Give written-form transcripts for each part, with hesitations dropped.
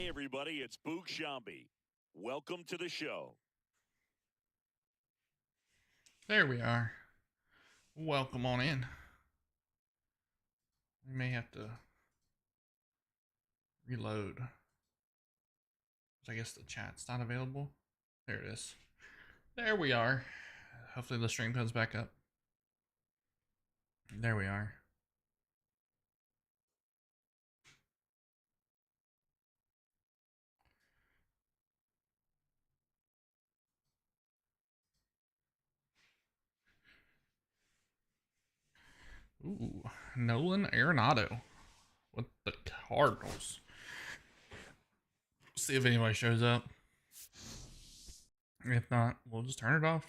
Hey, everybody, it's Boog Shambi. Welcome to the show. There we are. Welcome on in. We may have to reload. I guess the chat's not available. There it is. There we are. Hopefully the stream comes back up. There we are. Ooh, Nolan Arenado with the Cardinals. See if anybody shows up. If not, we'll just turn it off.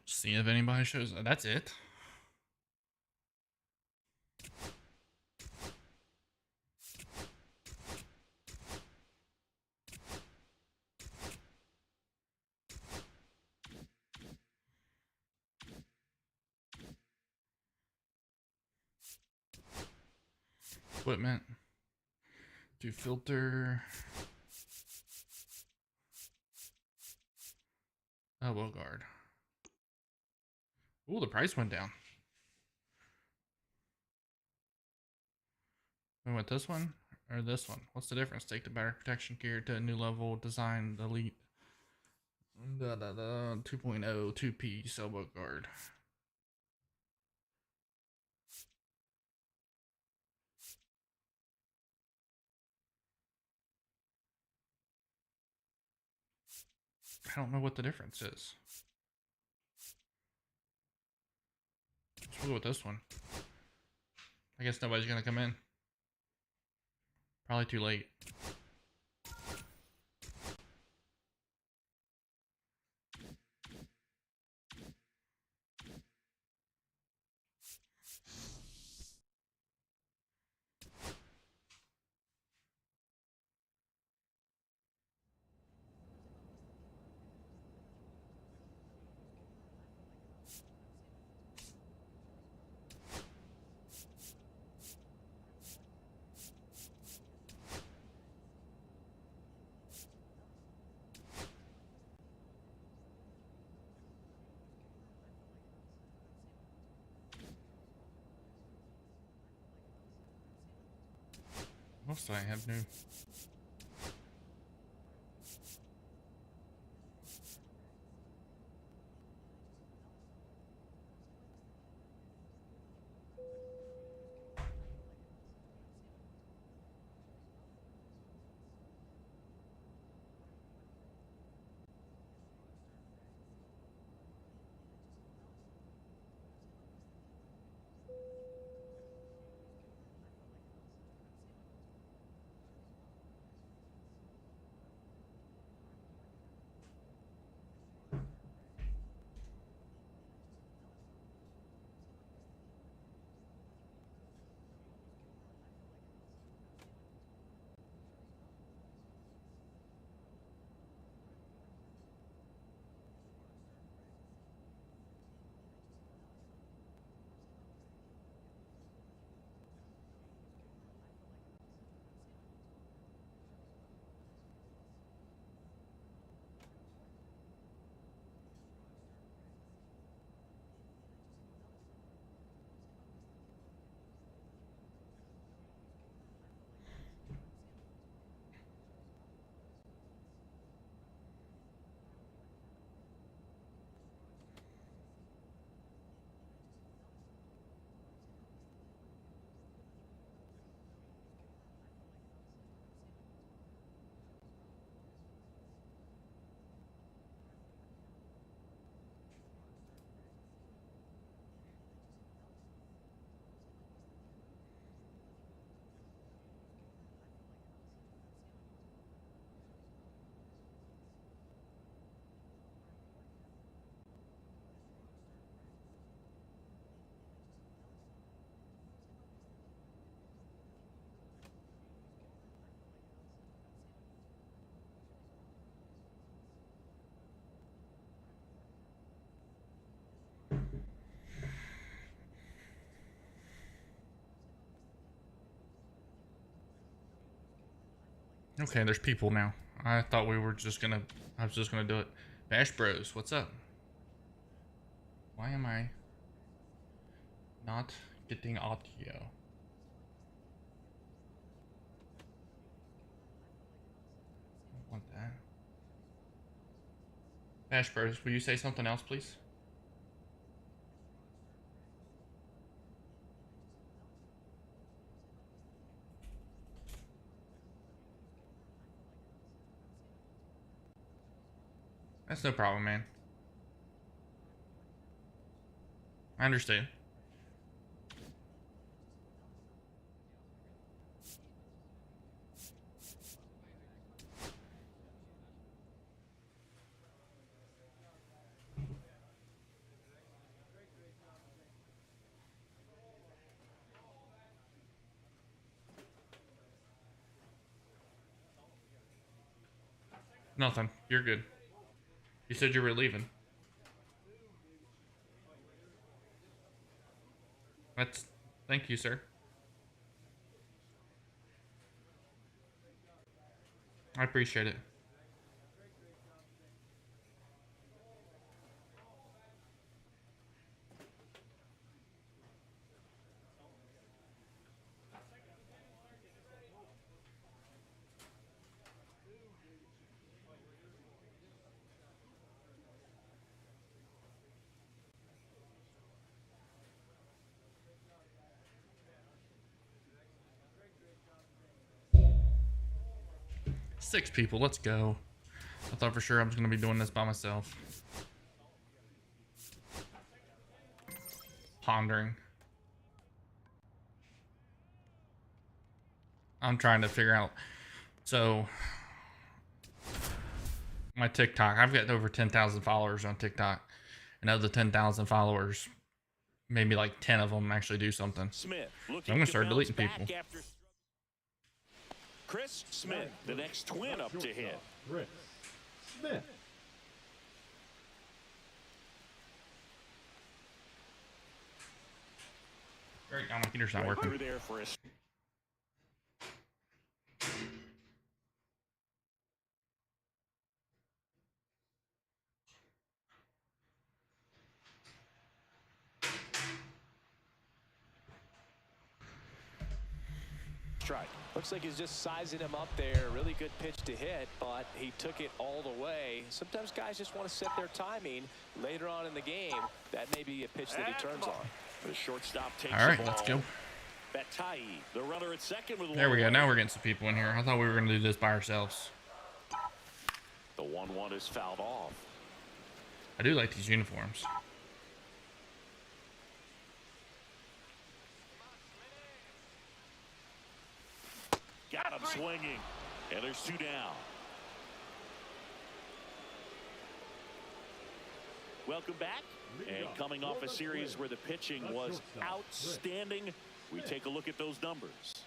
See if anybody shows up. That's it. Equipment. Do filter. Elbow guard. Ooh, the price went down. We went this one or this one? What's the difference? Take the battery protection gear to a new level. Design the elite. 2.0 2-piece elbow guard. I don't know what the difference is. Let's go with this one. I guess nobody's gonna come in. Probably too late. What else do I have new? Okay, there's people now. I thought we were just gonna. I was just gonna do it. Bash Bros, what's up? Why am I not getting audio? I don't want that. Bash Bros, will you say something else, please? That's no problem, man. I understand. Nothing. You're good. You said you were leaving. That's. Thank you, sir. I appreciate it. Six people. Let's go. I thought for sure I was going to be doing this by myself. Pondering. I'm trying to figure out. So, my TikTok, I've got over 10,000 followers on TikTok. And of the 10,000 followers, maybe like 10 of them actually do something. Smith, So I'm going to start deleting people. Chris Smith, the next twin up to hit. Chris Smith. Great, my computer's not working. Through there for a strike. Looks like he's just sizing him up there. Really good pitch to hit, but he took it all the way. Sometimes guys just want to set their timing later on in the game. That may be a pitch that he turns on. The shortstop takes All right, the let's ball. go. Batai, the runner at second with There we go. Now we're getting some people in here. I thought we were going to do this by ourselves. The 1-1 is fouled off. I do like these uniforms. Got him swinging. And there's two down. Welcome back. And coming off a series where the pitching was outstanding, we take a look at those numbers.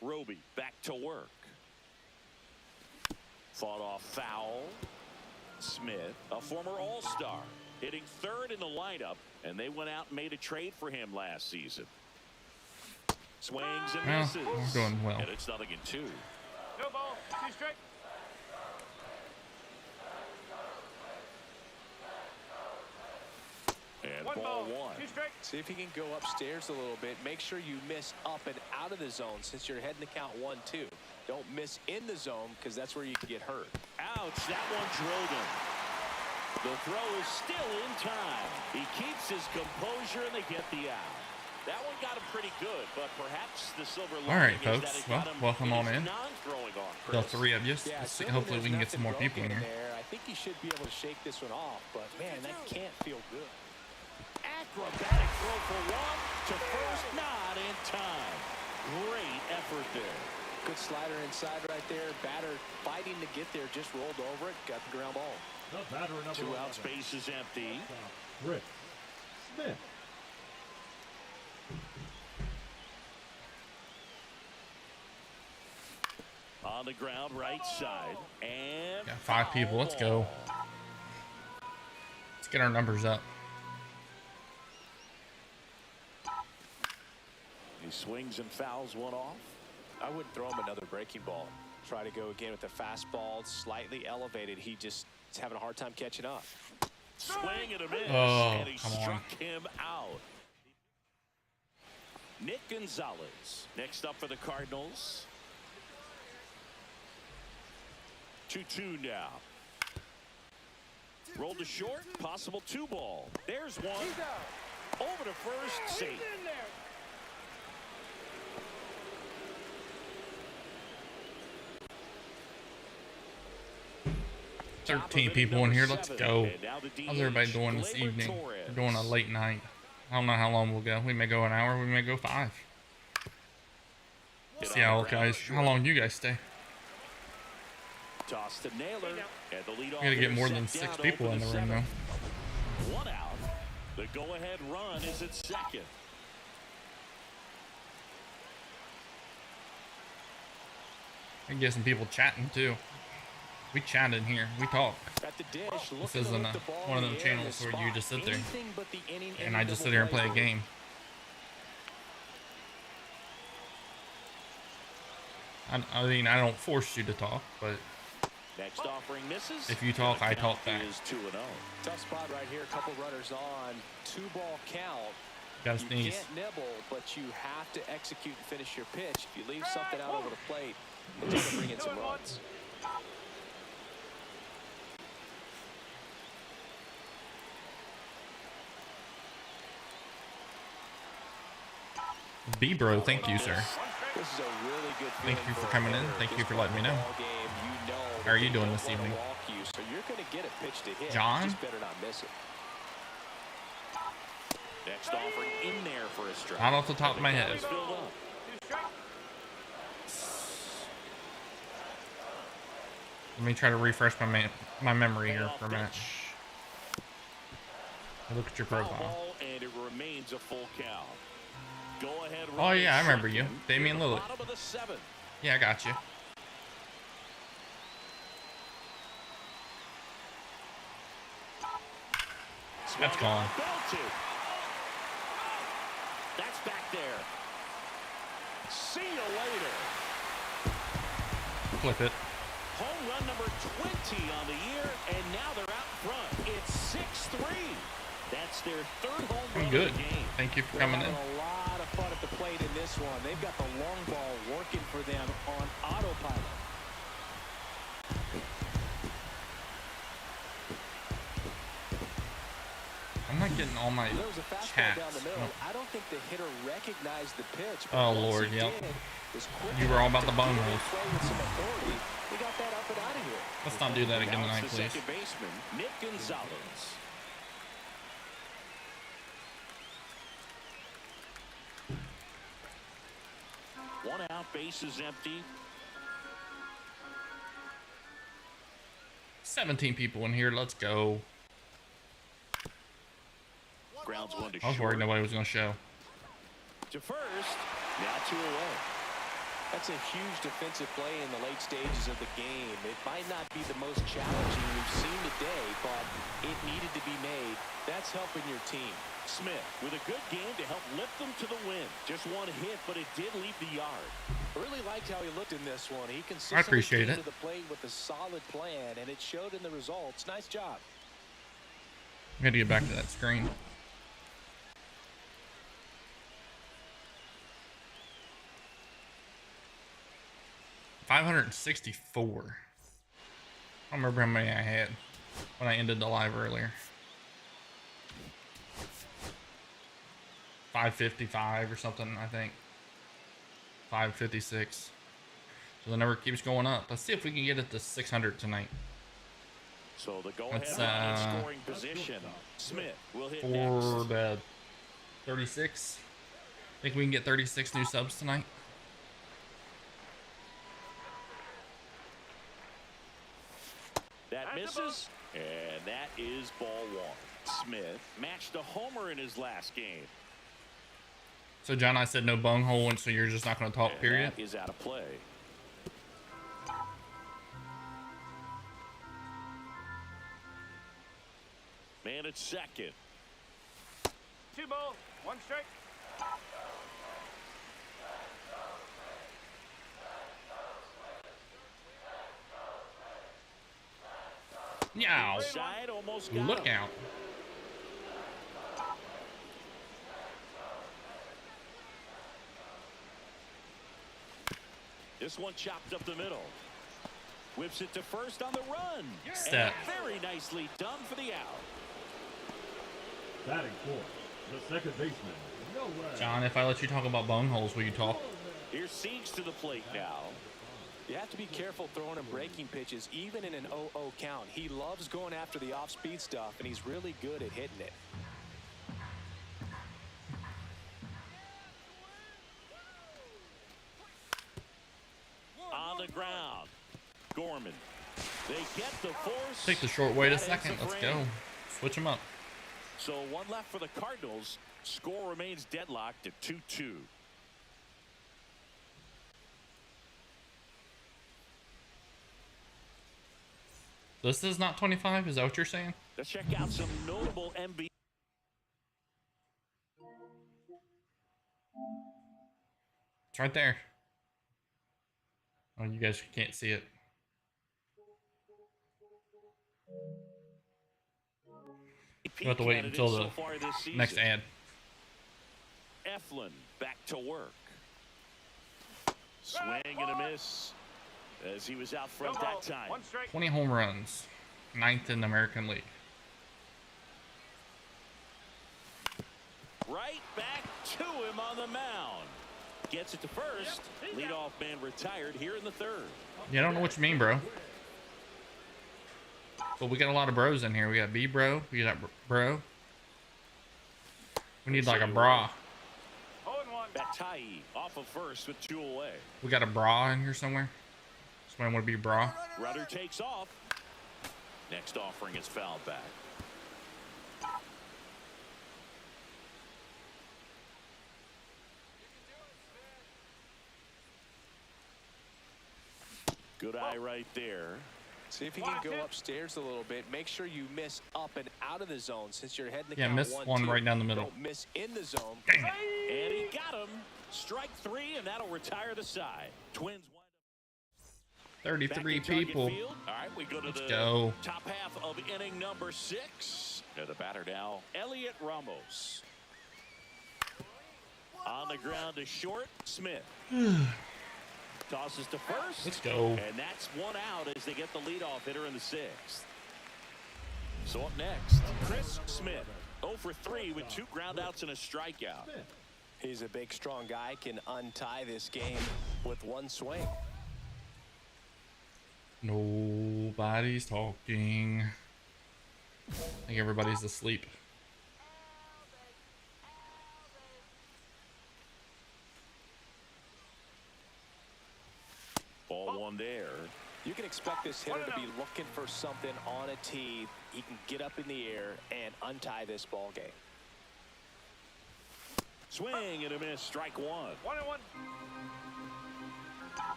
Roby back to work. Fought off foul. Smith, a former All-Star, hitting third in the lineup, and they went out and made a trade for him last season. Swings and misses. We're doing well. And it's 0-2. No ball, 2 strike. And ball 1. See if you can go upstairs a little bit. Make sure you miss up and out of the zone since you're heading to count 1-2. Don't miss in the zone because that's where you can get hurt. Ouch, that one drilled him. The throw is still in time. He keeps his composure and they get the out. That one got him pretty good, but perhaps the silver lining All right, is folks. that it Well, got him welcome on in. non-throwing arm, The Chris. 3 of you. Yeah, Let's see, hopefully we can get some more people in here. I think he should be able to shake this one off, but man, that can't feel good. Acrobatic throw for one to first, not in time. Great effort there. Good slider inside right there. Batter fighting to get there, just rolled over it, got the ground ball. The batter number 2 11. outs, base is empty. Chris Smith. On the ground, right side. And Got 5 people. Let's go. Let's get our numbers up. He swings and fouls one off. I wouldn't throw him another breaking ball. Try to go again with the fastball, slightly elevated. He just is having a hard time catching up. Swing and a miss, Oh, and he come on. struck him out. Nick Gonzalez next up for the Cardinals. 2-2 now. Rolled to short, possible 2-ball. There's one. Over to first, safe. 13 people in here. Let's go. How's everybody doing this evening? We're doing a late night. I don't know how long we'll go. We may go an hour. We may go 5. See how long you guys stay. Toss to Naylor, and the leadoff We gotta get hitter more than set 6 down people over in the room seventh. though. One out. The go-ahead run is at second. I can get some people chatting too. We chat in here. We talk. At the dish, This looking to isn't lift the ball one of in them the air in channels the where you spot. just sit there Anything but the inning and I just sit here and play a game. I mean, I don't force you to talk, but Next offering misses. if you talk, I talk back. Is 2-0. Tough spot right here. A couple runners on. 2-ball count. Gotta You sneeze. can't nibble, but you have to execute and finish your pitch. If you leave something out over the plate, it's going to bring in some runs. B-Bro, thank you, sir. This is a really good Thank you for coming in. Thank you for letting me know. How are you doing this evening? So you're going to get a pitch to hit. John? Just better not miss it. Next offering in there for a strike. Not off the top of my head. He's filled up. Let me try to refresh my memory here for a minute. Look at your Foul profile. ball, and it remains a full count. Go ahead. Oh yeah, I remember you. Damian Lillard. Bottom of the 7th. Yeah, I got you. That's gone. Belted. That's back there. See you later. Flip it. Home run number 20 on the year, and now they're out front. It's 6-3. That's their 3rd home run I'm good. of the game. Thank you for They're coming in. having a lot of fun at the plate in this one. They've got the long ball working for them on autopilot. I'm not getting all my There was a fastball chats. down the middle. I don't think the hitter recognized the pitch. but Oh, once Lord, he yep. did, was quick You were all about enough the to bone get holes. it play with some authority. He got that up and out of here. Let's not do that again Now tonight, it's the please. second baseman, Nick Gonzalez. One out, base is empty. 17 people in here. Let's go. Grounds one to I was short. worried nobody was going to show. To first, now 2 away. That's a huge defensive play in the late stages of the game. It might not be the most challenging we've seen today, but it needed to be made. That's helping your team. Smith with a good game to help lift them to the win. Just one hit, but it did leave the yard. I really liked how he looked in this one. He I appreciate consistently came it. to the plate with a solid plan, and it showed in the results. Nice job. I got to get back to that screen. $564. I don't remember how many I had when I ended the live earlier. 555 or something, I think. 556. So the number keeps going up. Let's see if we can get it to 600 tonight. So the go-ahead That's, run in scoring position. Smith will hit For next. the 36. Think we can get 36 new subs tonight? That misses, and that is ball 1. Smith matched a homer in his last game. So John, I said no bunghole, and so you're just not going to talk, And period? that is out of play. Man at second. 2 ball, 1 strike. Yow. Side almost got Look him. out. This one chopped up the middle. Whips it to first on the run. Step. And very nicely done for the out. Batting fourth, the second baseman, no way. John, if I let you talk about bone holes, will you talk? Here's Siegs to the plate now. You have to be careful throwing him breaking pitches, even in an 0-0 count. He loves going after the off-speed stuff, and he's really good at hitting it. On the ground. Gorman. They get the force. Take the short way to That ends second. the Let's frame. go. Switch them up. So one left for the Cardinals. Score remains deadlocked at 2-2. This is not 25? Is that what you're saying? Let's check out some notable MB. It's right there. Oh, you guys can't see it. You have to wait until the next ad. Eflin back to work. Swing and a miss as he was out front that time. 1 strike. 20 home runs. 9th in the American League. Right back to him on the mound. Gets it to first. Leadoff man retired here in the third. Yeah, I don't know what you mean, bro. But we got a lot of bros in here. We got B bro. We got bro. We need like a bra. 0-1. Batai off of first with 2 away. We got a bra in here somewhere. Somebody want to be a bra? Rudder takes off. Next offering is fouled back. Good eye right there. See if you can go upstairs a little bit. Make sure you miss up and out of the zone since you're heading the Yeah, count missed 1-2. one right down the middle. Don't miss in the zone. Dang it. And he got him. Strike 3, and that'll retire the side. Twins wind up 33 back to Target people. Field. All right, we go to Let's the go. top half of inning number 6. And the batter now, Elliot Ramos. On the ground to short, Smith. Tosses to first. Let's go. And that's one out as they get the leadoff hitter in the 6th. So up next, Chris Smith. 0 for 3 with 2 groundouts and a strikeout. He's a big, strong guy. Can untie this game with 1 swing. Nobody's talking. I think everybody's asleep. Ball 1 there. You can expect this hitter to be looking for something on a tee. He can get up in the air and untie this ball game. Swing and a miss. Strike 1. 1-1.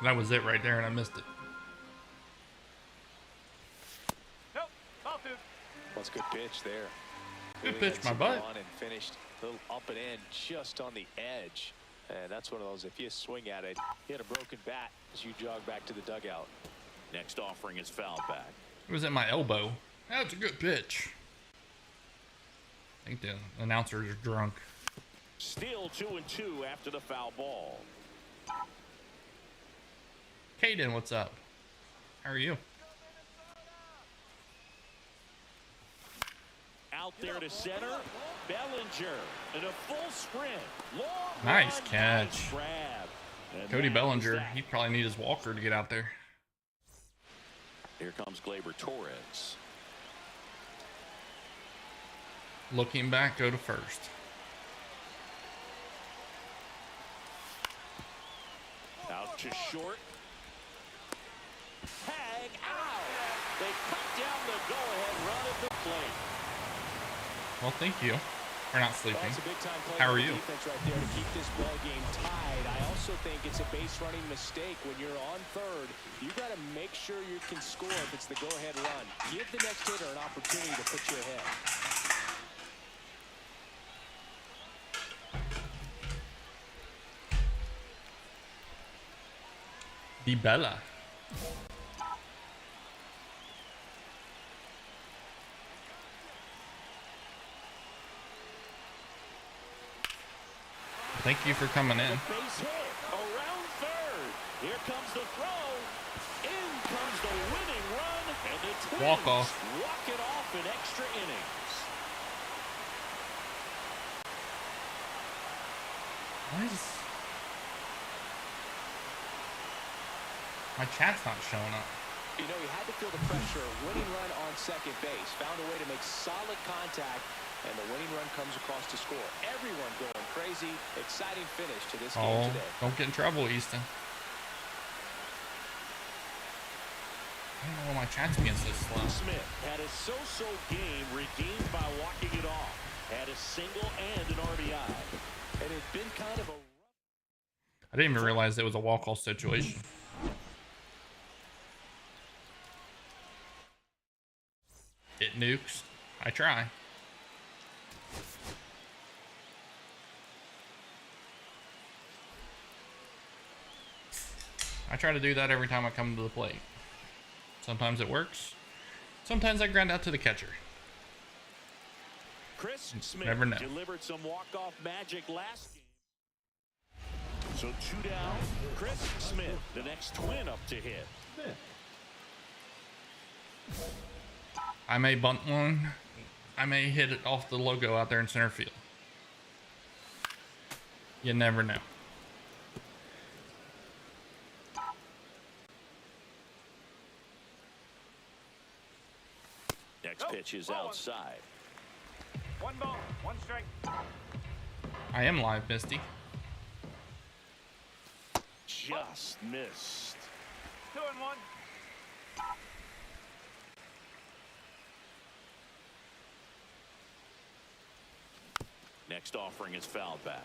That was it right there, and I missed it. Nope. Ball 2. That's a good pitch there. Good Really pitch, had my some butt. run and finished a little up and in just on the edge. And that's one of those, if you swing at it, you had a broken bat as you jog back to the dugout. Next offering is fouled back. It was at my elbow. That's a good pitch. I think the announcers are drunk. Still 2-2 after the foul ball. Caden, what's up? How are you? Out there to center. Bellinger in a full sprint. Long Nice run, catch. nice grab. And Cody that Bellinger, is that. he'd probably need his walker to get out there. Here comes Gleyber Torres. Looking back, go to first. Out to short. Tag out. They cut down the go-ahead run at the plate. Well, thank you. We're not Well, sleeping. it's a big time play How are by the you? defense right there to keep this ball game tied. I also think it's a base running mistake when you're on third. You got to make sure you can score if it's the go-ahead run. Give the next hitter an opportunity to put you ahead. Bella. Thank you for coming in. Base hit around third. Here comes the throw. In comes the winning run, and the Twins Walk off. walk it off in extra innings. Why is my chat's not showing up? You know, he had to feel the pressure. Winning run on second base. Found a way to make solid contact, and the winning run comes across to score. Everyone going crazy. Exciting finish to this game Oh, today. don't get in trouble, Easton. I don't know why my chat's being so slow. Smith had a so-so game redeemed by walking it off. Had a single and an RBI. And it's been kind of a I didn't even realize it was a walk-off situation. It nukes. I try. I try to do that every time I come to the plate. Sometimes it works. Sometimes I grind out to the catcher. Chris Smith Never know. delivered some walk-off magic last game. So 2 down. Chris Smith, the next Twin up to hit. I may bunt one. I may hit it off the logo out there in center field. You never know. Next pitch is outside. 1 ball, 1 strike. I am live, Misty. Just missed. 2-1. Next offering is fouled back.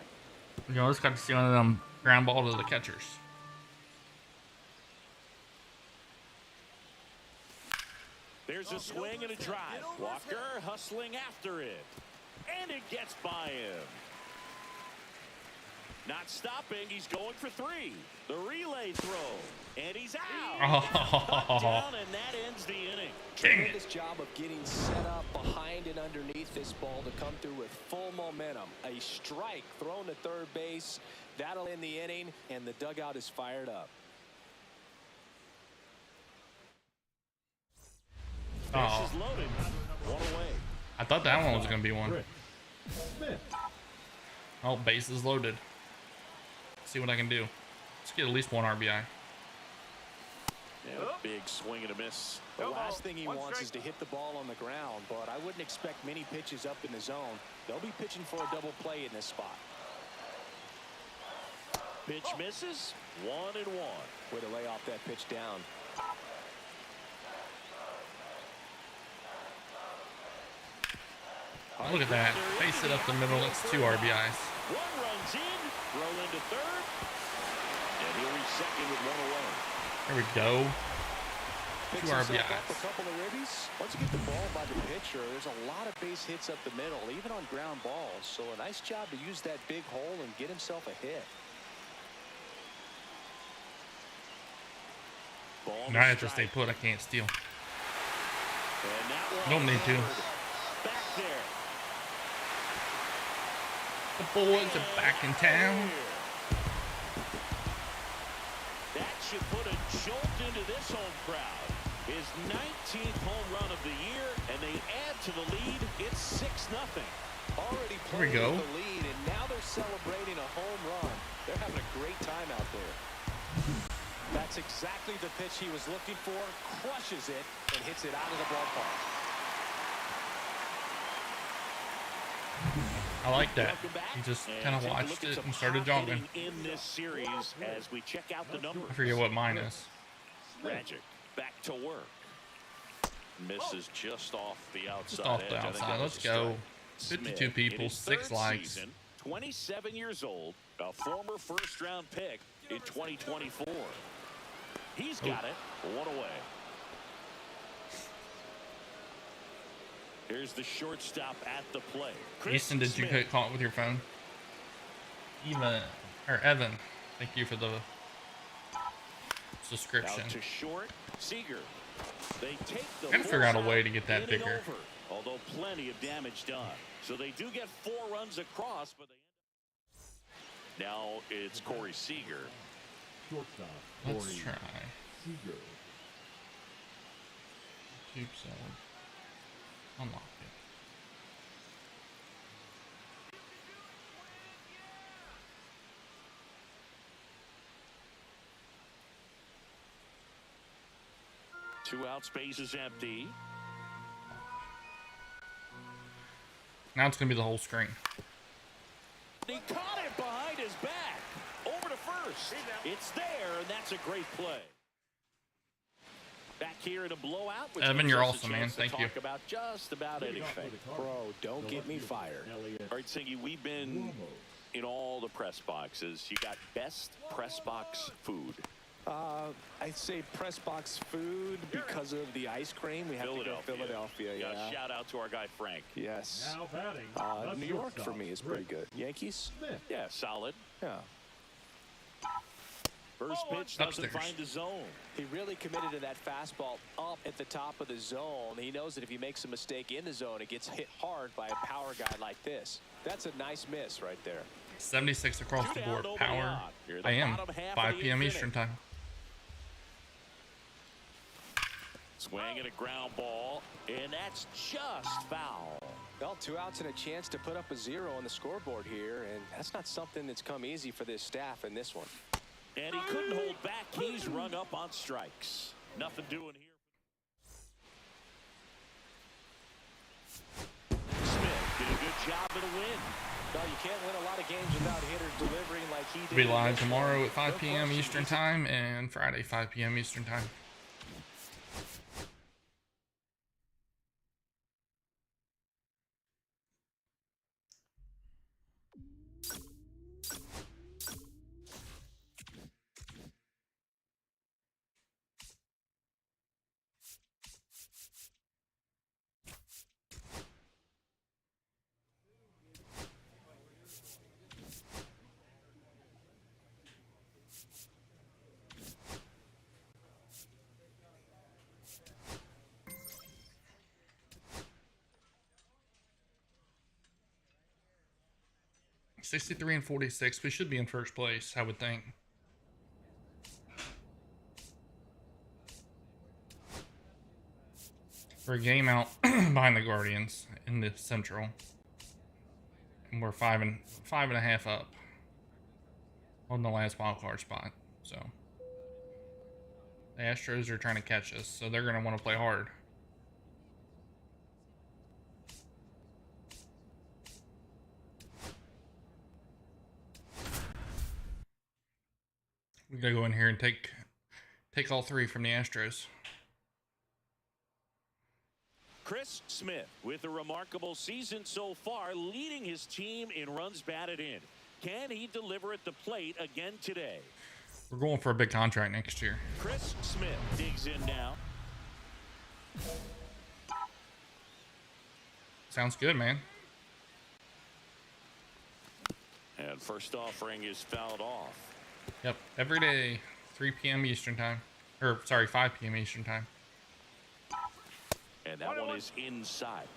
You know, just got to see one of them ground ball to the catchers. There's a swing and a drive. Walker hustling after it. And it gets by him. Not stopping. He's going for 3. The relay throw. And he's out. Cut down, and that ends the inning. tremendous job of getting set up behind and underneath this ball to come through with full momentum. A strike thrown to third base. That'll end the inning, and the dugout is fired up. Oh, Bases loaded. 1 away. I thought that one was going to be one. Smith. Oh, base is loaded. See what I can do. Let's get at least 1 RBI. Yeah, a big swing and a miss. The last thing he wants is to hit the ball on the ground, but I wouldn't expect many pitches up in the zone. They'll be pitching for a double play in this spot. Pitch misses. 1-1. Way to lay off that pitch down. Look at that. Face it up the middle. That's 2 RBIs. 1 runs in. Roll into third. And he'll reach second with 1 away. There we go. 2 Picks himself RBIs. up a couple of ribbies. Once you get the ball by the pitcher, there's a lot of base hits up the middle, even on ground balls. So a nice job to use that big hole and get himself a hit. Ball Now I have to stay put. I can't steal. Don't need to. Back there. The boys are back in town. That should put a jolt into this home crowd. His 19th home run of the year, and they add to the lead. It's 6-0. Already There we playing go. with the lead, and now they're celebrating a home run. They're having a great time out there. That's exactly the pitch he was looking for. Crushes it and hits it out of the ballpark. I like that. Welcome back. He just And kind of take a watched look at it some and started hot jogging. hitting in this series as we check out the numbers. I forget what mine is. Magic back to work. Misses just off the outside Just off edge. the I think outside. that was Let's a go. strike. Smith, 52 people, in his 6 third likes. season, 27 years old, a former first-round pick in 2024. He's got it. One away. Here's the shortstop at the plate. Easton, did you get caught with your phone? Evan, thank you for the subscription. Out to short, Seager. They take the Gotta figure out a way to get that inning bigger. over, although plenty of damage done. So they do get 4 runs across, but they now it's Corey Seager. Shortstop. Let's Corey try. Seager. Tube cell. Unlock it. Two out, space is empty. Now it's gonna be the whole screen. He caught it behind his back. Over to first. It's there, and that's a great play. Back here in a blowout. Which Evan, gives you're us a awesome, man. chance to Thank you. talk about just about anything. Bro, don't get me fired. All right, Singy, we've been in all the press boxes. You got best press box food. I'd say press box food because of the ice cream. We have to go Philadelphia. Yeah. Shout out to our guy Frank. Yes. Now batting. New York for me is pretty good. Yankees? Smith. Yeah, solid. Yeah. First pitch doesn't Upstairs. find the zone. He really committed to that fastball up at the top of the zone. He knows that if he makes a mistake in the zone, it gets hit hard by a power guy like this. That's a nice miss right there. 76 across Two the down, board. nobody Power. out. Here in the I am. bottom half of 5 the p.m. eighth Eastern inning. time. Swing and a ground ball, and that's just foul. Well, 2 outs and a chance to put up a 0 on the scoreboard here, and that's not something that's come easy for this staff in this one. And he couldn't hold back. He's rung up on strikes. Nothing doing here. Smith did a good job of the win. No, you can't win a lot of games without hitters delivering like he did. We'll be live in this tomorrow one. at 5 No p.m. question. Eastern time and Friday 5 p.m. Eastern time. $63 and $46. We should be in first place, I would think. We're a game out behind the Guardians in the Central, and we're five and a half up on the last wild card spot. So the Astros are trying to catch us, so they're going to want to play hard. We gotta go in here and take all 3 from the Astros. Chris Smith with a remarkable season so far, leading his team in runs batted in. Can he deliver at the plate again today? We're going for a big contract next year. Chris Smith digs in now. Sounds good, man. And first offering is fouled off. Yep, every day, 3 p.m. Eastern time. Or, sorry, 5 p.m. Eastern time. And that one is inside.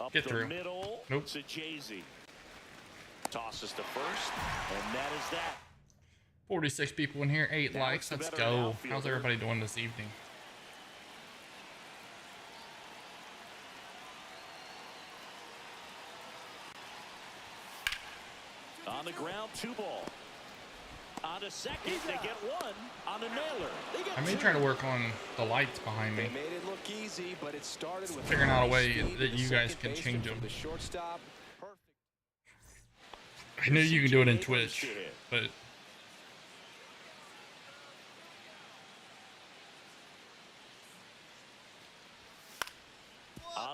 Up Get the through. middle. Nope. Sajazi tosses to first, and that is that. 46 people in here, 8 Now likes. it's the Let's veteran go. outfielder. How's everybody doing this evening? On the ground, 2 ball. On a second, they get 1 on a nailer. They get I may 2. try to work on the lights behind They me. made it look easy, but it started with Figuring out a way speed that to you the guys second can change baseman them. from the shortstop. Perfect. I know you can do it in CJ Twitch, but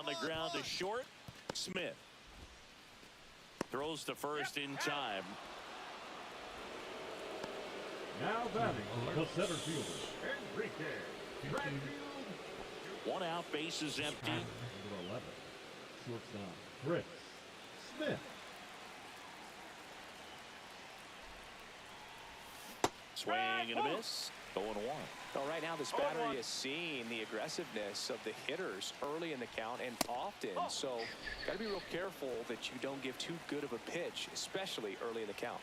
on the ground to short. Smith throws to first in time. Now batting, the center fielder, Enrique. Right field. One out, bases empty. Number 11, shortstop, Chris Smith. Swing and a miss. 0-1. Well, right now, this battery is seeing the aggressiveness of the hitters early in the count and often. So, got to be real careful that you don't give too good of a pitch, especially early in the count.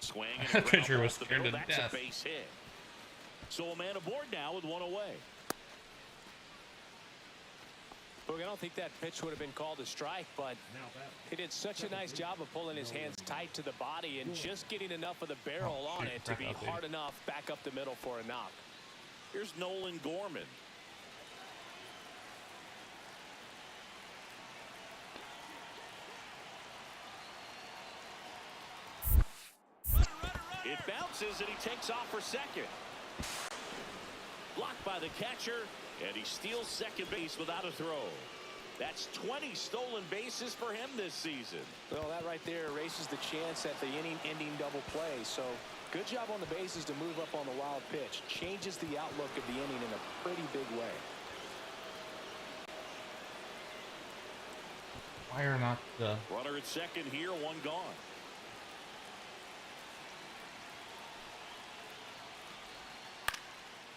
Swing The and a pitcher ground was off the scared middle. to That's death. a base hit. So a man aboard now with one away. Look, I don't think that pitch would have been called a strike, but Now batting. he did such a nice job of pulling his hands tight to the body and just getting enough of the barrel on it to be hard enough back up the middle for a knock. Here's Nolan Gorman. It bounces and he takes off for second. Blocked by the catcher, and he steals second base without a throw. That's 20 stolen bases for him this season. Well, that right there erases the chance at the inning-ending double play. So good job on the bases to move up on the wild pitch. Changes the outlook of the inning in a pretty big way. Why are not the... Runner at second here, one gone.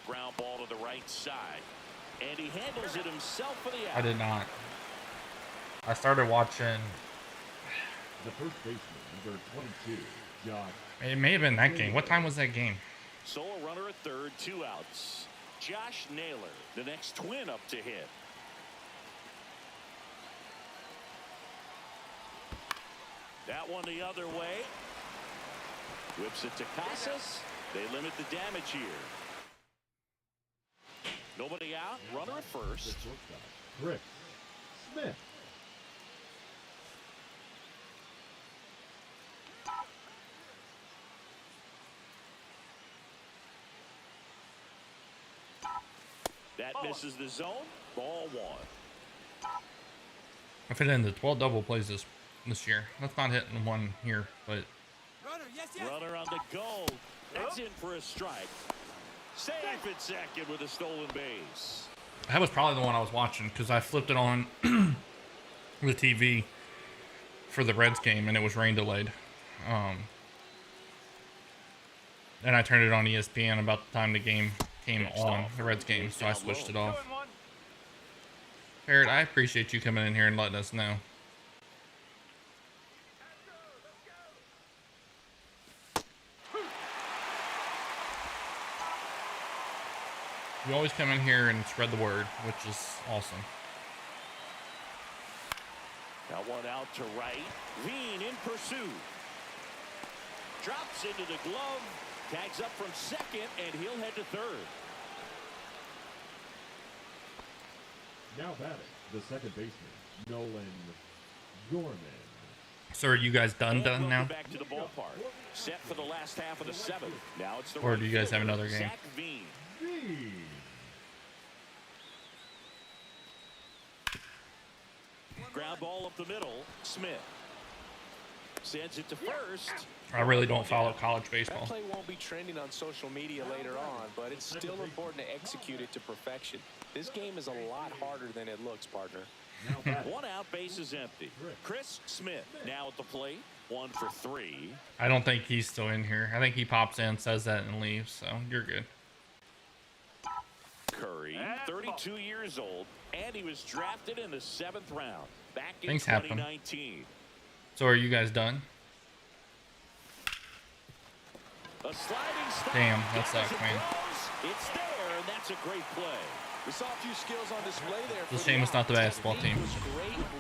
Ground ball to the right side. And he handles it himself for the out. I did not. I started watching... The first baseman, number 22, Josh. It may have been that game. What time was that game? So a runner at third, 2 outs. Josh Naylor, the next twin up to hit. That one the other way. Whips it to Casas. They limit the damage here. Nobody out. Runner at The first. shortstop, Chris Smith. That misses the zone. Ball 1. I fit into 12 double plays this year. That's not hitting one here, but Runner on the go. That's in for a strike. Safe at second with a stolen base. that was probably the one I was watching because I flipped it on the TV for the Reds game and it was rain delayed. And I turned it on ESPN about the time the game came on, the Reds game, so I switched it off. 2-1. Parrot, I appreciate you coming in here and letting us know. You always come in here and spread the word, which is awesome. Now one out to right. Veen in pursuit. Drops into the glove. Tags up from second, and he'll head to third. Now batting, the second baseman, Nolan Gorman. So are you guys done And now? Back to the ballpark. Set for the last half of the 7th. Now it's the Or right do you guys have fielder, another game? Zach Veen. Veen. Ground ball up the middle. Smith sends it to first. I really don't follow college That baseball. play won't be trending on social media later on, but it's still important to execute it to perfection. This game is a lot harder than it looks, partner. Now batting, One out, base is empty. Chris Smith now at the plate. 1 for 3. I don't think he's still in here. I think he pops in, says that, and leaves, so you're good. Curry, 32 years old, and he was drafted in the 7th round back in Things happen. 2019. So are you guys done? A sliding stop. Damn, that Gets sucks, it man. close. It's there, and that's a great play. We saw a few skills on display there. It's a shame it's not the basketball team.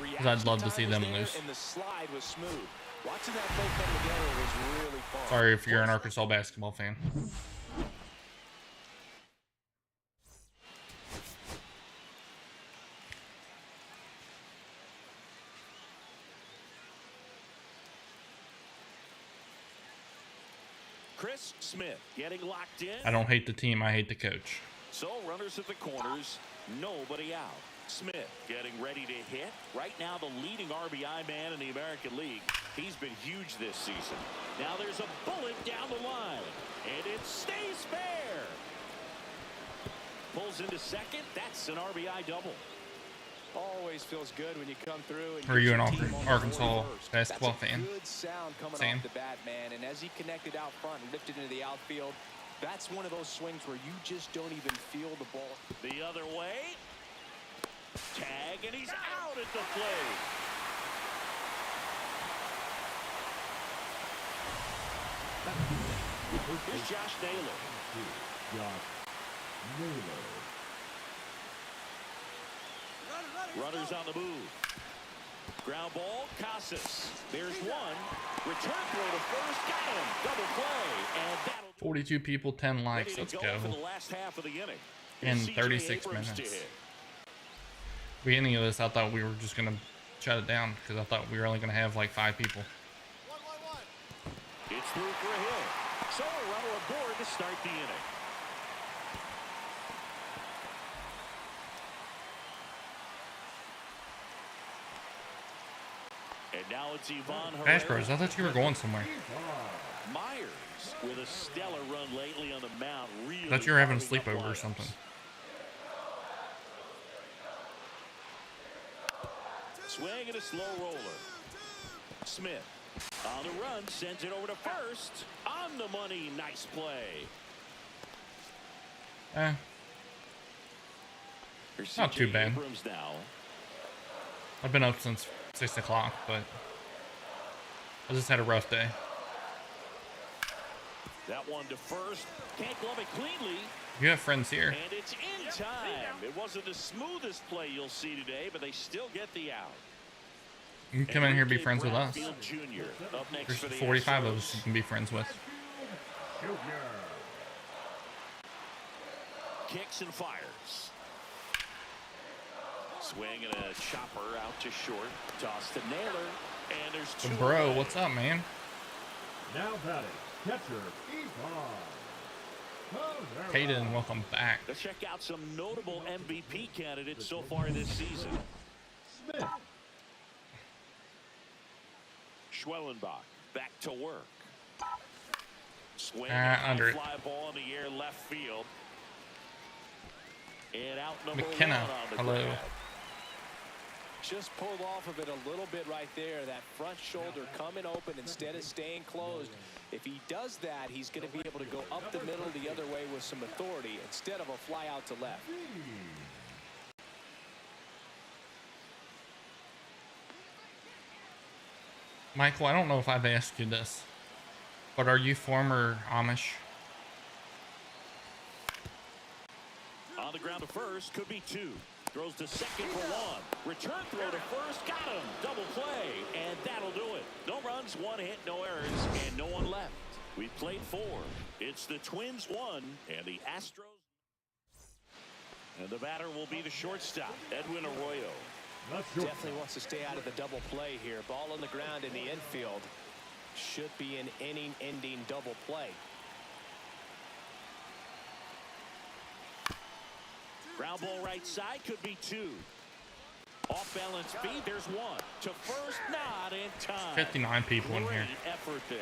Because I'd love to see them lose. And the slide was smooth. Watching that play come together was really fun. Sorry if you're an Arkansas basketball fan. Chris Smith getting locked in. I don't hate the team, I hate the coach. So runners at the corners. Nobody out. Smith getting ready to hit. Right now, the leading RBI man in the American League. He's been huge this season. Now there's a bullet down the line, and it stays fair. Pulls into second. That's an RBI double. Always feels good when you come through. And Are you an get your team on the Arkansas board first. basketball That's a fan? good sound coming Sam? off the bat, man. And as he connected out front and lifted into the outfield, that's one of those swings where you just don't even feel the ball. The other way. Tag, and he's out at the plate. Here's Josh Naylor. Josh Naylor. Runners on the move. Ground ball, Casas. There's one. Return throw to first. Got him. Double play. And that'll 42 people, 10 likes. ready Let's to go. for the last half of the inning. In CJ 36 Abrams minutes. to hit. Beginning of this, I thought we were just gonna shut it down because I thought we were only gonna have like 5 people. It's through for a hit. So a runner aboard to start the inning. And now it's Ivan Bash Herrera. Bros, I thought you were going somewhere. Myers with a stellar run lately on the mound. Really I thought you were having a firing up sleepover or lineups. something. Swing and a slow roller. Smith on the run, sends it over to first. On the money, nice play. Here's Not too CJ bad. Abrams now. I've been up since 6 o'clock, but I just had a rough day. That one to first. Can't glove it cleanly. You have friends here. And it's in time. It wasn't the smoothest play you'll see today, but they still get the out. You can come in here and be Enrique friends with us. Brownfield Jr. up next There's for the 45 of Astros. us you can be friends with. Junior. Kicks and fires. Swing and a chopper out to short. Toss to Naylor. And there's two. But bro, away. what's up, man? Now batting, catcher, Ivan Herrera. Hayden, welcome back. Let's check out some notable MVP candidates so far this season. Smith. Schwellenbach back to work. Swing Under it. fly ball in the air left field. And out number McKenna, one on the hello. grab. Just pulled off of it a little bit right there. That front shoulder coming open instead of staying closed. If he does that, he's going to be able to go up the middle the other way with some authority instead of a fly out to left. Michael, I don't know if I've asked you this, but are you former Amish? On the ground to first, could be two. Throws to second for one. Return throw to first, got him. Double play, and that'll do it. No runs, one hit, no errors, and no one left. We played four. It's the Twins 1 and the Astros. And the batter will be the shortstop, Edwin Arroyo. Definitely wants to stay out of the double play here. Ball on the ground in the infield. Should be an inning-ending double play. Ground ball right side, could be two. Off balance feed, there's one. To first, not in time. 59 people in Great here. effort there.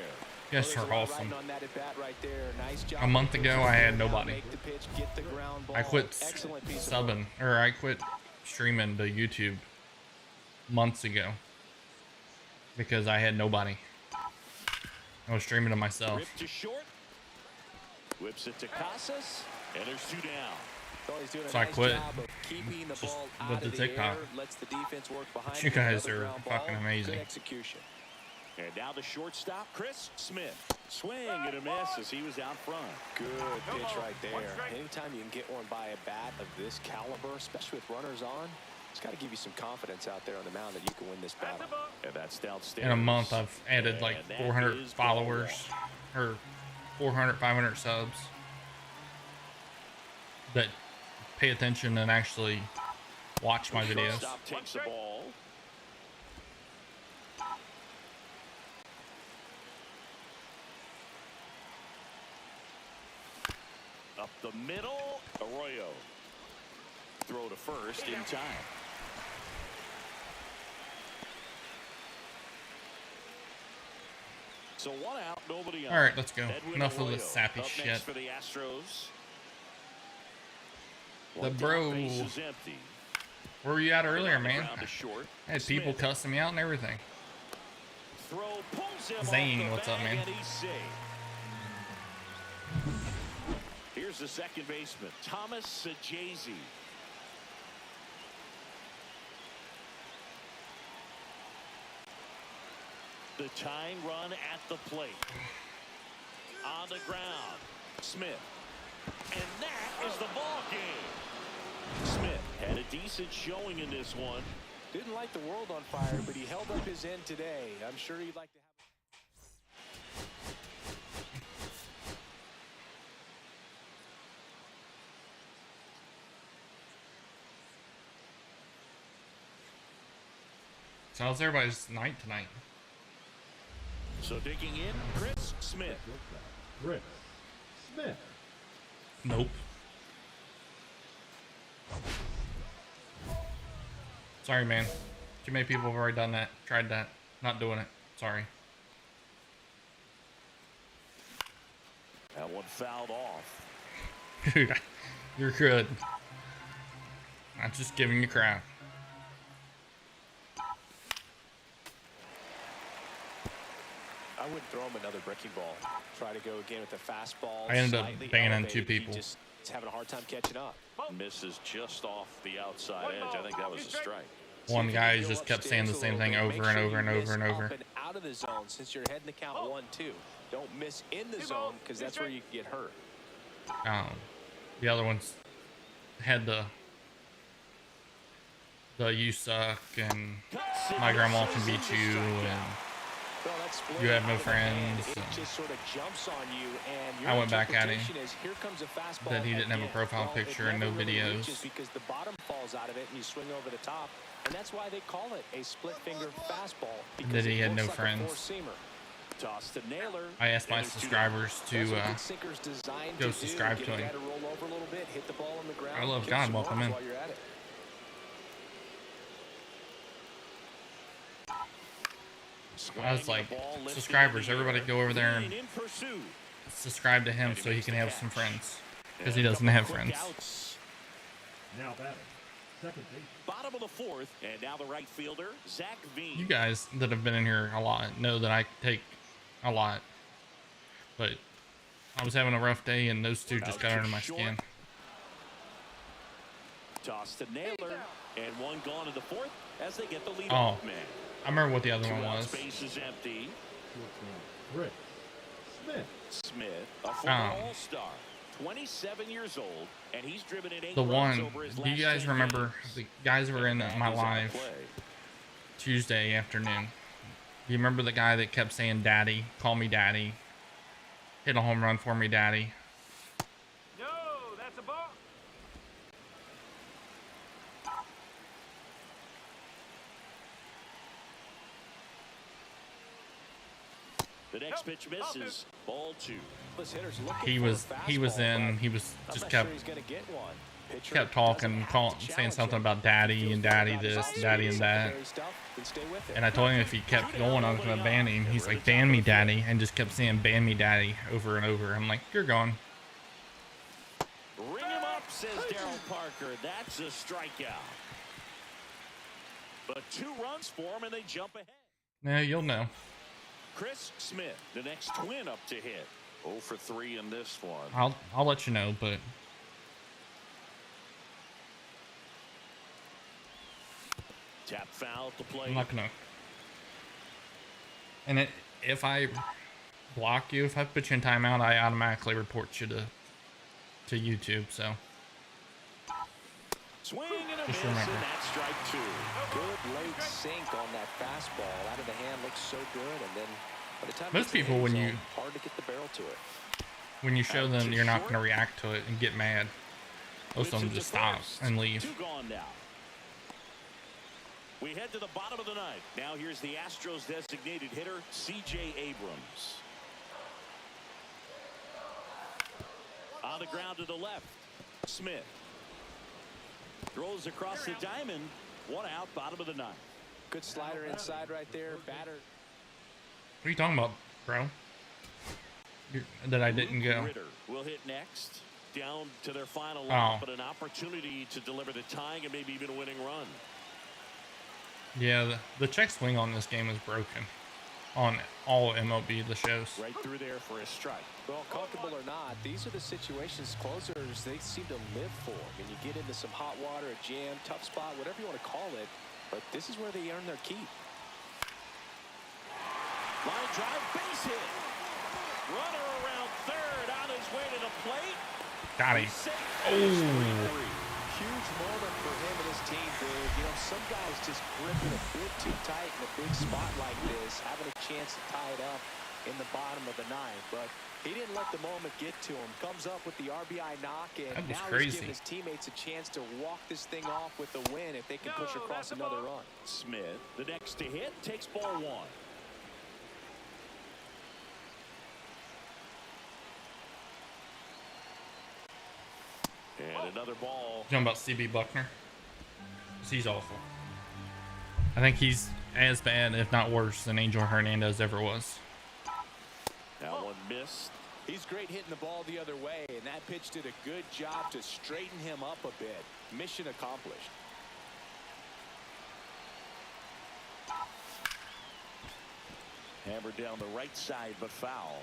You guys are awesome. On that at bat right there. Nice job. A month ago, I had nobody. Make the pitch, get the ground ball. I quit Excellent piece of work. subbing, or I quit streaming to YouTube months ago because I had nobody. I was streaming to myself. Rip to short. Whips it to Casas. And there's two down. Oh, he's doing a So I nice quit. job of keeping the Just ball with out the of the TikTok. air, lets the defense work behind You it. guys Another are ground fucking ball. amazing. Good execution. And now the shortstop, Chris Smith. Swing and a miss as he was out front. Good pitch right there. Anytime you can get one by a bat of this caliber, especially with runners on, it's got to give you some confidence out there on the mound that you can win this battle. And that's downstairs. In a month, I've added like And that 400 is ball followers, or 400, 500 subs that pay attention and actually watch my videos. Shortstop takes the ball. Up the middle, Arroyo. Throw to first in time. So 1 out, nobody on. All right, let's go. Edwin Enough of Arroyo this sappy up shit. next for the Astros. The One bro. down, base is empty. Where were you at earlier, man? Ground to short. I had people Smith. cussing me out and everything. Throw pulls him Zane, off the what's up, bag, man? and he's safe. Here's the second baseman, Thomas Sajazi. The tying run at the plate. On the ground, Smith. And that is the ball game. Smith had a decent showing in this one. Didn't light the world on fire, but he held up his end today. I'm sure he'd like to have. So how's everybody's night tonight? So digging in, Chris Smith. Chris Smith. Nope. Sorry, man. Too many people have already done that. Tried that. Not doing it. Sorry. That one fouled off. Dude, you're good. I'm just giving you crap. I wouldn't throw him another breaking ball. Try to go again with the fastball. I ended up slightly banging on elevated. 2 people. He just is having a hard time catching up. Misses just off the outside edge. I think that was a strike. One See if you guy can go just kept saying upstairs the a same little thing bit. over Make and sure over you and over miss and over. up and out of the zone since you're heading the count 1-2. Don't miss in the zone because that's where you can get hurt. The other ones had the you suck and my grandma can beat you and Well, that split you have no out of the hand, friends, It and just sort of jumps on you, and your I went back at him interpretation is, here comes a fastball that he didn't have a again. profile Well, it picture and no never really videos. reaches because the bottom falls out of it and you swing over the top, and that's why they call it a split finger fastball. And Because that he it had no looks like a friends. four-seamer. Toss to Naylor. I asked my And there's 2 subscribers That's to what good sinker's designed go to subscribe do. to Get a him. guy to roll over a little bit, hit the ball on the ground. I love kill God, some welcome runs in. while you're at it. I was like, subscribers, everybody go over there and subscribe to him so he can have some friends. Because he doesn't have friends. Now batting. Second base. Bottom of the 4th, and now the right fielder, Zach Veen. You guys that have been in here a lot know that I take a lot. But I was having a rough day and those two just got under my skin. Toss to Naylor, and one gone in the 4th as they get the lead Oh, off man. I remember what the other one Two-out was. Space is empty. Chris Smith. Smith, a former Oh. All-Star, 27 years old, and he's driven in 8 The runs one, over his do last you guys 10 remember games. the guys were in And my is on live play. Tuesday afternoon? Do you remember the guy that kept saying daddy, call me daddy, hit a home run for me daddy? No, that's a ball. The next pitch misses. Ball 2. This hitter's looking He for a was fastball, but he was I'm just not kept sure he's gonna get one. Pitcher kept doesn't talking, have to saying challenge something him. about daddy Feels and good daddy about his this, offense, daddy and that. secondary stuff, then stay with it. And I told him if he kept going, I was gonna ban him. He's like, ban me daddy, and just kept saying ban me daddy over and over. I'm like, you're gone. Ring him up, says Darryl Parker. That's a strikeout. But 2 runs for him, and they jump ahead. Yeah, you'll know. Chris Smith, the next twin up to hit. 0 for 3 in this one. I'll let you know, but Tap foul to play. I'm not gonna. And if I block you, if I put you in timeout, I automatically report you to YouTube. So Swing and a Just miss, remember. and that's strike 2. Good late sink on that fastball. Out of the hand looks so good, and then by the time Most it's in the people, end when zone, you- hard to get the barrel to it. when you show Out them to you're not short. gonna react to it and get mad, most of them Whips it just to stop first. and leave. 2 gone now. We head to the bottom of the 9th. Now here's the Astros designated hitter, C.J. Abrams. On the ground to the left, Smith. Throws across the diamond. 1 out, bottom of the 9th. Good slider inside right there. Batter. What are you talking about, bro? That I didn't go. Ritter will hit next. Down to their final line, but an opportunity to deliver the tying and maybe even a winning run. Yeah, the check swing on this game is broken. On all MLB The Shows. Right through there for a strike. Well, comfortable or not, these are the situations closers they seem to live for. I mean, you get into some hot water, a jam, tough spot, whatever you want to call it, but this is where they earn their keep. Line drive, base hit. Runner around third, on his way to the plate. Got him. Oh. Huge moment for him and his team, Big. You know, some guys just grip it a bit too tight in a big spot like this, having a chance to tie it up in the bottom of the 9th. But he didn't let the moment get to him. Comes up with the RBI knock, and now he's giving his teammates a chance to walk this thing off with the win if they can push across another run. Smith, the next to hit, takes ball 1. And another ball. You talking about CB Buckner? He's awful. I think he's as bad, if not worse, than Angel Hernandez ever was. That one missed. He's great hitting the ball the other way, and that pitch did a good job to straighten him up a bit. Mission accomplished. Hammered down the right side, but foul.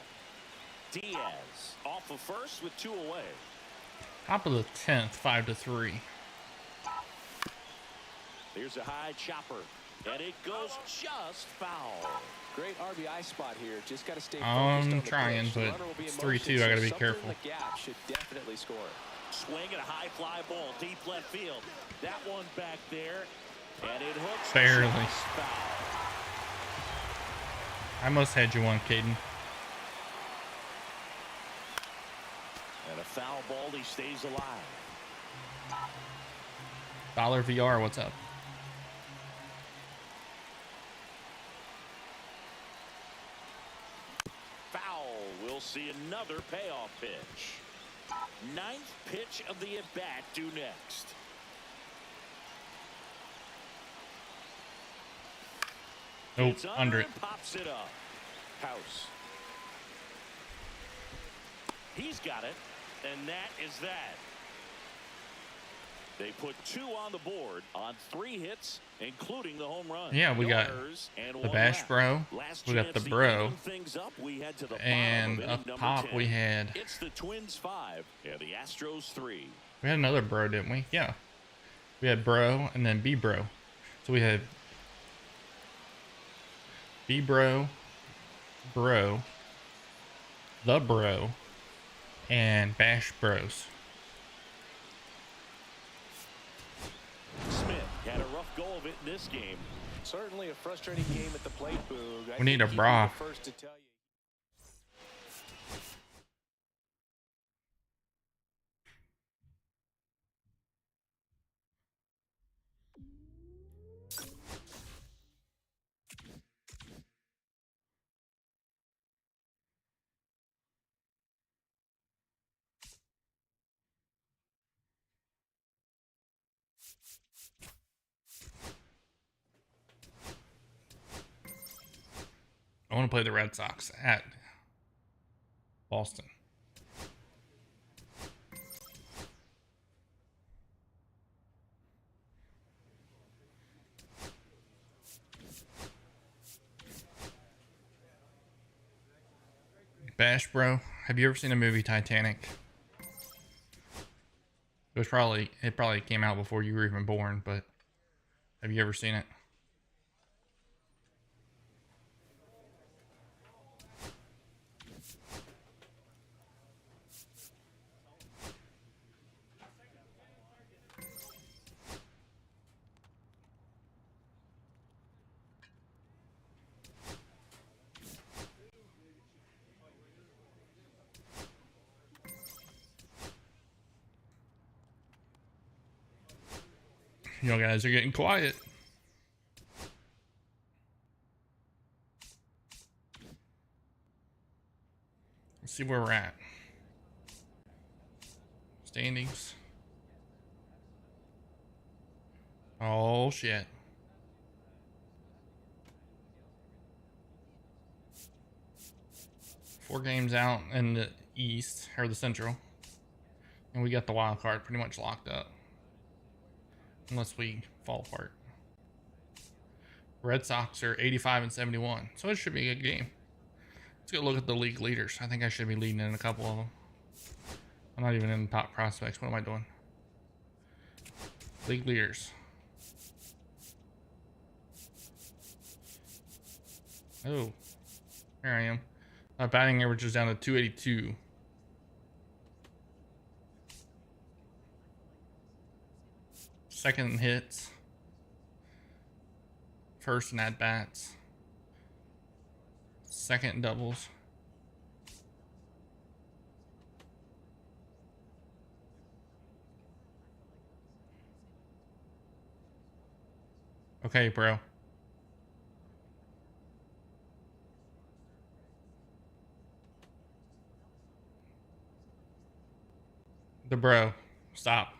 Diaz off of first with 2 away. Top of the 10th, 5-3. Here's a high chopper, and it goes just foul. Great RBI spot here. Just got to stay focused I'm on the trying, pitch. but The will be it's in motion, 3-2. I gotta be so careful. something in the gap should definitely score. Swing and a high fly ball deep left field. That one back there, and it hooks Barely. just foul. I must had you one, Caden. And a foul ball, he stays alive. Dollar VR, what's up? Foul. We'll see another payoff pitch. 9th pitch of the at-bat due next. Nope, It's under it. and pops it up. House. He's got it, and that is that. They put 2 on the board on 3 hits, including the home run. Yeah, we got the Bash Bro, we got the Bro, and up top we had... It's the Twins 5 and the Astros 3. We had another Bro, didn't we? Yeah. We had Bro and then B-Bro. So we had B-Bro, Bro, the Bro, and Bash Bros. Smith had a rough go of it in this game. Certainly a frustrating game at the plate, Boog. We need a bra. First to tell you. I want to play the Red Sox at Boston. Bash Bro, have you ever seen the movie Titanic? It probably came out before you were even born, but have you ever seen it? You guys are getting quiet. Let's see where we're at. Standings. Oh, shit. Four games out in the East, or the Central. And we got the wild card pretty much locked up. Unless we fall apart. Red Sox are 85 and 71. So it should be a good game. Let's go look at the league leaders. I think I should be leading in a couple of them. I'm not even in the top prospects. What am I doing? League leaders. Oh, here I am. My batting average is down to 282. Second in hits. First in at bats. Second in doubles. Okay, bro. The bro. Stop.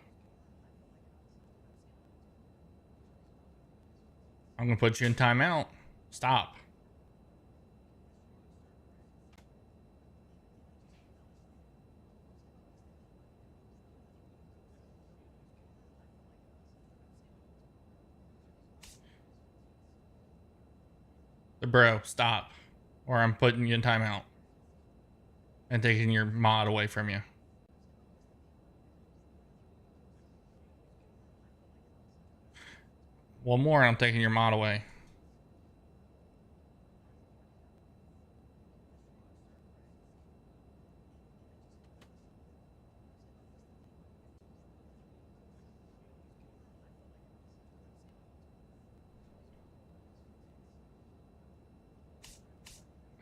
I'm gonna put you in timeout. Stop. The bro, stop. Or I'm putting you in timeout. And taking your mod away from you. One more and I'm taking your mod away.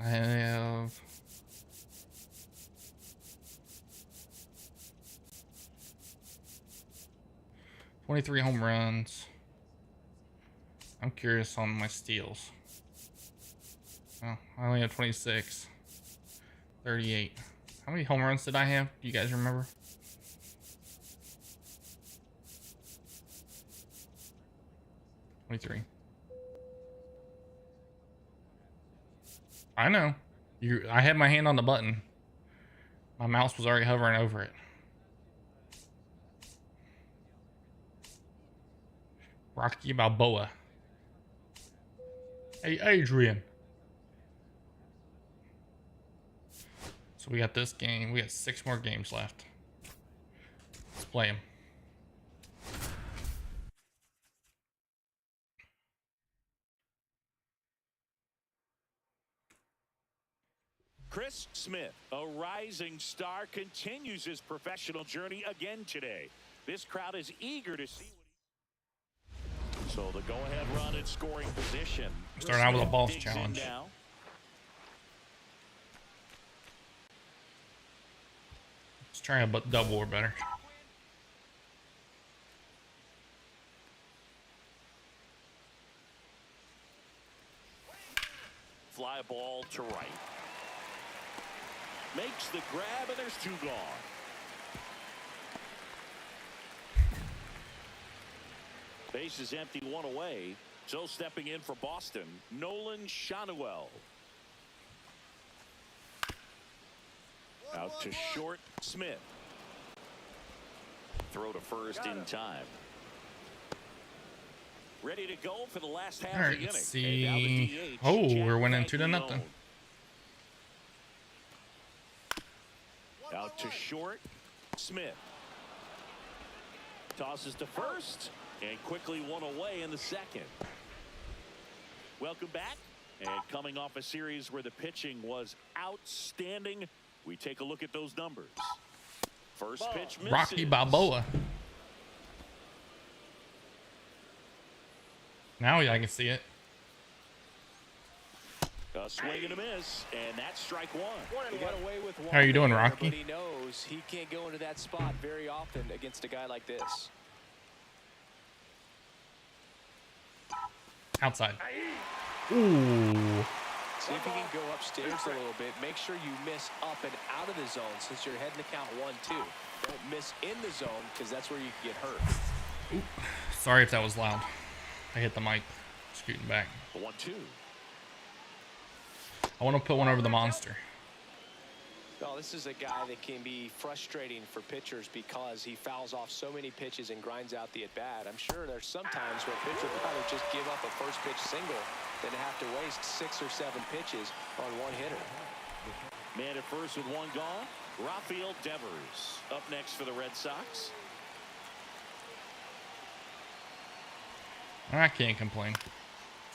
I have 23 home runs. I'm curious on my steals. Oh, I only have 26. 38. How many home runs did I have? Do you guys remember? $23. I know. I had my hand on the button. My mouse was already hovering over it. Rocky Balboa. Hey, Adrian. So we got this game. We got 6 more games left. Let's play them. Chris Smith, a rising star, continues his professional journey again today. This crowd is eager to see what he... So the go-ahead run at scoring position. Starting out with a balls challenge. Let's try a double or better. Fly ball to right. Makes the grab, and there's 2 gone. Base is empty, 1 away. So stepping in for Boston, Nolan Shanuel. Out to short, Smith. Throw to first in time. Ready to go for the last half All right, of the inning. let's see. Oh, we're winning 2-0. Out to short, Smith. Tosses to first, and quickly 1 away in the second. Welcome back, and coming off a series where the pitching was outstanding, we take a look at those numbers. First pitch misses. Rocky Balboa. Now I can see it. A swing and a miss, and that's strike 1. He got away with 1. How are you doing, there, Rocky? But he knows he can't go into that spot very often against a guy like this. Outside. Ooh. See if you can go upstairs a little bit. Make sure you miss up and out of the zone since you're heading to count 1-2. Don't miss in the zone because that's where you can get hurt. Oop. Sorry if that was loud. I hit the mic. Scooting back. 1-2. I want to put one over the monster. Well, this is a guy that can be frustrating for pitchers because he fouls off so many pitches and grinds out the at-bat. I'm sure there's some times where a pitcher would rather just give up a first pitch single than have to waste 6 or 7 pitches on one hitter. Man at first with one gone. Rafael Devers up next for the Red Sox. I can't complain.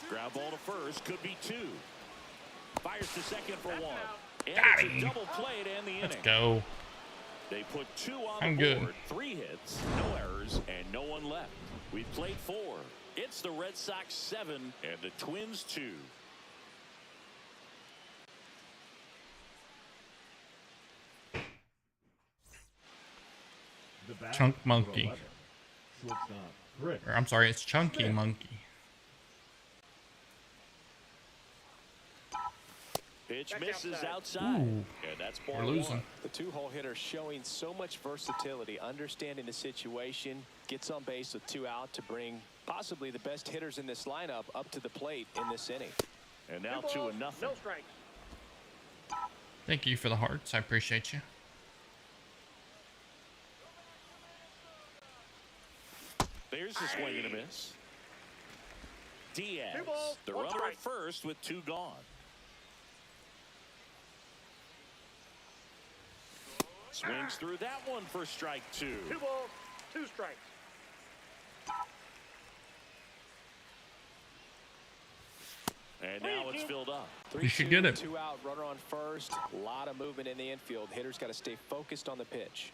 Ground ball to first, could be 2. Fires to second for 1. And Got it's him. a double play to end the Let's inning. go. They put 2 on I'm the good. board, 3 hits, no errors, and no one left. We've played 4. It's the Red Sox 7 and the Twins 2. The batter, Chunk number Monkey. 11, shortstop, Chris. Or, I'm sorry, it's Chunky Monkey. Pitch misses outside. Ooh. And that's ball We're losing. 1. The two-hole hitter showing so much versatility, understanding the situation, gets on base with 2 out to bring possibly the best hitters in this lineup up to the plate in this inning. And now 2-0. No strikes. Thank you for the hearts. I appreciate you. There's the swing and a miss. Diaz, 2 balls, the 1 runner strike. at first with 2 gone. Swings through that one for strike 2. 2 balls, 2 strikes. And now it's filled up. You should get it. 2 out, runner on first. A lot of movement in the infield. Hitters got to stay focused on the pitch.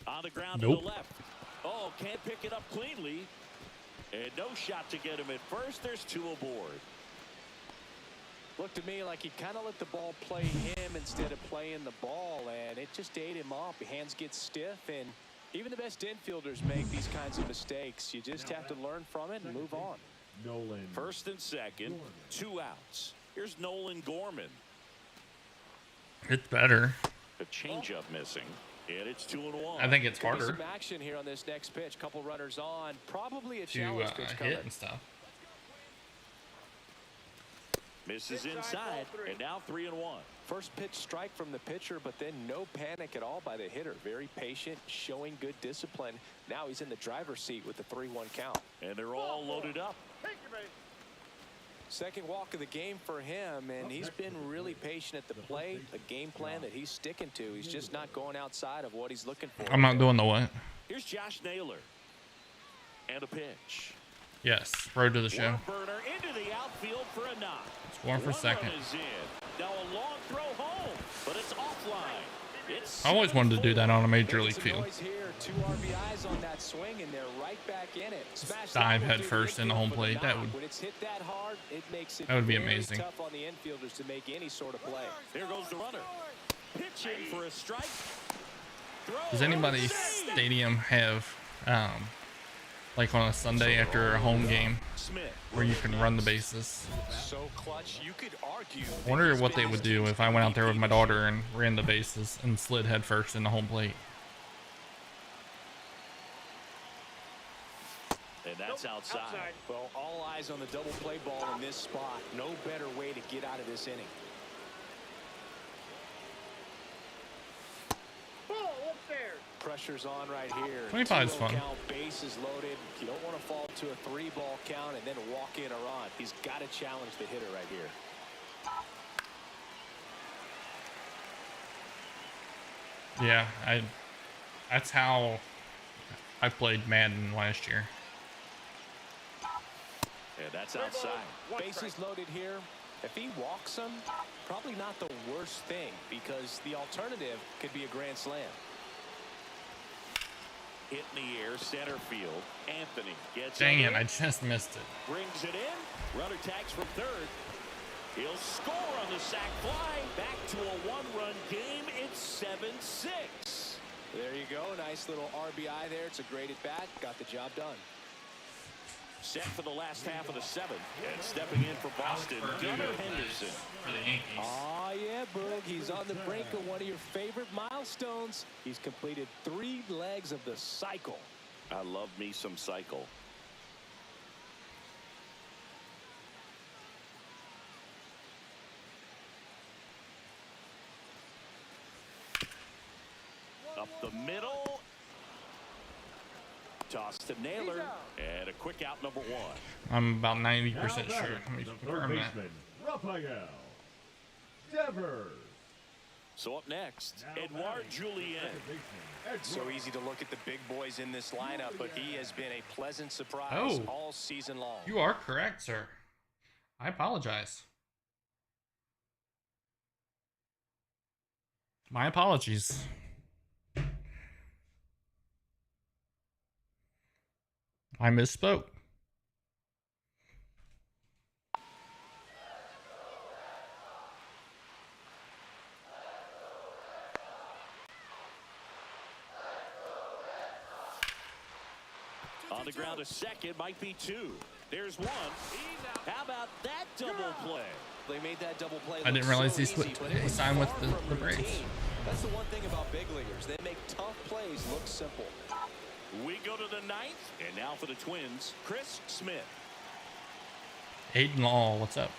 On the ground Nope. to the left. Oh, can't pick it up cleanly. And no shot to get him at first. There's 2 aboard. Looked to me like he kind of let the ball play him instead of playing the ball, and it just ate him off. Hands get stiff, and even the best infielders make these kinds of mistakes. You just have to learn from it and move on. Nolan. First and second, 2 outs. Here's Nolan Gorman. It's better. The changeup missing. And it's 2-1. I think it's Could be harder some action here on this next pitch. Couple runners on. Probably a to challenge pitch coming. hit and stuff. Misses inside, and now 3-1. First pitch strike from the pitcher, but then no panic at all by the hitter. Very patient, showing good discipline. Now he's in the driver's seat with the 3-1 count. And they're all loaded up. Take your base. Second walk of the game for him, and he's been really patient at the plate. A game plan that he's sticking to. He's just not going outside of what he's looking for. I'm not doing the what? Here's Josh Naylor. And a pitch. Yes. Road to the show. One burner into the outfield for a knock. Scoring for second. Run is in. Now a long throw home, but it's offline. It's I always wanted to do that on a major league Some field. noise here. 2 RBIs on that swing, and they're right back in it. Smash Dive that one head through first the in the infield home for the plate. That knock. would- When it's hit that hard, it makes it That would be very amazing. tough on the infielders to make any sort of play. There goes the runner. Pitching for a strike. Throw Does anybody and save. stadium have like on a Sunday after a home game Smith. where you can run the bases? So clutch, you could argue. I wonder what they would do if I went out there with my daughter and ran the bases and slid head first in the home plate. And that's outside. Well, all eyes on the double play ball in this spot. No better way to get out of this inning. Ball upstairs. Pressure's on right here. 25 is 2-0 fun. Count, bases loaded. You don't want to fall to a 3-ball count and then walk in a run. He's got to challenge the hitter right here. Yeah, that's how I played Madden last year. And that's outside. Bases loaded here. If he walks them, probably not the worst thing because the alternative could be a grand slam. Hit in the air, center field. Anthony gets Dang it, under I just missed it. brings it in. Runner tags from third. He'll score on the sac fly. Back to a 1-run game. It's 7-6. There you go. Nice little RBI there. It's a great at bat. Got the job done. Set for the last half of the 7th. And stepping in for Boston, Gunnar Henderson. For the Yankees. Oh, yeah, Boog. He's on the brink of one of your favorite milestones. He's completed 3 legs of the cycle. I love me some cycle. Up the middle. Toss to Naylor. And a quick out, number 1. I'm about 90% Now sure. batting, Let me the third confirm that. baseman, Rafael Devers. So up next, Now Edouard batting, Julien. second baseman, So Edouard. easy to look at the big boys in this lineup, but he has been a pleasant surprise Oh. all season long. You are correct, sir. I apologize. My apologies. I misspoke. On the ground, a second, might be 2. There's 1. How about that double play? They made that double play. I didn't look realize so he easy, switched. but it He was signed with far the from Braves. routine. That's the one thing about big leaguers. They make tough plays look simple. We go to the 9th, and now for the Twins, Chris Smith. Hayden Law, what's up?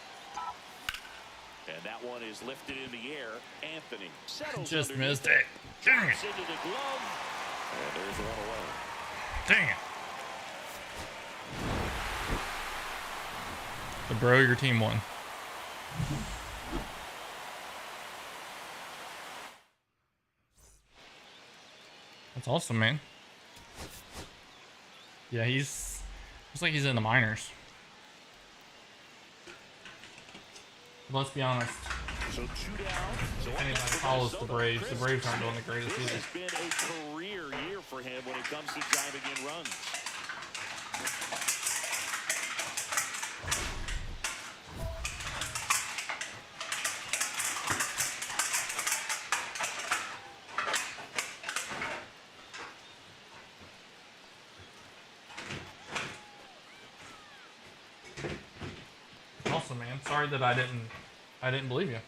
And that one is lifted in the air. Anthony settles Just underneath missed it. Dang it. Drops into the glove. And there's one away. Dang it. The bro, your team won. That's awesome, man. Yeah, looks like he's in the minors. But let's be honest. So 2 down. So If anybody follows the Braves aren't doing the greatest this either. has been a career year for him when it comes to driving in runs. Awesome, man. Sorry that I didn't believe you.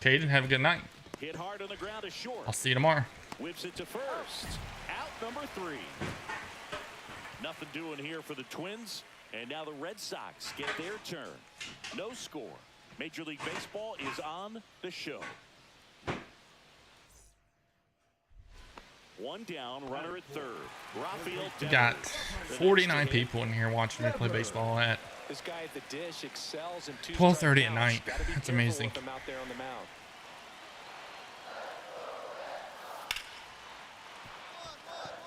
Caden, have a good night. Hit hard on the ground is short. I'll see you tomorrow. Whips it to first. Out number 3. Nothing doing here for the Twins. And now the Red Sox get their turn. No score. Major League Baseball is on the show. 1 down, runner at third. Rafael We Devers. got 49 people in here watching me play baseball at This guy at the dish excels in 2 12:30 at strikeouts. night. Gotta be That's careful amazing. with him out there on the mound.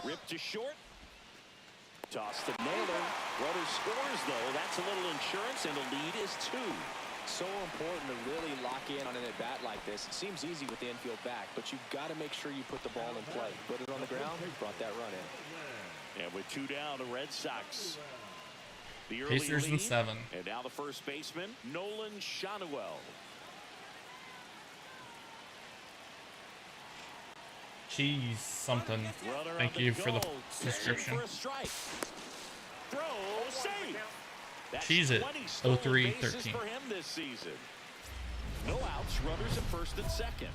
Ripped to short. Toss to Naylor. Runner scores, though. That's a little insurance, and the lead is 2. So important to really lock in on an at-bat like this. It seems easy with the infield back, but you've got to make sure you put the ball in play. Put it on the ground, brought that run in. And with 2 down, the Red Sox. The early Pacers in lead. 7. And now the first baseman, Nolan Shanuel. Cheese something. Runner Thank on you for the goal. subscription. For a strike. Throw, save. That's Cheese it. 20 stolen 03-13. bases for him this season. No outs, runners at first and second.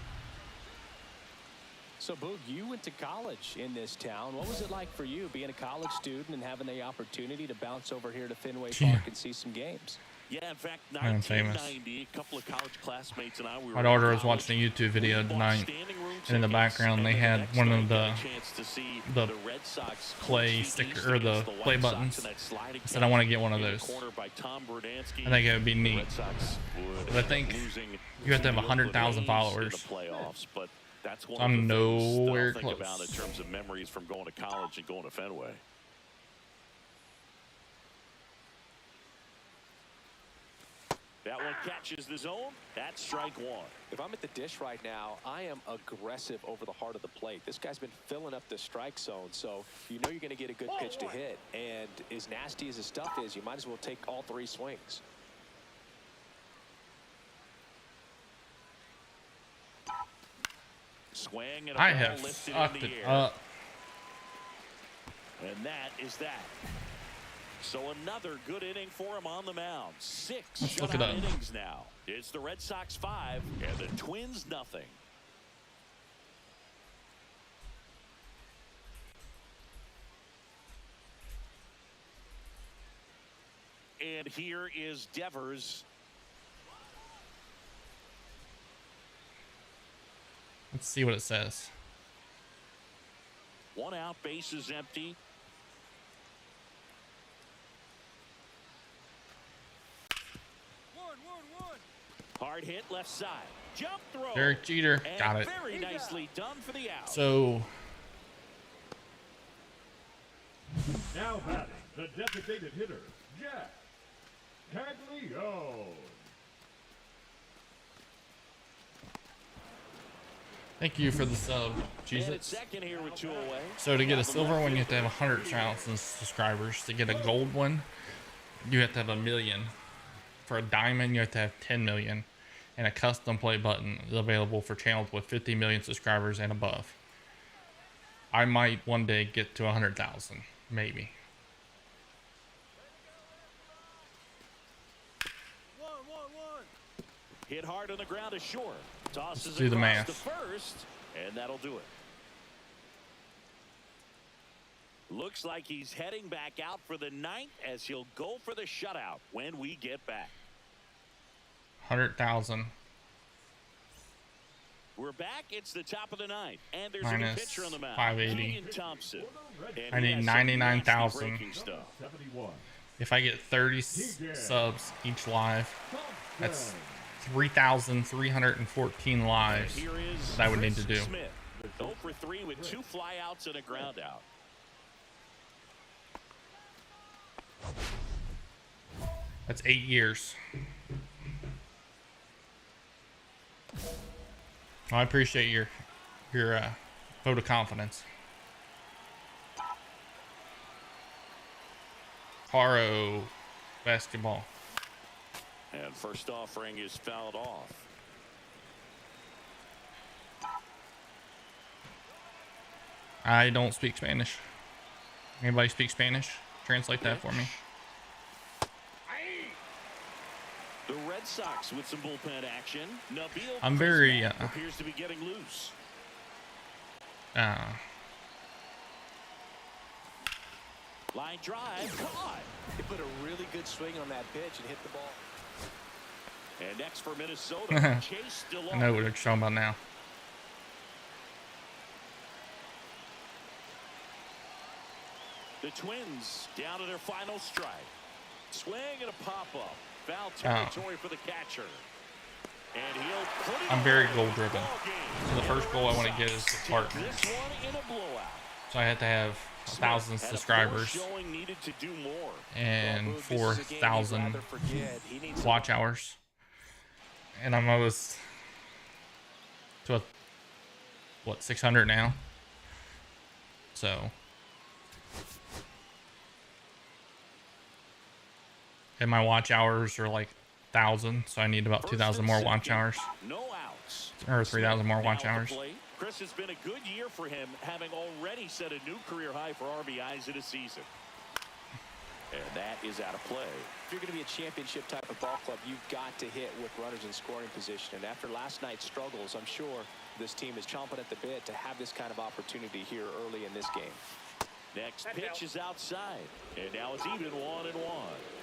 So, Boog, you went to college in this town. What was it like for you being a college student and having the opportunity to bounce over here to Fenway Yeah. Park and see some games? Yeah, in fact, I'm famous. 1990, a couple of college classmates and I, we were My daughter in was watching a college. YouTube video We bought tonight, standing room and in the tickets, background they and then had next one night of got the a chance to see the Red Sox play coach sticker East or against the White play Sox buttons. in that sliding I said I want to catch get one of in the those. corner by Tom Brudansky. I think it would be The neat. Red Sox would But I think losing you have to have the 100,000 Oakland A's followers. in the playoffs, but that's one I'm of the things that nowhere I'll think close. about in terms of memories from going to college and going to Fenway. That one catches the zone. That's strike 1. If I'm at the dish right now, I am aggressive over the heart of the plate. This guy's been filling up the strike zone, so you know you're going to get a good pitch to hit. And as nasty as his stuff is, you might as well take all 3 swings. Swing and a I ball have lifted fucked in the it air. up. And that is that. So another good inning for him on the mound. 6 Let's look it shutout up. innings now. It's the Red Sox 5 and the Twins nothing. And here is Devers. Let's see what it says. 1 out, bases empty. Hard hit left side. Jump throw. Derek Jeter. And Got it. very nicely done for the out. So, Now batting, the designated hitter, Jack Caglio. thank you for the sub, And it's Jesus. second here with 2 away. So to get a silver one, you have to have 100,000 subscribers. To get a gold one, you have to have 1 million. For a diamond, you have to have 10 million. And a custom play button is available for channels with 50 million subscribers and above. I might one day get to 100,000, maybe. Hit hard on the ground to short. Tosses do the across math. to first, and that'll do it. Looks like he's heading back out for the 9th as he'll go for the shutout when we get back. 100,000 We're back. It's the top of the 9th, and there's a minus new pitcher on the mound. 580. Keegan Thompson. And I he need has some 99,000. nasty breaking stuff. 71. If I get 30 subs each live, that's 3,314 lives Here is that I would need to Chris do. Smith. 0 for 3 with 2 flyouts and a ground out. That's 8 years. Well, I appreciate your vote of confidence. Caro basketball. And first offering is fouled off. I don't speak Spanish. Anybody speak Spanish? Translate that for me. The Red Sox with some bullpen action. Nabil I'm very, Prisma appears to be getting loose. Line drive caught. He put a really good swing on that pitch and hit the ball. And next for Minnesota, Chase DeLong. I know what you're talking about now. The Twins down to their final strike. Swing and a pop-up. Foul territory for the catcher. And he'll put it I'm very away. goal driven. Ball game. So the first goal I want to get is the partner. This one in a blowout. So I have to have 1,000 Smith had a subscribers poor showing, needed to do more. and Well, Boog, this is a game he'd 4,000 rather forget. He needs watch hours. And I'm almost to what, 600 now? So. And my watch hours are like 1,000, so I need about 2,000 more watch hours. No outs. Or 3,000 more watch Now at hours. the plate. Chris, has been a good year for him, having already set a new career high for RBIs in a season. And that is out of play. If you're going to be a championship type of ball club, you've got to hit with runners in scoring position. And after last night's struggles, I'm sure this team is chomping at the bit to have this kind of opportunity here early in this game. Next pitch is outside. And now it's even 1-1.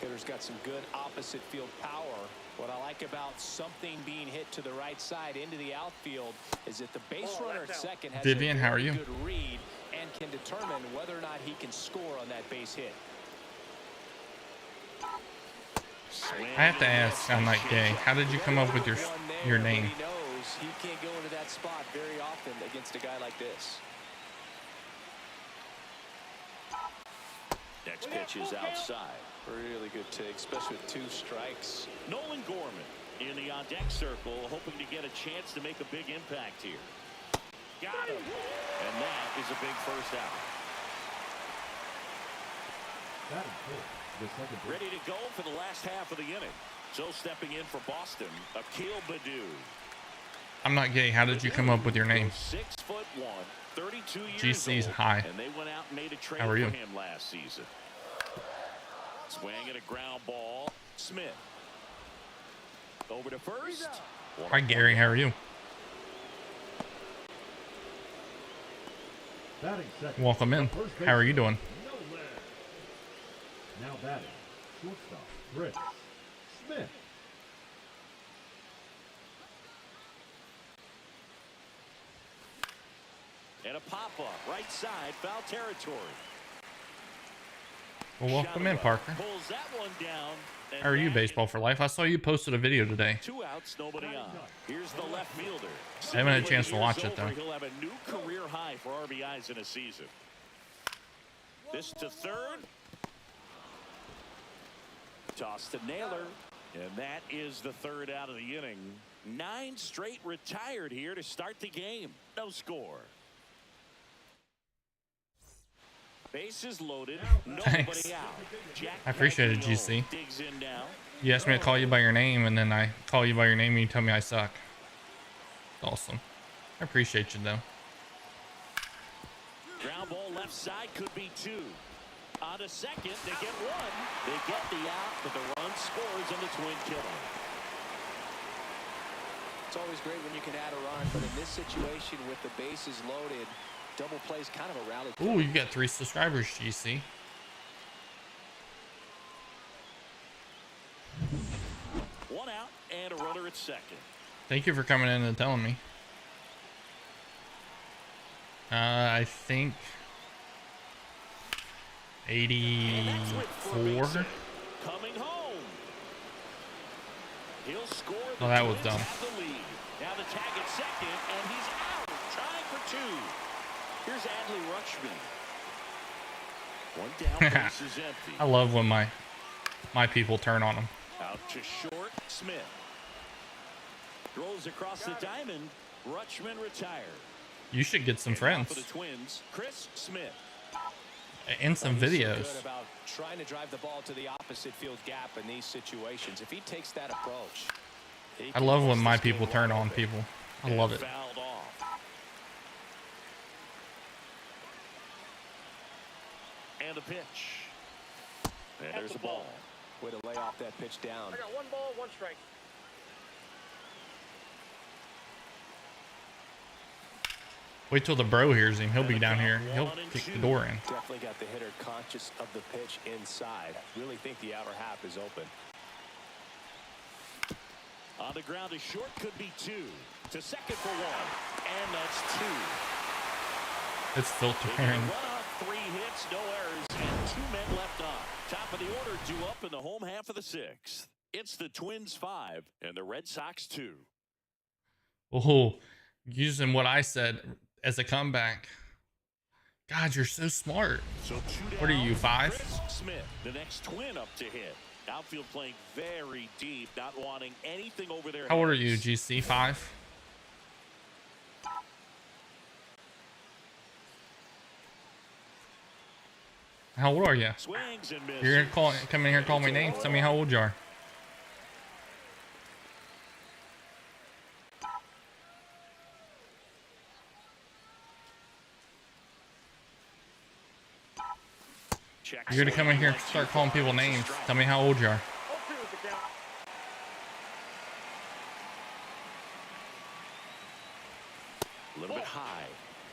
Hitter's got some good opposite field power. What I like about something being hit to the right side into the outfield is that the base runner at second has Vivian, a how are very you? good read and can determine whether or not he can score on that base hit. I have to ask, I'm not gay. How did you come up with your name? He knows he can't go into that spot very often against a guy like this. Next pitch is outside. Really good take, especially with 2 strikes. Nolan Gorman in the on-deck circle, hoping to get a chance to make a big impact here. Got him. And that is a big first out. That is good. The second pitch. Ready to go for the last half of the inning. So stepping in for Boston, Akil Baddoo. I'm not gay. How did you come up with your name? 6'1", 32 years GC's old, high. and they went out and made a trade How are you? for him last season. Swing and a ground ball. Smith. Over to first. Hi, Gary. How are you? Batting second. Welcome in. How are you doing? No leg. Now batting. Shortstop. Chris Smith. And a pop-up. Right side. Foul territory. Well, welcome in, Parker. Pulls that one down. How are you, Baseball for Life? I saw you posted a video today. 2 outs, nobody on. Here's the left fielder. I haven't had a chance to watch it, though. He'll have a new career high for RBIs in a season. This to third. Toss to Naylor. And that is the third out of the inning. 9 straight retired here to start the game. No score. Bases loaded. Thanks. Nobody out. Jack I appreciate it, Campino GC. digs in now. You asked me to call you by your name, and then I call you by your name, and you tell me I suck. It's awesome. I appreciate you, though. Ground ball left side, could be 2. On to second, they get 1. They get the out, but the run scores and the Twin killer. It's always great when you can add a run, but in this situation with the bases loaded, double plays kind of a rally. Ooh, you got 3 subscribers, GC. One out and a runner at second. Thank you for coming in and telling me. I think 84. Coming home. He'll score. Oh, that was dumb. Have the lead. Now the tag at second, and he's out. Trying for 2. Here's Adley Rutschman. One down, base is empty. I love when my people turn on them. Out to short, Smith. Throws across the diamond. Rutschman retired. You should get some And friends for the Twins, Chris Smith. and some He's so videos. good about trying to drive the ball to the opposite field gap in these situations. If he takes that approach, he I can love when force my this game people wide turn on open. people. I love it. Fouled off. And a pitch. And there's a ball. Way to lay off that pitch down. I got 1 ball, 1 strike. Wait till the bro hears him. He'll be down here. He'll kick the door in. Definitely got the hitter conscious of the pitch inside. Really think the outer half is open. On the ground is short, could be 2. To second for 1. And that's 2. It's filtering. Run off 3 hits, no errors, and 2 men left on. Top of the order due up in the home half of the 6th. It's the Twins 5 and the Red Sox 2. Oh, using what I said as a comeback. God, you're so smart. So 2 down. What are you, 5? Chris Smith, the next Twin up to hit. Outfield playing very deep, not wanting anything over there. How old are you, GC? 5? How old are you? Swings and misses. You're gonna come in here and call me names. Tell me how old you are. Check You're gonna come in here and swing, start 1-2 calling people for names. strike. Tell me how old you are. 0-2 is the count. A little bit high.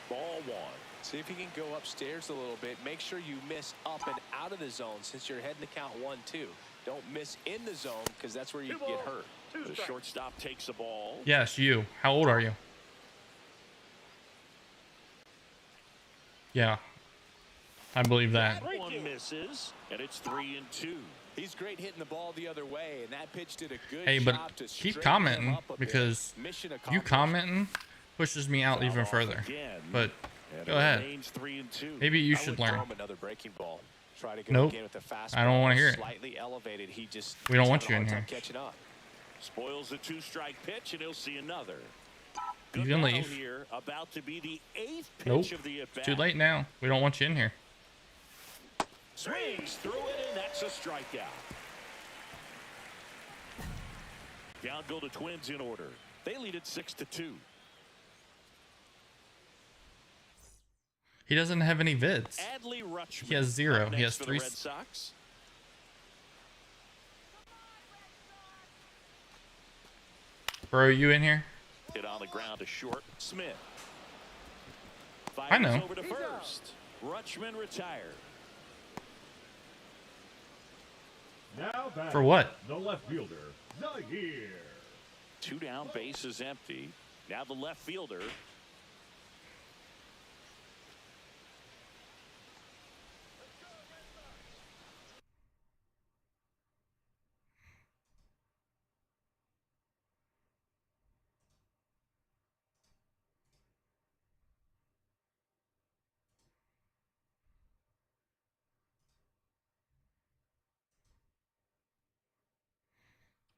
Ball 1. See if you can go upstairs a little bit. Make sure you miss up and out of the zone since you're heading to count 1-2. Don't miss in the zone because that's where you 2 can get balls, hurt. 2 The strikes. shortstop takes the ball. Yes, you. How old are you? Yeah. I believe that. That one misses, and it's 3-2. He's great hitting the ball the other way, and that pitch did a good Hey, job but to keep straighten him commenting up a bit. because Mission you accomplished. commenting pushes me out even Fouled off further. again, But and go it ahead. remains 3-2. Maybe you I should would throw learn. him another breaking ball. Try to go Nope. again with the fastball. I don't wanna hear it. Slightly elevated. He just We don't he's want having a you in hard time here. Catching up. Spoils the 2-strike pitch, and he'll see another. You Good can battle leave. Here, about to be the 8th pitch Nope. of the at-bat. Too late now. We don't want you in here. Swings through it, and that's a strikeout. Down go the Twins in order. They lead it 6-2. He doesn't have any vids. Adley Rutschman. He has 0. up He next has for 3. The Red Sox. Bro, you in here? Hit on the ground to short. Smith. I know. Over to first. Rutschman retired. Now back. For what? The left fielder, Zaire. 2 down, base is empty. Now the left fielder.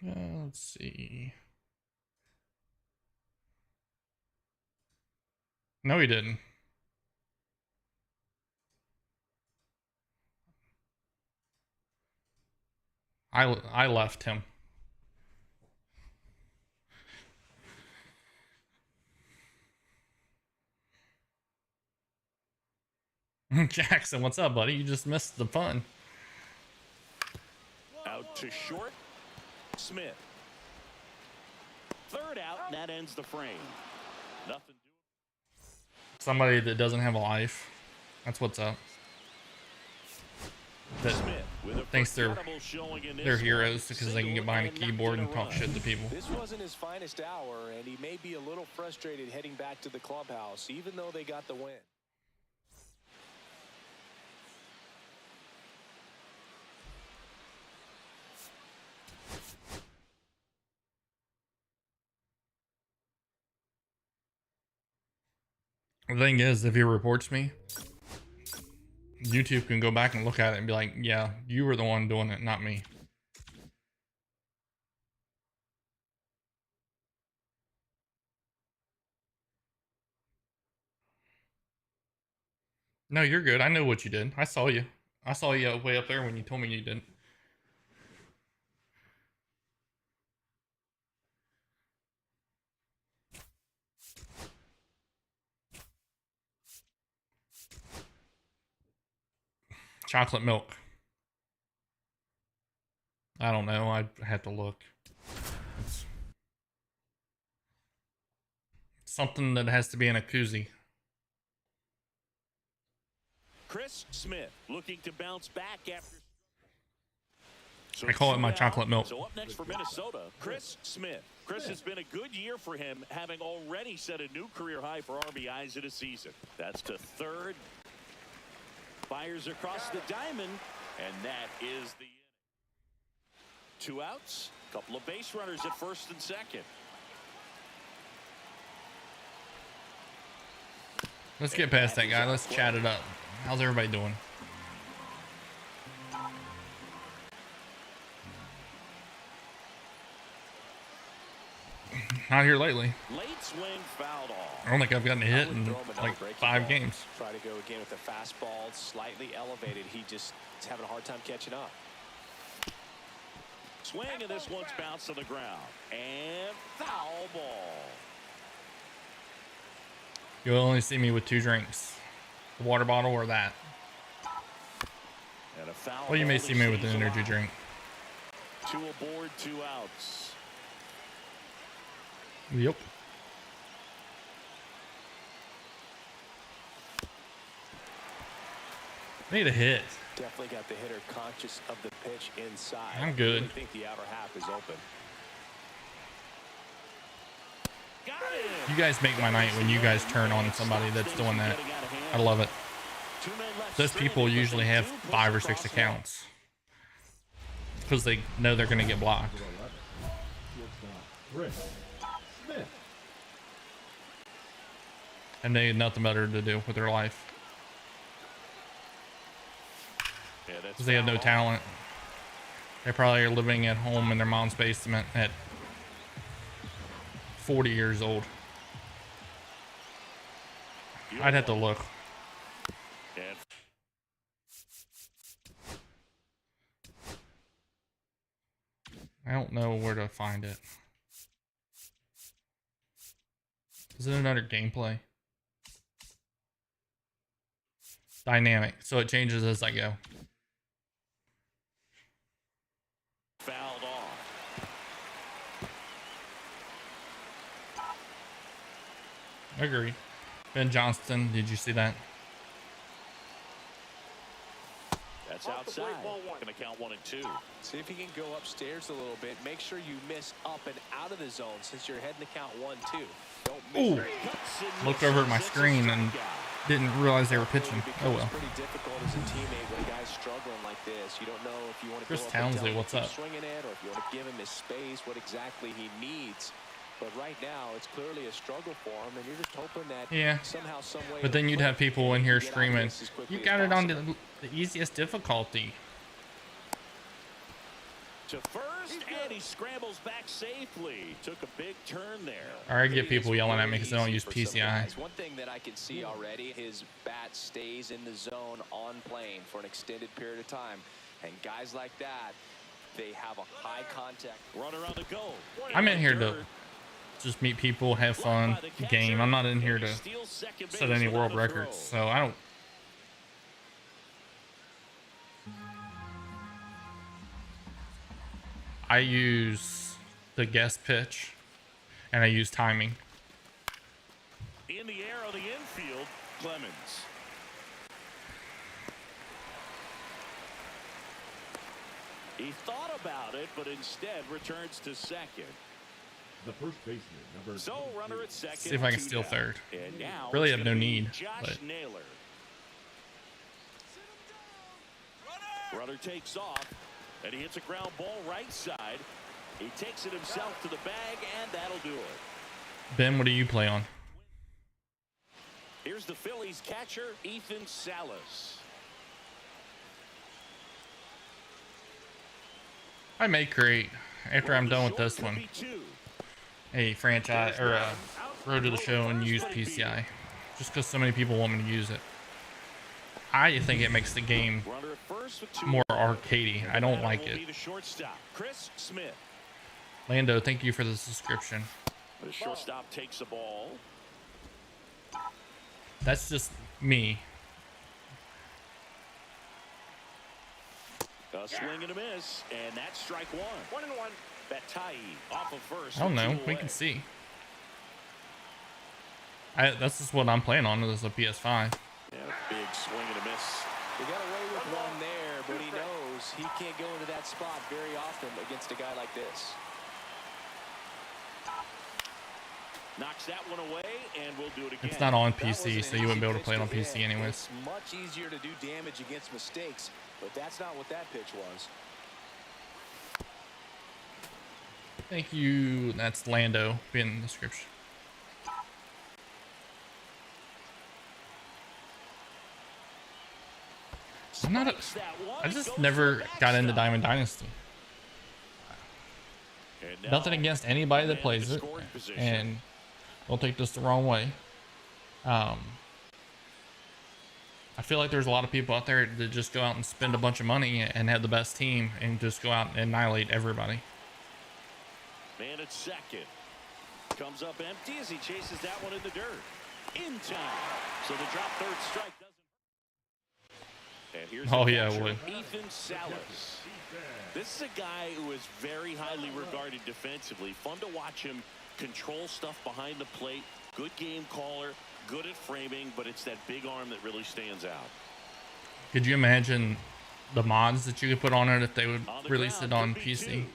Let's see. No, he didn't. I left him. Jackson, what's up, buddy? You just missed the fun. Out to short. Smith. Third out, and that ends the frame. Nothing. Somebody that doesn't have a life. That's what's up. That thinks they're heroes because they can get behind a keyboard and talk shit to people. This wasn't his finest hour, and he may be a little frustrated heading back to the clubhouse, even though they got the win. The thing is, if he reports me, YouTube can go back and look at it and be like, yeah, you were the one doing it, not me. No, you're good. I know what you did. I saw you. I saw you way up there when you told me you didn't. Chocolate milk. I don't know. I had to look. It's something that has to be in a koozie. Chris Smith looking to bounce back after. So I call it my chocolate milk. So up next for Minnesota, Chris Smith. Chris has been a good year for him, having already set a new career high for RBIs in a season. That's to third. Fires across the diamond, and that is the inning. 2 outs, couple of base runners at first and second. Let's get past that guy. Let's chat it up. How's everybody doing? Not here lately. Late swing fouled off. I don't think I've gotten a hit in like 5 games. Try to go again with the fastball, slightly elevated. He just is having a hard time catching up. Swing, and this one's bounced on the ground. And foul ball. You'll only see me with 2 drinks. The water bottle or that. And a foul. Well, you may ball see to me with an seize energy alive. drink. 2 aboard, 2 outs. Yep. Need a hit. Definitely got the hitter conscious of the pitch inside. I'm good. I think the outer half is open. Got it. You guys make my night when you guys turn on somebody that's doing that. I love it. Those people usually have 5 or 6 accounts because they know they're going to get blocked. Chris Smith. And they had nothing better to do with their life. Yeah, that's Because they have no talent. They probably are living at home in their mom's basement at 40 years old. I'd have to look. And I don't know where to find it. Is it another gameplay? Dynamic, so it changes as I go. fouled off. Agree. Ben Johnston, did you see that? That's Off the plate, outside. ball one. Going to count 1 and 2. See if you can go upstairs a little bit. Make sure you miss up and out of the zone since you're heading to count 1-2. Don't miss Ooh. it. Looked over at my screen and didn't realize they were pitching. Oh well. It's pretty difficult as a teammate when a guy's struggling like this. You don't know if you want to Chris go up and tell Townsley, him what's to keep up? swinging it, or if you want to give him his space, what exactly he needs. But right now, it's clearly a struggle for him, and you're just hoping that Yeah. somehow, some way. But then you'd have people in here get out of screaming, this as quickly "You as got it on possible." the easiest difficulty." To first, and he scrambles back safely. Took a big turn there. Or I get people yelling at me because I don't use PCI. One thing that I can see already, his bat stays in the zone on plane for an extended period of time. And guys like that, they have a high contact. Runner on the go. I'm in here to just meet people, have fun, game. I'm not in here to set any world records, so I don't. I use the guess pitch, and I use timing. In the air on the infield, Clemens. He thought about it, but instead returns to second. The first baseman, number So runner at second. See if I can 2 steal down. third. And now Really it's have gonna no be need, Josh but- Naylor. Runner takes off, and he hits a ground ball right side. He takes it himself to the bag, and that'll do it. Ben, what do you play on? Here's the Phillies catcher, Ethan Salas. I may create after I'm done with this Short one. could be 2. A franchise or a road to the show and use PCI, just because so many people want me to use it. I think it makes the game Runner at first with 2 more away. arcadey. And I the don't batter like will it. be the shortstop, Chris Smith. Lando, thank you for the subscription. The shortstop takes the ball. That's just me. A swing and a miss, and that's strike 1. 1-1. Batai off of first. I don't with know. 2 We away. can see. That's just what I'm playing on. This is a PS5. Yeah, big swing and a miss. He got away with one there, but he knows he can't go into that spot very often against a guy like this. Knocks that one away, and we'll do it again. It's not on That PC, wasn't so an you wouldn't be easy able to play it on pitch PC hit. anyways. It's much easier to do damage against mistakes, but that's not what that pitch was. Thank you. That's Lando. Be in the description. I'm not. Strikes that one, I just goes never to the got into backstop. Diamond Dynasty. And now, Nothing against anybody that man plays in it, scoring position. and don't take this the wrong way. I feel like there's a lot of people out there that just go out and spend a bunch of money and have the best team and just go out and annihilate everybody. Man at second. Comes up empty as he chases that one in the dirt. In time. So the drop third strike doesn't. And here's Oh, the yeah, it catcher, would. Ethan Salas. This is a guy who is very highly regarded defensively. Fun to watch him control stuff behind the plate. Good game caller. Good at framing, but it's that big arm that really stands out. Could you imagine the mods that you could put on it if they would On the release ground, it on could be PC? 2.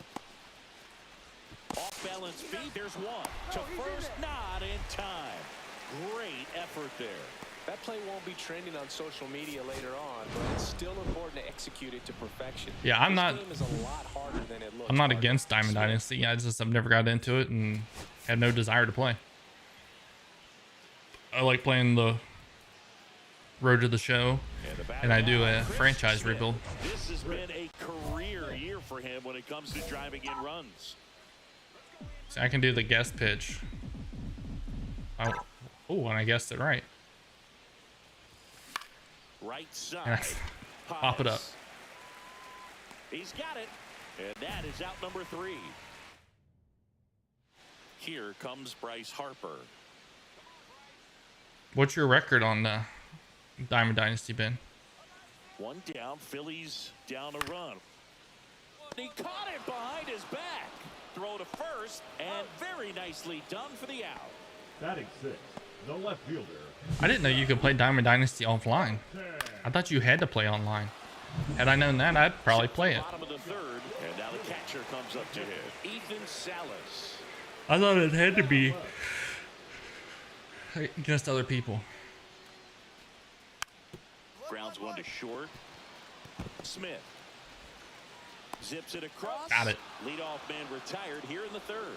Off balance feet, there's 1. To first, not in time. Great effort there. That play won't be trending on social media later on, but it's still important to execute it to perfection. Yeah, I'm This not- game is a lot harder than it looks. I'm not Mark. against Diamond So, Dynasty. I've never got into it and had no desire to play. I like playing the Road to the Show, And, the and I do batter a now, Chris franchise Smith. rebuild. This has been a career year for him when it comes to driving in runs. So I can do the guest pitch. Oh, and I guessed it right. Right And I side. pop it up. Pius. He's got it. And that is out number 3. Here comes Bryce Harper. What's your record on the Diamond Dynasty, Ben? 1 down. Phillies down a run. He caught it behind his back. Throw to first, and very nicely done for the out. Batting 6. the left fielder. I didn't know you could play Diamond Dynasty offline. I thought you had to play online. Had I known that, I'd probably play it. Bottom of the third, and now the catcher comes up to hit. Ethan Salas. I thought it had to be against other people. Grounds one to short. Smith zips it across. Got it. Leadoff man retired here in the third.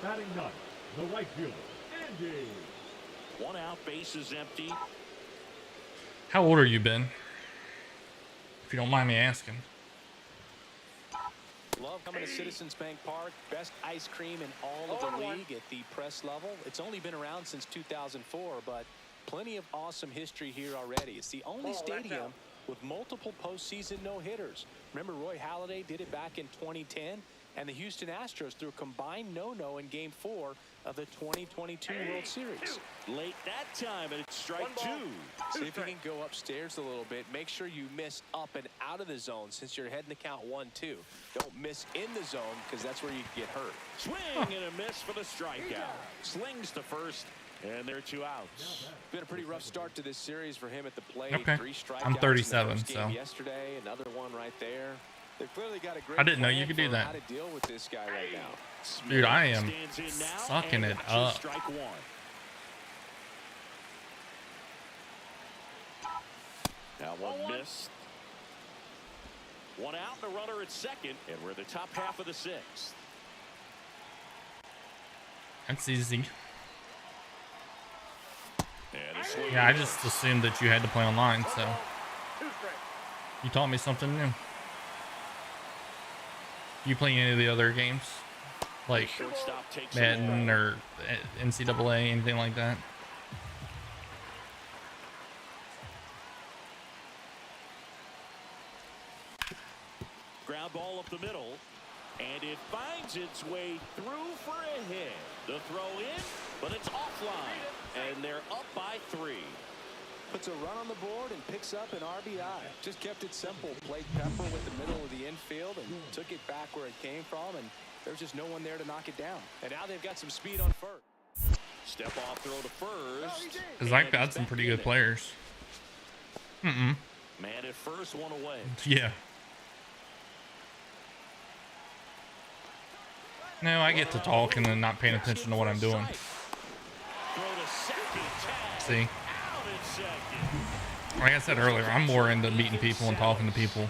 Batting ninth, the right fielder, Andy. One out, base is empty. How old are you, Ben? If you don't mind me asking. Love coming to Citizens Bank Park. Best ice cream in all of the league at the press level. It's only been around since 2004, but plenty of awesome history here already. It's the only stadium with multiple postseason no-hitters. Remember, Roy Halladay did it back in 2010, and the Houston Astros threw a combined no-no in Game 4 of the 2022 World Series. Late that time, and it's strike two. See if you can go upstairs a little bit. Make sure you miss up and out of the zone since you're heading to count 1-2. Don't miss in the zone because that's where you get hurt. Swing and a miss for the strikeout. Slings to first, and there are 2 outs. Been a pretty rough start to this series for him at the plate. Okay. 3 strikeouts I'm 37, in the first game so. yesterday, another one right there. They've clearly got a great I didn't know plan you could do for that. how to deal with this guy right now. Dude, I am Stands in now sucking and it watches up. Strike one. Now one missed. One out, and a runner at second, and we're the top half of the 6th. That's easy. And a swing. Yeah, I just assumed that you had to play online, so 2 strikes. you taught me something new. You play any of the other games? Like Shortstop takes Madden or NCAA, anything like that? Ground ball up the middle, and it finds its way through for a hit. The throw in, but it's offline, and they're up by 3. Puts a run on the board and picks up an RBI. Just kept it simple. Played Pepper with the middle of the infield and took it back where it came from, and there's just no one there to knock it down. And now they've got some speed on first. Step off throw to first. Because I've got some pretty good players. Man at first, one away. Yeah. No, I get to talk and then not paying attention to what I'm doing. Throw to second, tag. See? Out at second. Like I said earlier, I'm more into meeting people and talking to people.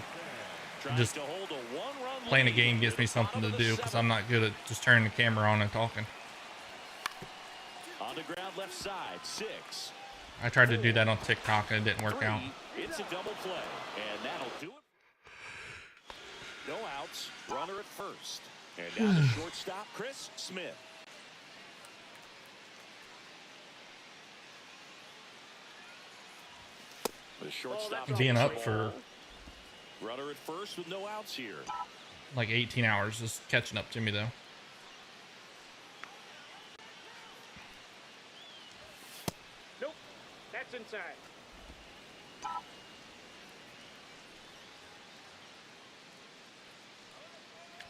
Just To hold a one-run playing a lead game in gives the me something to bottom of do the because I'm not good at just turning the camera on and talking. 7th. On the ground left side, 6. I tried to do that on TikTok and it didn't work out. 3. It's a double play, and that'll do it. No outs. Runner at first. And now the shortstop, Chris Smith. The shortstop Being up for runner at first with no outs here. like 18 hours is catching up to me though. Nope. That's inside.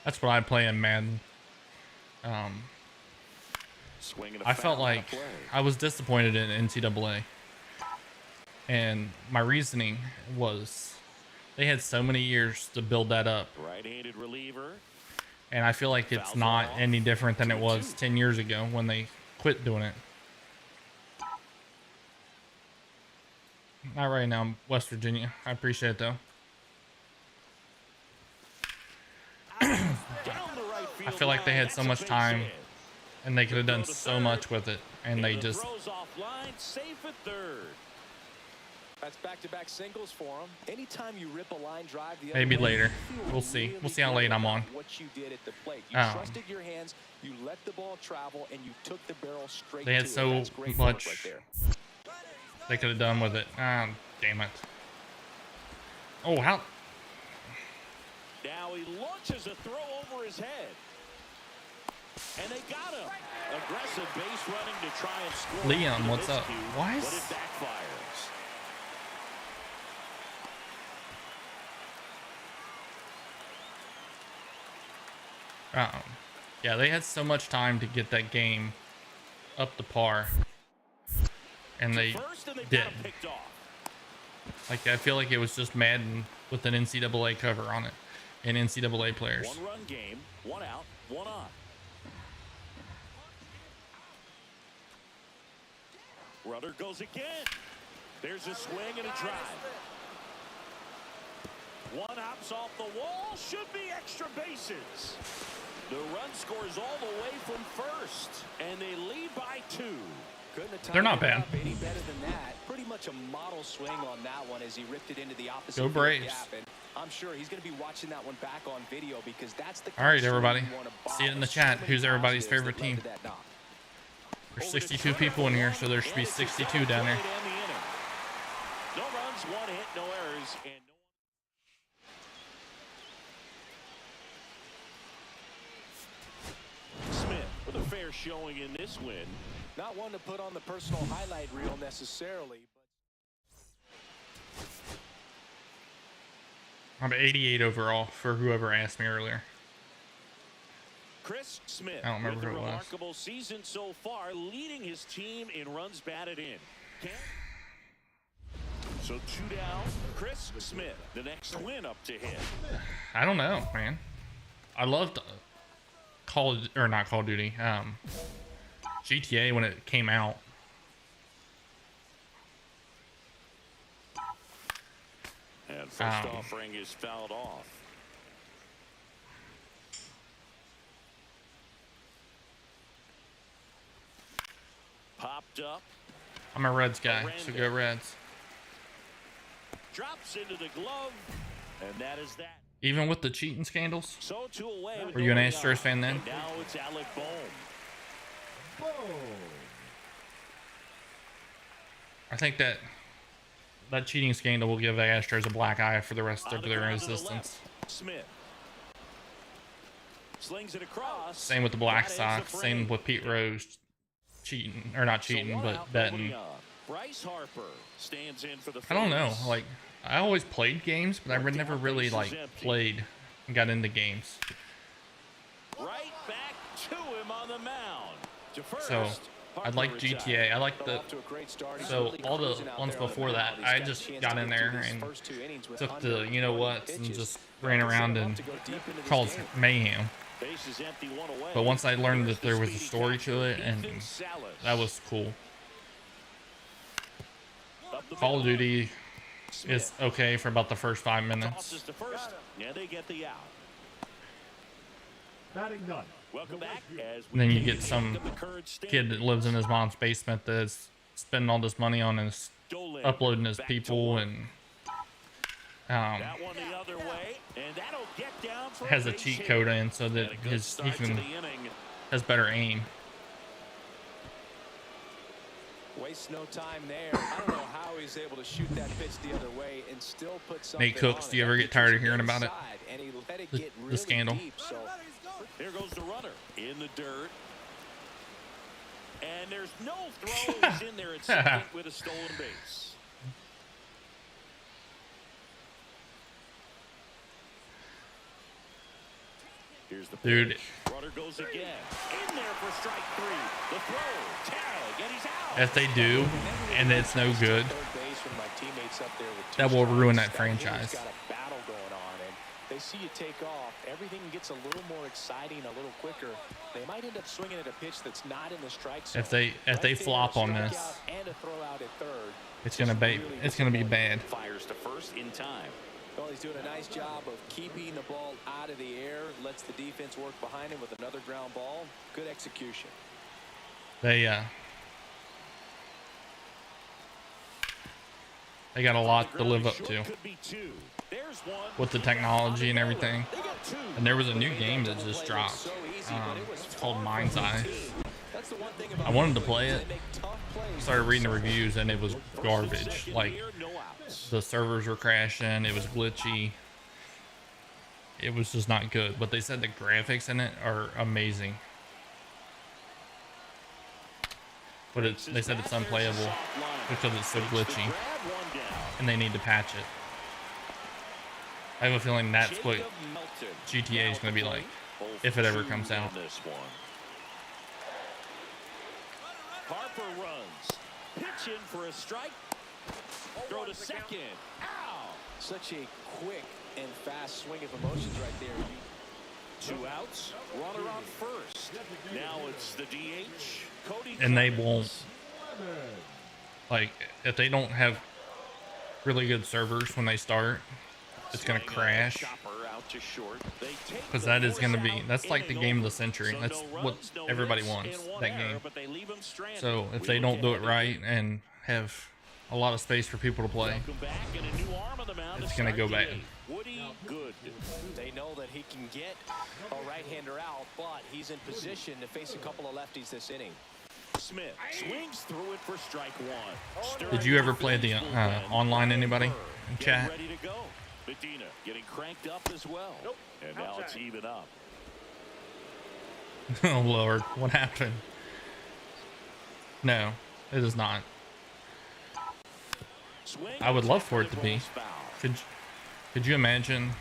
That's what I play in Madden. Swing and a I felt foul on a like play. I was disappointed in NCAA. And my reasoning was they had so many years to build that up. Right-handed reliever. And I feel like it's not any different than it was 10 years ago when they quit doing it. Not right now, West Virginia. I appreciate it though. Down the right I field feel like they line. had That's so a much base time hit. and they could have done so much with it. And they the just, throws offline, safe at third. That's back-to-back singles for him. Anytime you rip a line drive the other maybe way, later. you feel We'll see. really We'll see how good late I'm about on. What you did at the plate. You trusted your hands, you let the ball travel, and you took the barrel straight They had to it. so That's great work much right there. they could have done with it. Ah, damn it. Oh, how? Now he launches a throw over his head. And they got him. Aggressive base running to try and score. Leon, what's up? Why But is... it backfires. Yeah, they had so much time to get that game up to par. and they First, and they've did. got him picked off. Like, I feel like it was just Madden with an NCAA cover on it and NCAA players. One run game, one out, one on. Runner goes again. There's a swing and a drive. One hops off the wall. Should be extra bases. The run scores all the way from first, and they lead by 2. They're not bad. Any better than that. Pretty much a model swing on that one as he ripped it into the opposite. Go Braves. Gap, and I'm sure he's going to be watching that one back on video because that's the. All right, everybody. See it in the chat. Who's everybody's favorite team? There's 62 people in here, so there should be 62 down there. No runs, one hit, no errors, and no. Smith with a fair showing in this win. Not one to put on the personal highlight reel necessarily. I'm 88 overall for whoever asked me earlier. Chris Smith, I don't remember with who a it was. remarkable season so far, leading his team in runs batted in. So 2 down. Chris Smith, the next win up to him. I don't know, man. I loved not Call of Duty, GTA when it came out. And first offering is fouled off. Popped up. I'm a Reds guy, so go Reds. Drops into the glove, and that is that. Even with the cheating scandals? So 2 away. Were you an Astros fan then? And now it's Alec Bohm. Boom. I think that cheating scandal will give the Astros a black eye for the rest of their existence. Smith slings it across. Same with the Black Sox. Same with Pete Rose cheating, or not cheating, but betting. Bryce Harper stands in for the. I don't know. Like, I always played games, but I never really like played and got into games. Right back to him on the mound. To first, So I like GTA. I like the. So all the ones before that, I just got in there and took the you know what and just ran around and caused mayhem. Bases empty, 1 away. But once I learned that there was a story to it, and that was cool. Call of Duty is okay for about the first 5 minutes. Yeah, they get the out. Batting none. Welcome back. And then you get some kid that lives in his mom's basement that's spending all this money on his uploading his people and that one the other way, and that'll get down for has a cheat code in so that he can has better aim. Waste no time there. I don't know how he's able to shoot that pitch the other way and still put something. Nate Cooks, do you ever get tired of hearing about it? And he let it The, get the really scandal. deep, so. Here goes the runner in the dirt. And there's no throws in there at second with a stolen base. Here's the Dude. pitch. Runner goes again. In there for strike 3. The throw, tag, and he's out. If they do, and it's no good, that will ruin that franchise. Battle going on, and they see you take off. Everything gets a little more exciting, a little quicker. They might end up swinging at a pitch that's not in the strike zone. If they flop on this, and a throw out at third. it's gonna be bad. Fires to first in time. Well, he's doing a nice job of keeping the ball out of the air. Lets the defense work behind him with another ground ball. Good execution. They got a lot to live up to with the technology and everything. And there was a new game that just dropped. It's called Mind's Eye. I wanted to play it. Started reading the reviews and it was garbage. Like, the servers were crashing. It was glitchy. It was just not good. But they said the graphics in it are amazing. But they said it's unplayable because it's so glitchy. And they need to patch it. I have a feeling that's what GTA is going to be like if it ever comes out. Harper runs. Pitch in for a strike. Throw to second. Ow! Such a quick and fast swing of emotions right there. 2 outs. Runner on first. Now it's the DH. Cody. And they Clemens. won't, like, if they don't have really good servers when they start, it's gonna crash. Chopper out to short. They take Because the that is gonna force be, out, that's like the game of the inning over. century. So That's no what runs, no everybody hits, wants, and 1 that error, game. but they leave 'em stranded. So if We they look don't do it ahead right and have a lot of space for people to play, Welcome back, and a new arm on the mound it's to gonna start go the bad. 8th. Woody Good. They know that he can get a right-hander out, but he's in position to face a couple of lefties this inning. Smith swings through it for strike 1. Did you ever play the online, anybody in Getting chat? ready to go. Medina getting cranked up as well. Nope. And now it's Outside. even up. Oh Lord, what happened? No, it is not. Swing I would and love for it to tackle be. balls foul. Could you imagine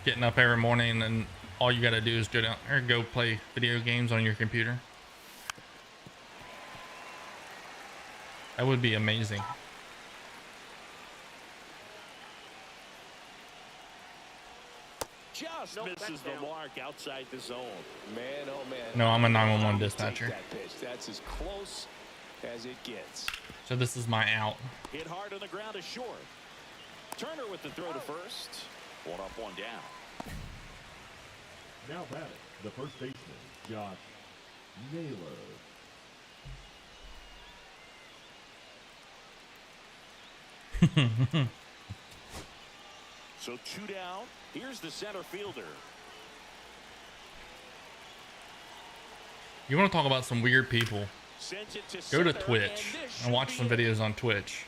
getting up every morning and all you gotta do is go down or go play video games on your computer? That would be amazing. Just Nope, misses that's the down. mark outside the zone. Man, oh man. No, I'm a How 911 do you dispatcher. take that pitch? That's as close as it gets. So this is my out. Hit hard on the ground is short. Turner with the throw to first. 1 up, 1 down. Now batting, the first baseman, Josh Naylor. So 2 down. Here's the center fielder. You want to talk about some weird people? Sends it to Go to center, Twitch and this and should watch be some it. videos on Twitch.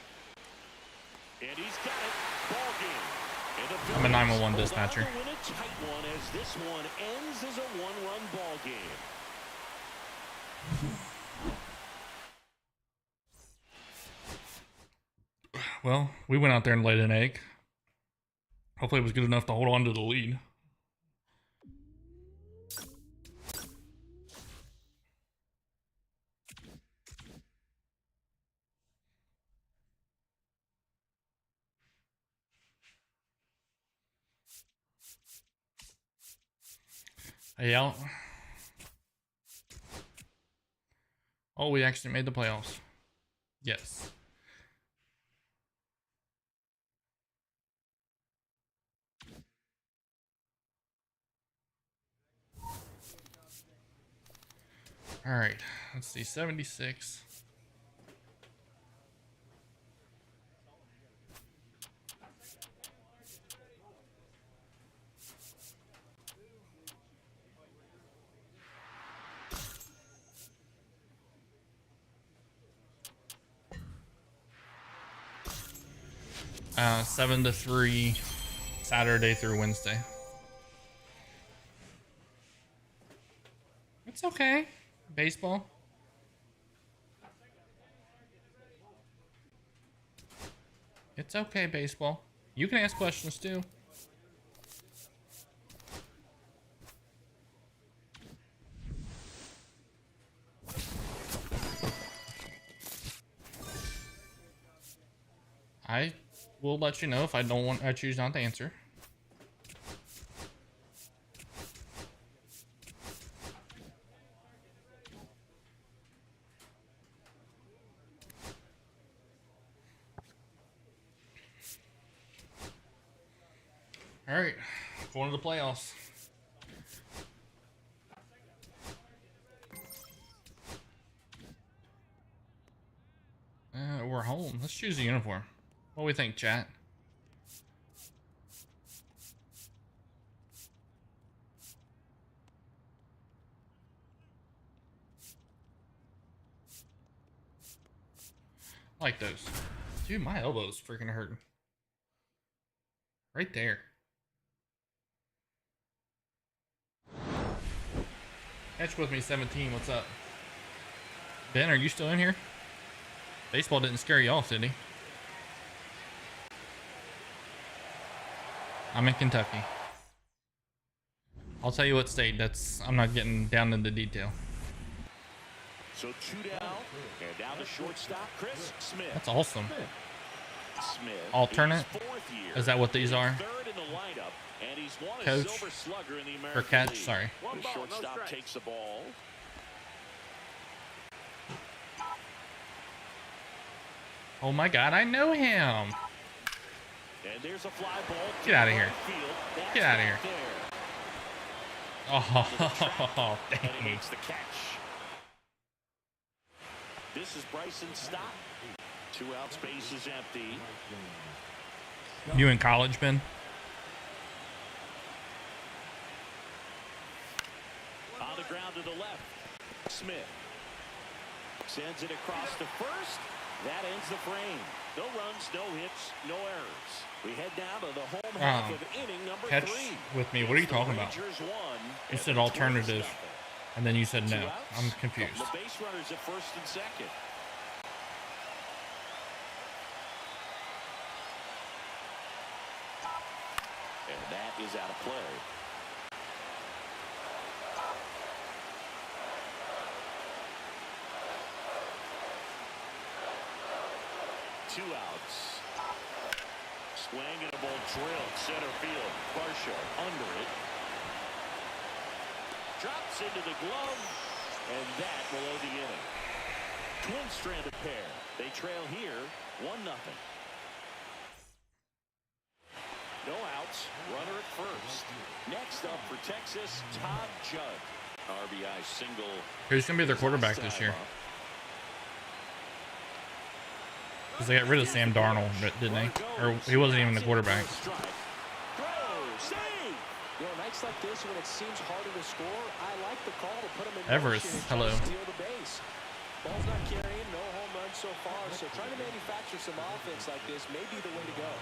And he's got it. Ball game. And the I'm a 911 Phillies hold on dispatcher. to win a tight one as this one ends as a 1-run ball game. Well, we went out there and laid an egg. Hopefully it was good enough to hold on to the lead. Hey, out. Oh, we actually made the playoffs. Yes. All right, let's see, 76. Uh, 7 to 3, Saturday through Wednesday. It's okay. Baseball. It's okay, baseball. You can ask questions too. I will let you know if I don't want, I choose not to answer. All right, going to the playoffs. We're home. Let's choose a uniform. What do we think, chat? I like those. Dude, my elbow's freaking hurting. Right there. Catch with me, 17. What's up? Ben, are you still in here? Baseball didn't scare you off, did he? I'm in Kentucky. I'll tell you what state. I'm not getting down into detail. So 2 down, and down the shortstop, Chris Smith. That's awesome. Smith, Alternate? his 4th year, Is that what these are? third in the lineup, and he's won a Coach? Silver Slugger in the Or American catch? League. Sorry. The shortstop takes the ball. Oh my God, I know him. And there's a fly ball. Get out of here. That's Get out of right here. there. Oh, And he dang. makes the catch. This is Bryson Stott. 2 out, space is empty. You in college, Ben? On the ground to the left. Smith sends it across to first. That ends the frame. No runs, no hits, no errors. We head down to the home half of inning number Catch 3. with me. What are you talking about? Rangers won, You and said the alternative, Twins nothing. and then you said 2 no. outs. I'm confused. The base runners at first and second. And that is out of play. Two outs. Swing and a ball drilled center field. Varsho under it. Drops into the glove, and that will end the inning. Twin stranded pair. They trail here 1-0. No outs. Runner at first. Next up for Texas, Todd Judd. RBI single. Who's going to be their quarterback this year? Because they got rid of Sam Darnold, didn't they? Or he wasn't even the quarterback. You know, nights like this when it seems harder to score, I like the call to put him in Everest, motion and hello. try to steal the base. Ball's not carrying, no home runs so far, so trying to manufacture some offense like this may be the way to go.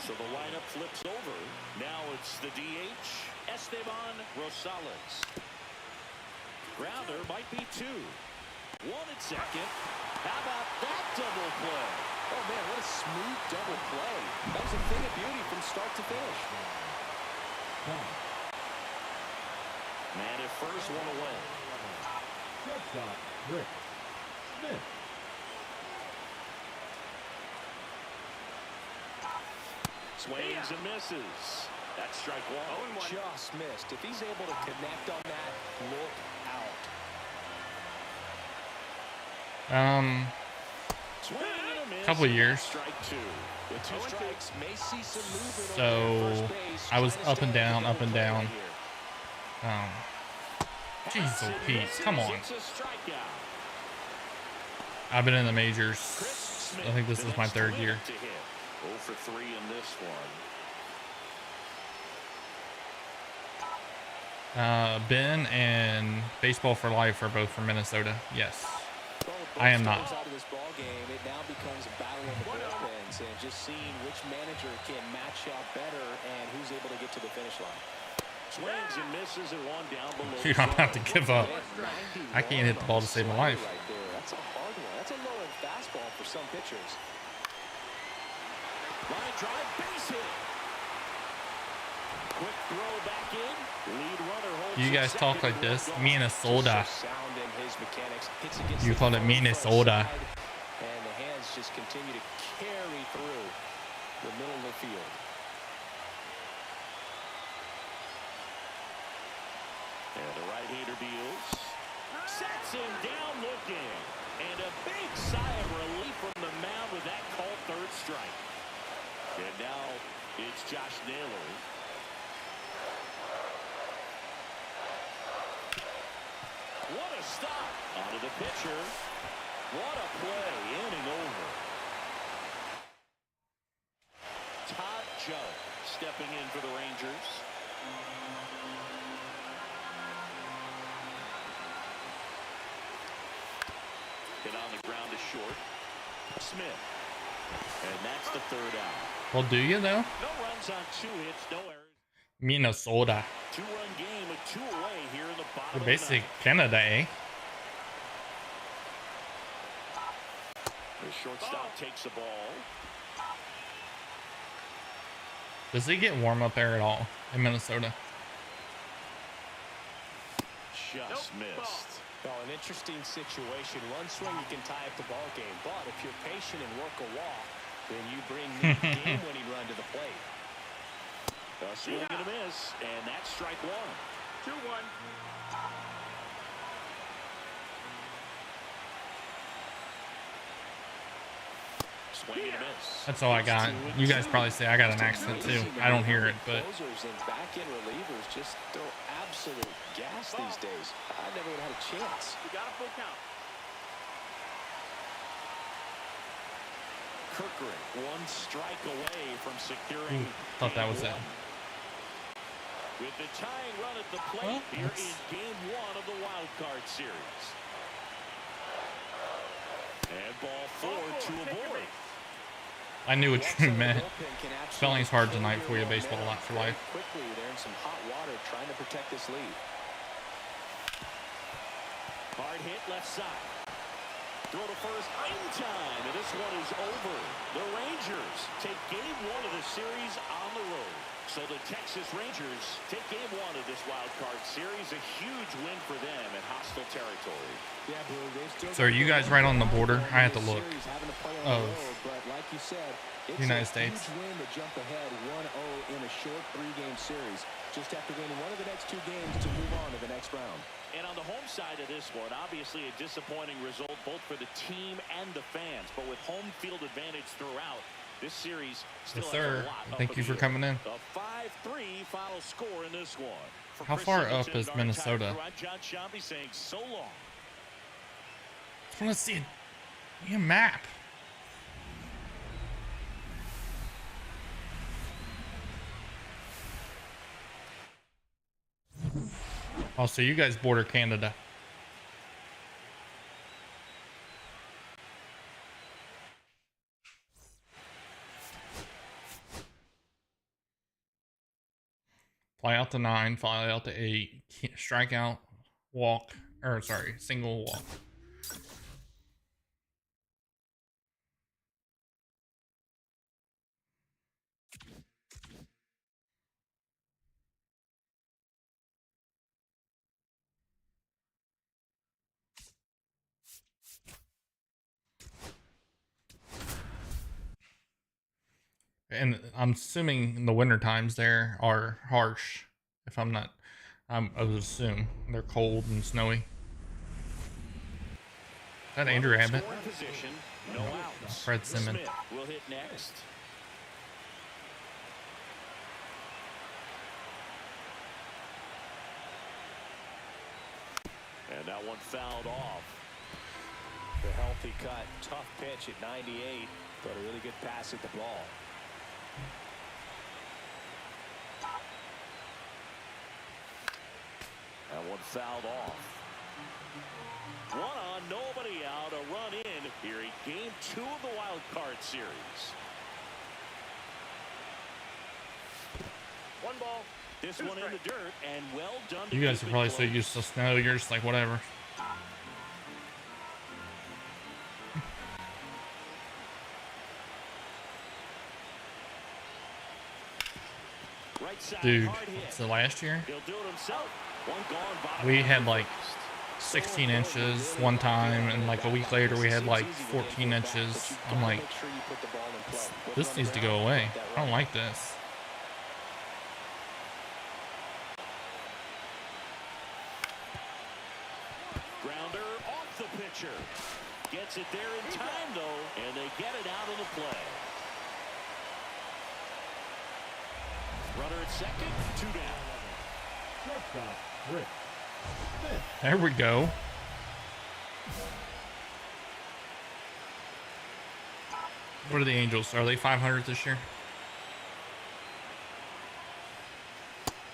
So the lineup flips over. Now it's the DH, Esteban Rosales. Grounder might be 2. 1 at second. How about that double play? Oh man, what a smooth double play. That was a thing of beauty from start to finish. Man at first, 1 away. Shortstop, Rick Smith. Swings and misses. That's strike 1. Just missed. If he's able to connect on that, look out. Swing and a miss. Couple years. Strike 2. With 2 strikes, may see some movement So, over there at first base, I was trying to up and stay down, with the up and double down. play here. Jeez, oh Pete, come on. It's a strikeout. I've been in the majors. Chris Smith, I think this the is my next 3rd win year. to hit. 0 for 3 in this one. Ben and Baseball for Life are both from Minnesota. Yes. Well, with I am both not. teams out of this ball game, it now becomes a battle of the bullpens and just seeing which manager can match out better and who's able to get to the finish line. Swings and misses and 1 down below. You don't have to give up. Man, I can't hit the ball to save my life. right there. That's a hard one. That's a low-end fastball for some pitchers. Line drive, base hit. Quick throw back in. Lead runner holds You at guys talk second, like this. one gone. Minnesota. Just so sound in his mechanics. Hits against You the call it front Minnesota. side, and the hands just continue to carry through the middle of the field. And the right-hander deals. Sets him down looking. And a big sigh of relief from the mound with that called 3rd strike. And now it's Josh Naylor. What a stop. Onto the pitcher. What a play. Inning over. Todd Judd stepping in for the Rangers. Hit on the ground to short. Smith. And that's the 3rd out. Well, do you though? No runs on 2 hits, no errors. Minnesota. 2-run game with 2 away here in the bottom You're of basically the 9th. Canada, eh? The shortstop takes the ball. Does it get warm up there at all in Minnesota? Just missed. Oh, an interesting situation. One swing, you can tie up the ball game. But if you're patient and work a walk, then you bring the game-winning run to the plate. A swing and a miss, and that's strike one. 2-1. Swing and a miss. That's all I got. You guys probably say I got an accent too. I don't hear it, but Closers and back-end relievers just throw absolute gas these days. I never would have had a chance. You got a full count. Kirkering, one strike away from securing. thought that was it. With the tying run at the plate here in game one of the wild card series. And ball 4 to avoid. I knew what you meant. Spelling's hard tonight for you, baseball a lot for life. Quickly, they're in some hot water trying to protect this lead. Hard hit left side. Throw to first in time, and this one is over. The Rangers take game one of the series on the road. So the Texas Rangers take game one of this wild card series. A huge win for them in hostile territory. Yeah, Blue, they've still So are you guys right on the border? I have to look. Of but like you said, it's United a States. huge win to jump ahead 1-0 in a short 3-game series. Just have to win one of the next 2 games to move on to the next round. And on the home side of this one, obviously a disappointing result both for the team and the fans. But with home field advantage throughout, this series still Yes, has sir. a lot up Thank in you the for air. coming in. A 5-3 final score in this one. For How Chris far Singleton up is and our Minnesota? entire crew, I'm John Shambi saying so long. I want to see a map. Oh, so you guys border Canada. Fly out to 9, fly out to 8, strike out, walk, or sorry, single walk. And I'm assuming the winter times there are harsh. If I'm not, I would assume they're cold and snowy. Is that Andrew Abbott? Scoring position, no outs. Fred Simmons. Smith will hit next. And that one fouled off. The healthy cut, tough pitch at 98, but a really good pass at the ball. That one fouled off. One on, nobody out, a run in here in game 2 of the wild card series. 1 ball. This one in the dirt, and well done. You guys are probably so used to snow, you're just like, whatever. Right side, Dude, hard hit. so last year, He'll do it himself. One gone, bottom we of had the like first. 16 inches one time, and like a week later we had like 14 inches. I'm like, this needs to go away. I don't like this. Grounder off the pitcher. Gets it there in time, though, and they get it out of the play. Runner at second, 2 down. Shortstop, Rick. There we go. What are the Angels? Are they 500 this year?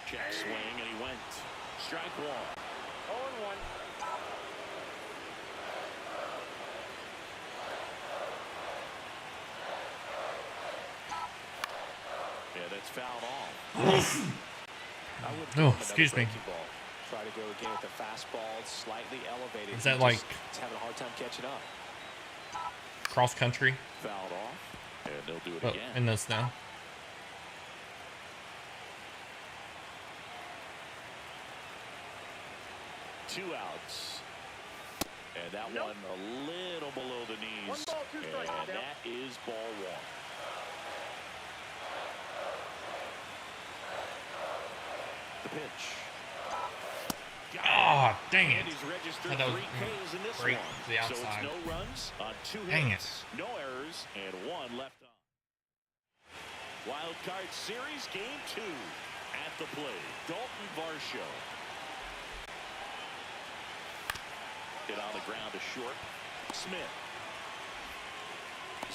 Check swing, and he went. Strike 1. 0-1. Yeah, that's fouled off. Oh, excuse me. Try to go again with the fastball, slightly elevated. Is that He like just is having a hard time catching up. cross country? Fouled off, and they'll do it Oh, again. in this now. Two outs. And that one a little below the knees. 1 ball, 2 strikes. And that is ball 1. The pitch. Oh, dang it. And he's registered I thought that 3 was Ks in this great one. to the So it's outside. no runs on 2 Dang hits, no errors, and 1 left on. Wild card series game 2 at the plate. Dalton Varsho. Hit on the ground to short. Smith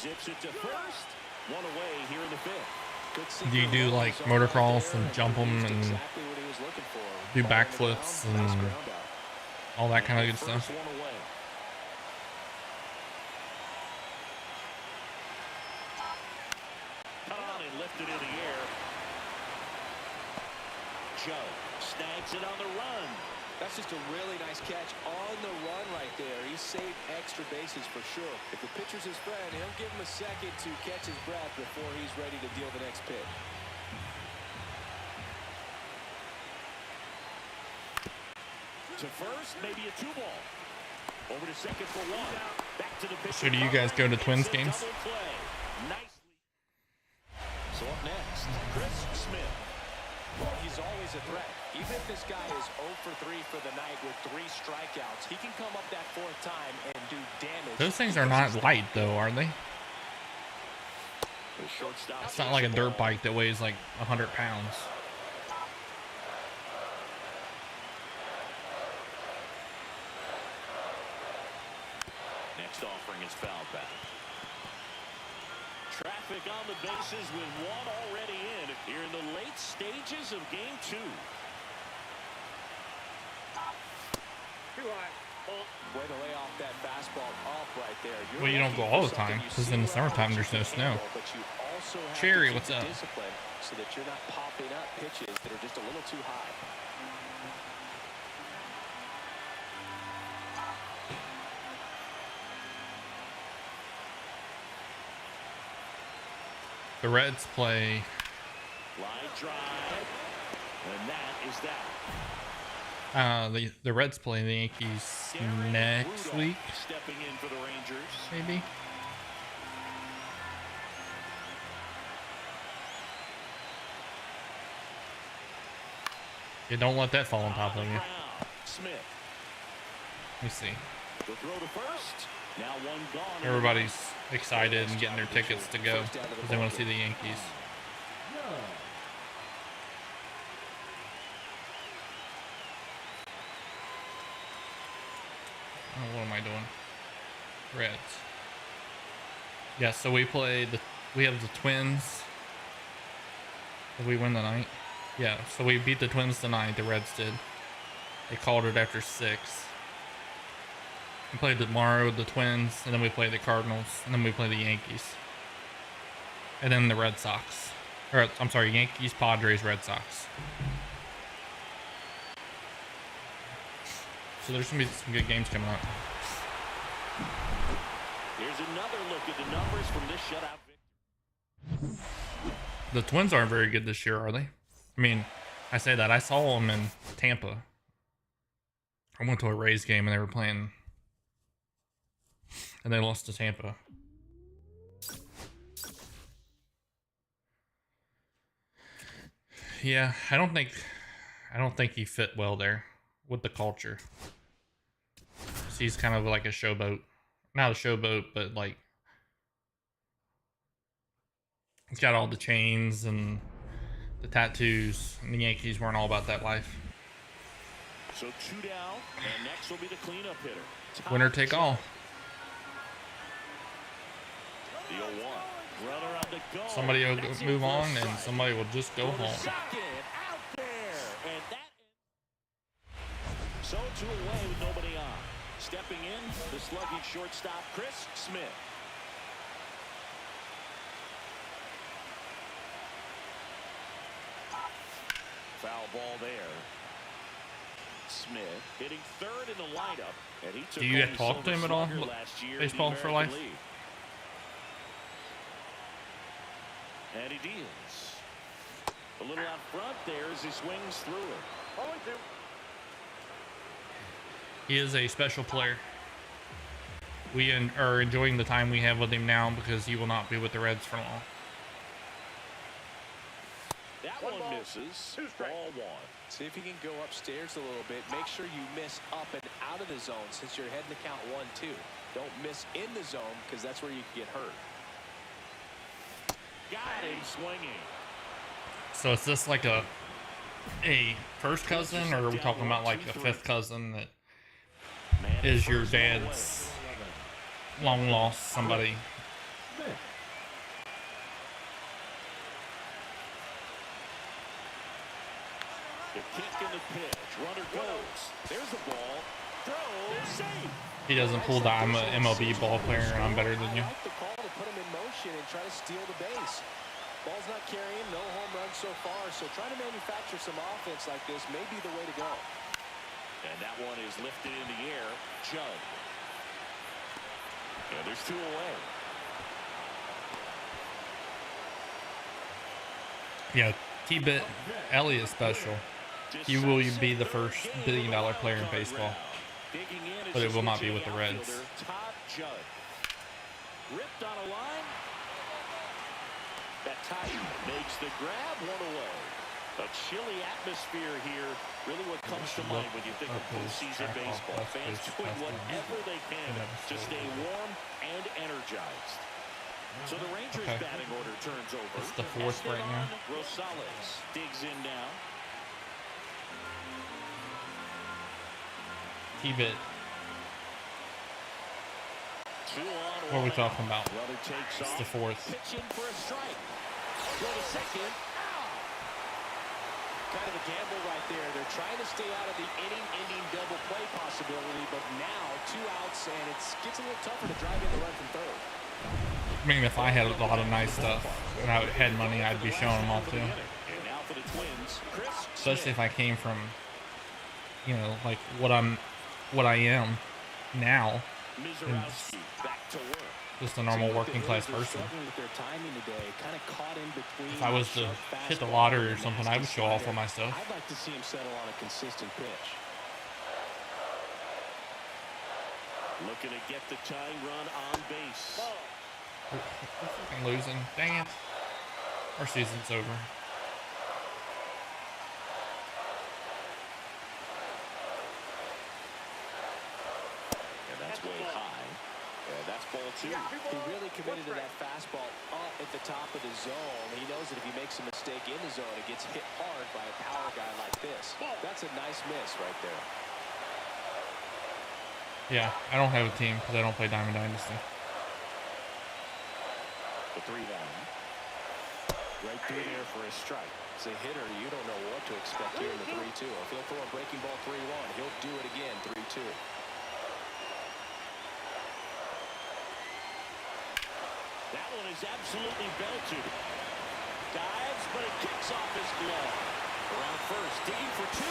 zips it to first. 1 away here in the 5th. Do you do like motocross and jump them and do backflips and all that kind of good stuff? First 1 away. Cut on and lifted in the air. Joe snags it on the run. That's just a really nice catch on the run right there. He saved extra bases for sure. If the pitcher's his friend, he'll give him a second to catch his breath before he's ready to deal the next pitch. To first, maybe a 2-ball. Over to second for 1. Back to the pitcher. So do you guys go to Twins games? Nicely. So up next, Chris Smith. He's always a threat. Even if this guy is 0 for 3 for the night with 3 strikeouts, he can come up that 4th time and do damage. Those things are not light though, are they? The shortstop. It's not like a dirt bike that weighs like 100 pounds. Next offering is foul back. Traffic on the bases with 1 already in here in the late stages of game 2. Too high. Way to lay off that fastball up right there. Well, you don't go all the time because in the summertime there's no snow. But you also have Cherry, to what's keep up? the discipline so that you're not popping up pitches that are just a little too high. The Reds play. Line drive. And that is that. The Reds play the Yankees next week, Stepping in for the Rangers. maybe. Yeah, don't let that fall on top of you. Smith. Let me see. The throw to first. Now 1 gone. Everybody's excited and getting their tickets to go because they want to see the Yankees. Oh, what am I doing? Reds. Yeah, so we have the Twins. Did we win the night? Yeah, so we beat the Twins tonight, the Reds did. They called it after 6. We play tomorrow, the Twins, and then we play the Cardinals, and then we play the Yankees. And then the Red Sox. Or, I'm sorry, Yankees, Padres, Red Sox. So there's going to be some good games coming up. Here's another look at the numbers from this shutout victory. The Twins aren't very good this year, are they? I mean, I say that. I saw them in Tampa. I went to a Rays game and they were playing. And they lost to Tampa. Yeah, I don't think he fit well there with the culture. He's kind of like a showboat. Not a showboat, but like he's got all the chains and the tattoos, and the Yankees weren't all about that life. So 2 down, and next will be the cleanup hitter. Winner take all. The 0-1. Runner on the go. Somebody will That's move it for a on, and strike. somebody will just go For the home. second, out there, and that. So 2 away with nobody on. Stepping in, the slugging shortstop, Chris Smith. Foul ball there. Smith hitting 3rd in the lineup, and he took Do you home the talk to him Silver at all? Slugger last year in the Baseball for American life? League. And he deals. A little out front there as he swings through it. 0-2. He is a special player. We are enjoying the time we have with him now because he will not be with the Reds for long. That One one ball, misses. 2 strikes. Ball 1. See if you can go upstairs a little bit. Make sure you miss up and out of the zone since you're heading to count 1-2. Don't miss in the zone because that's where you can get hurt. Got him swinging. So is this like a first cousin, or are we talking about like a fifth cousin that Man is your first away. dad's long lost somebody? Smith. The kick and the pitch. Runner goes. There's the ball. Throw. Save. He doesn't pull the I'm a MLB ball player and I'm better than you. I like the call to put him in motion and try to steal the base. Ball's not carrying, no home runs so far, so trying to manufacture some offense like this may be the way to go. And that one is lifted in the air. Judd. And there's 2 away. Yeah, T-Bit Elliott special. He will be the first billion-dollar player in baseball, but it will not be with the Reds. Todd Judd. Ripped on a line. That Titan makes the grab, 1 away. A chilly atmosphere here. Really what comes to mind when you think of postseason baseball. Fans doing whatever they can to stay warm and energized. So the Rangers batting order turns over. It's the 4th right now. Rosales digs in now. T-Bit. 2 on. What are we talking about? Runner takes It's off. the 4th. Pitch in for a strike. Throw to second. Kind of a gamble right there. They're trying to stay out of the inning-ending double play possibility, but now 2 outs, and it gets a little tougher to drive in the run from third. I mean, if I had a lot of nice stuff and I had money, I'd be showing them all too. And now for the Twins, Chris Especially if Smith. I came from, you know, like what I am now, Mizorowski back to work. just a normal working class person. If I was to hit the lottery or something, I would show off on my stuff. I'd like to see him settle on a consistent pitch. Looking to get the tying run on base. We're fucking losing. Dang it. Our season's over. And that's way high. And that's ball 2. He really committed to that fastball up at the top of the zone. He knows that if he makes a mistake in the zone, it gets hit hard by a power guy like this. That's a nice miss right there. Yeah, I don't have a team because I don't play Diamond Dynasty. The 3-1. Right through there for a strike. As a hitter, you don't know what to expect here in the 3-2. If he'll throw a breaking ball 3-1, he'll do it again 3-2. That one is absolutely belted. Dives, but it kicks off his glove. Around first, digging for 2.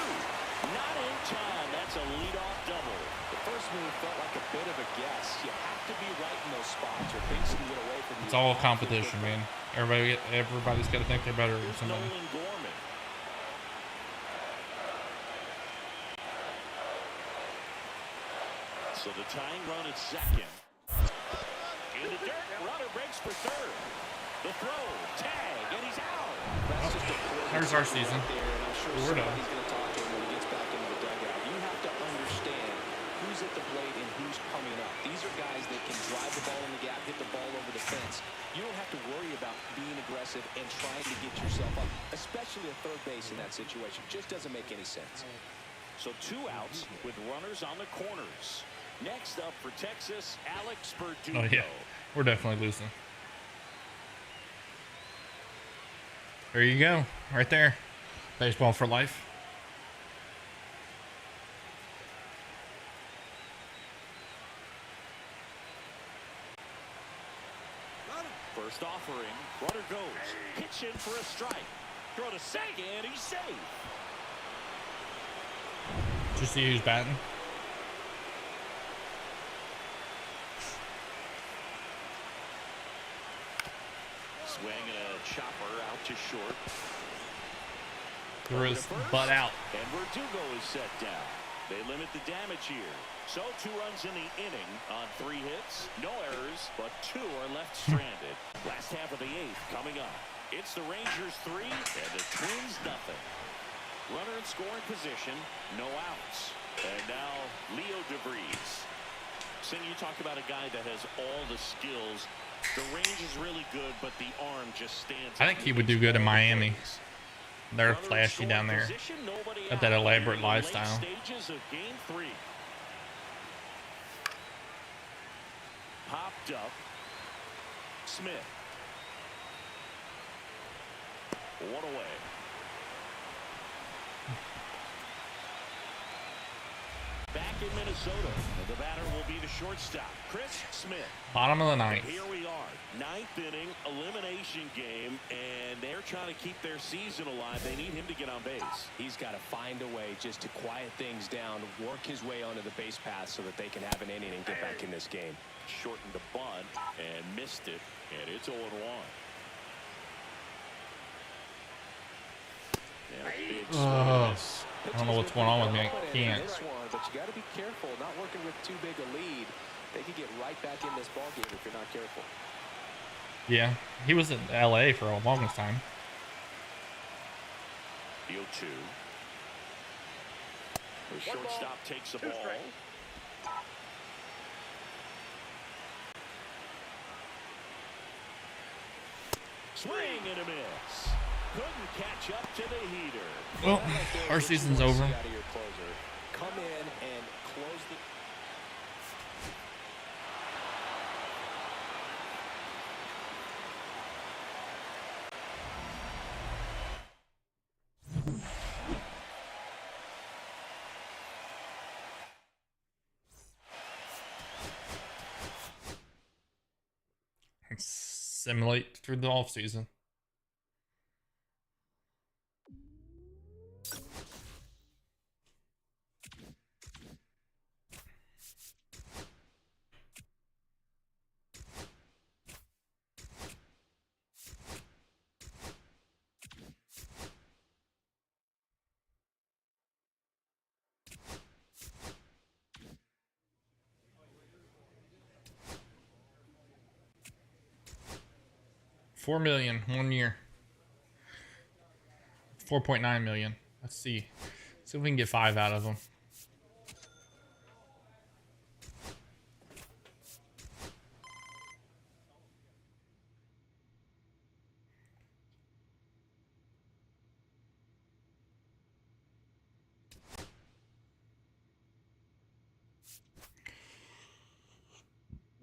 Not in time. That's a leadoff double. The first move felt like a bit of a guess. You have to be right in those spots or things can get away from you. It's all competition, man. Everybody's got to think they're better than somebody. Nolan Gorman. So the tying run at second. In the dirt, runner breaks for third. The throw, tag, and he's out. That's just a poor There's our season. right there, and I'm sure We're done. somebody's going to talk to him when he gets back into the dugout. You have to understand who's at the plate and who's coming up. These are guys that can drive the ball in the gap, hit the ball over the fence. You don't have to worry about being aggressive and trying to get yourself up, especially at third base in that situation. Just doesn't make any sense. So 2 outs with runners on the corners. Next up for Texas, Alex Verdugo. Oh yeah, we're definitely losing. There you go, right there. Baseball for life. First offering, runner goes. Pitch in for a strike. Throw to second, he's safe. Did you see who's batting? Swing and a chopper out to short. Threw his butt out. And Verdugo is set down. They limit the damage here. So 2 runs in the inning on 3 hits. No errors, but 2 are left stranded. Last half of the 8th coming up. It's the Rangers 3 and the Twins nothing. Runner in scoring position, no outs. And now Leo DeVries. Sin, you talk about a guy that has all the skills. The range is really good, but the arm just stands. I think he would do good in Miami. They're flashy down there. Got that elaborate lifestyle. Stages of game 3. Popped up. Smith. 1 away. Back in Minnesota, and the batter will be the shortstop, Chris Smith. Bottom of the 9th. Here we are, 9th inning, elimination game, and they're trying to keep their season alive. They need him to get on base. He's got to find a way just to quiet things down, work his way onto the base path so that they can have an inning and get back in this game. Shortened the bunt and missed it, and it's 0-1. And a big swing miss. I don't know what's going on with me. I can't. This one, but you got to be careful, not working with too big a lead. They could get right back in this ball game if you're not careful. Yeah, he was in LA for a longest time. The 0-2. The shortstop takes the ball. Swing and a miss. Couldn't catch up to the heater. Well, our season's over. Come in and close the... Simulate through the off season. $4 million 1 year. 4.9 million. Let's see. See if we can get 5 out of them.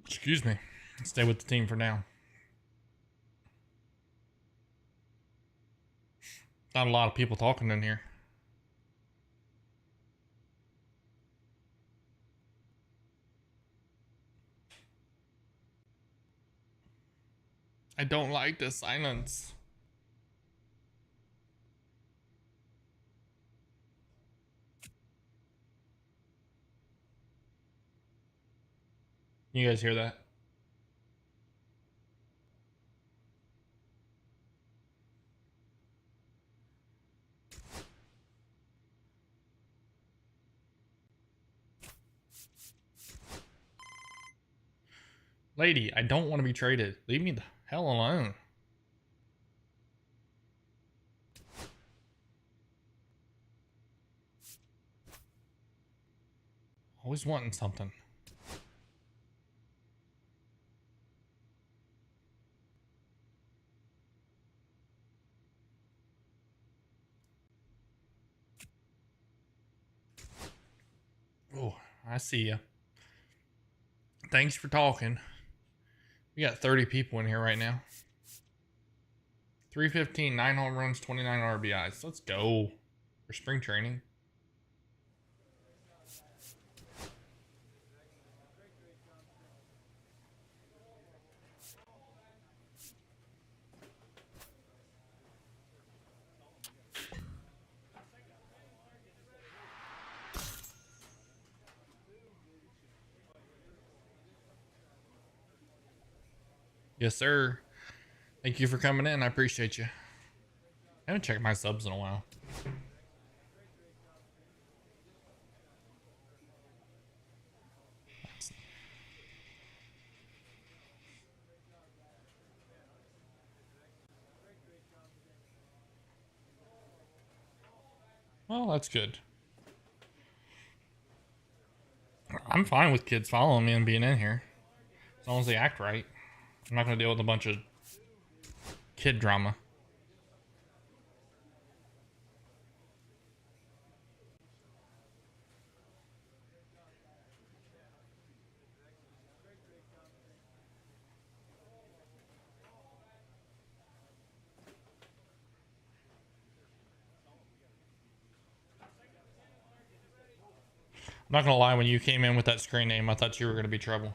Excuse me. Stay with the team for now. Not a lot of people talking in here. I don't like the silence. You guys hear that? Lady, I don't want to be traded. Leave me the hell alone. Always wanting something. Oh, I see ya. Thanks for talking. We got 30 people in here right now. 315, 9 home runs, 29 RBIs. Let's go for spring training. Yes, sir. Thank you for coming in. I appreciate you. I haven't checked my subs in a while. Well, that's good. I'm fine with kids following me and being in here. As long as they act right. I'm not going to deal with a bunch of kid drama. I'm not gonna lie, when you came in with that screen name, I thought you were gonna be trouble.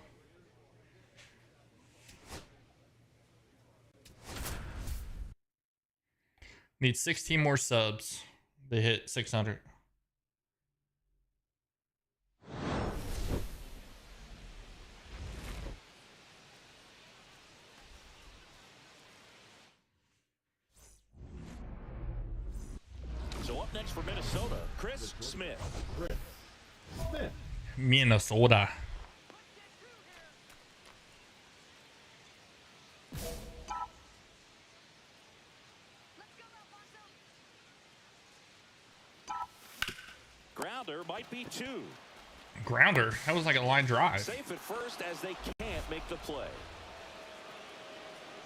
Need 16 more subs to hit 600. So up next for Minnesota, Chris Smith. Minnesota. Grounder might be 2. Grounder. That was like a line drive. Safe at first as they can't make the play.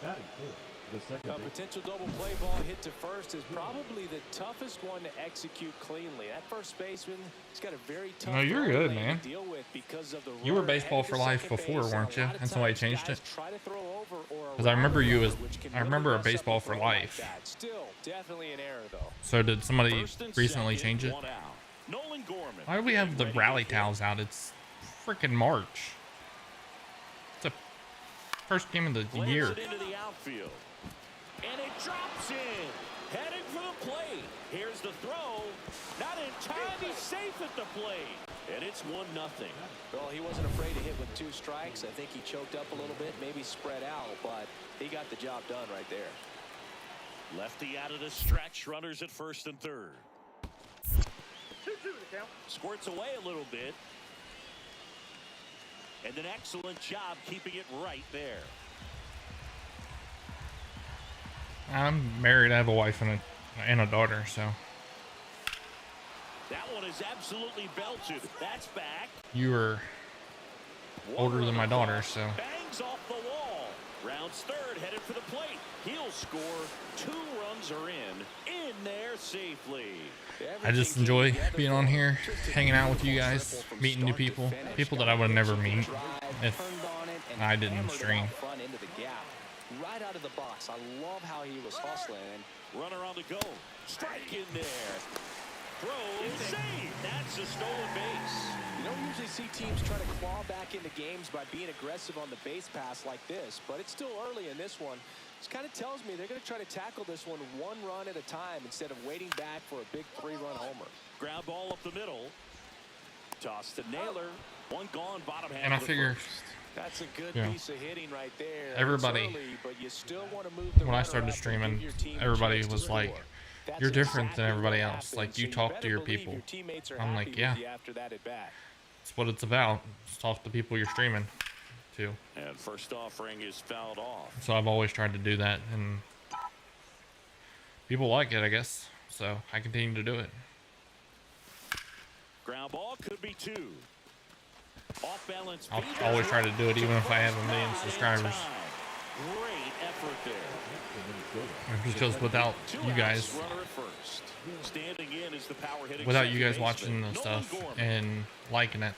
Batting fourth, the second A base. potential double play ball hit to first is probably the toughest one to execute cleanly. That first baseman, he's got a very tough No, you're good, lane man. to deal with because of the You were runner baseball headed for to life second before, base. weren't A you? lot of That's why I times changed guys it. try to throw over or Because I remember you as which can I remember a really mess up baseball a for throw like life. that. Still, definitely an error though. So did somebody First and recently second, change it? 1 out. Nolan Gorman. Why do we have the Ready to rally hit. towels out? It's freaking March. It's the first game of the Flares year. it into the outfield. And it drops in. Heading for the plate. Here's the throw. Not in time. He's safe at the plate. And it's 1-0. Well, he wasn't afraid to hit with 2 strikes. I think he choked up a little bit, maybe spread out, but he got the job done right there. Lefty out of the stretch. Runners at first and third. 2-2 the count. Squirts away a little bit. And an excellent job keeping it right there. I'm married. I have a wife and a daughter, so That one is absolutely belted. That's back. you were older than my daughter, so Bangs off the wall. Rounds third, headed for the plate. He'll score. 2 runs are in there safely. I just enjoy being on here, hanging out with you guys, meeting new people, people that I would never meet if I didn't stream. Right out of the box. I love how he was hustling. Runner on the go. Strike in there. Throw save. That's a stolen base. You don't usually see teams try to claw back into games by being aggressive on the base pass like this, but it's still early in this one. This kind of tells me they're going to try to tackle this one 1 run at a time instead of waiting back for a big 3-run homer. Ground ball up the middle. Toss to Naylor. 1 gone, bottom half. And I of the figure first. That's a good Yeah. piece of hitting right there. Everybody- It's early, but you still want to move the when I runner started up and streaming, give your team a everybody chance to was like, score. That's "You're different than exactly everybody what else. happened, Like, so you you talk better to your believe people." your teammates are I'm happy like, "Yeah. with you after that at bat. It's what it's about. Just talk to people you're streaming to." And first offering is fouled off. So I've always tried to do that, and people like it, I guess. So I continue to do it. Ground ball could be 2. Off balance. I'll feeder. always try to do it, even if I have a million Not in subscribers. time. Great effort there. Because without 2 you guys, outs, runner at first. Standing in is the power hitting without you second guys watching baseman, the Nolan stuff Gorman. and liking it,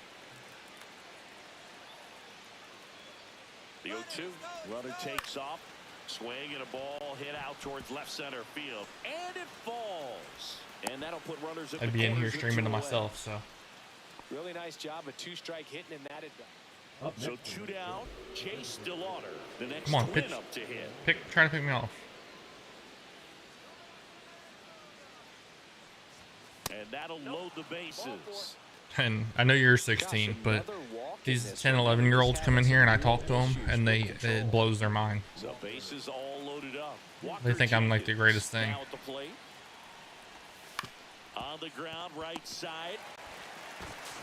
The 0-2. Runner takes off. Swing and a ball hit out towards left center field. And it falls. And that'll put runners at I'd the be in here corners with streaming to 2 away. myself. So Really nice job, a 2-strike hitting in that at bat. Up So next, 2 down. Chase DeLauder. The next Come on, twin pitch. up to hit. try to pick me off. And that'll load the bases. And I know you're 16, but these 10, 11-year-olds come in here and I talk to them, and it blows their mind. The bases all loaded up. Walker They think I'm like Jr. the greatest thing. Now at the plate. On the ground, right side.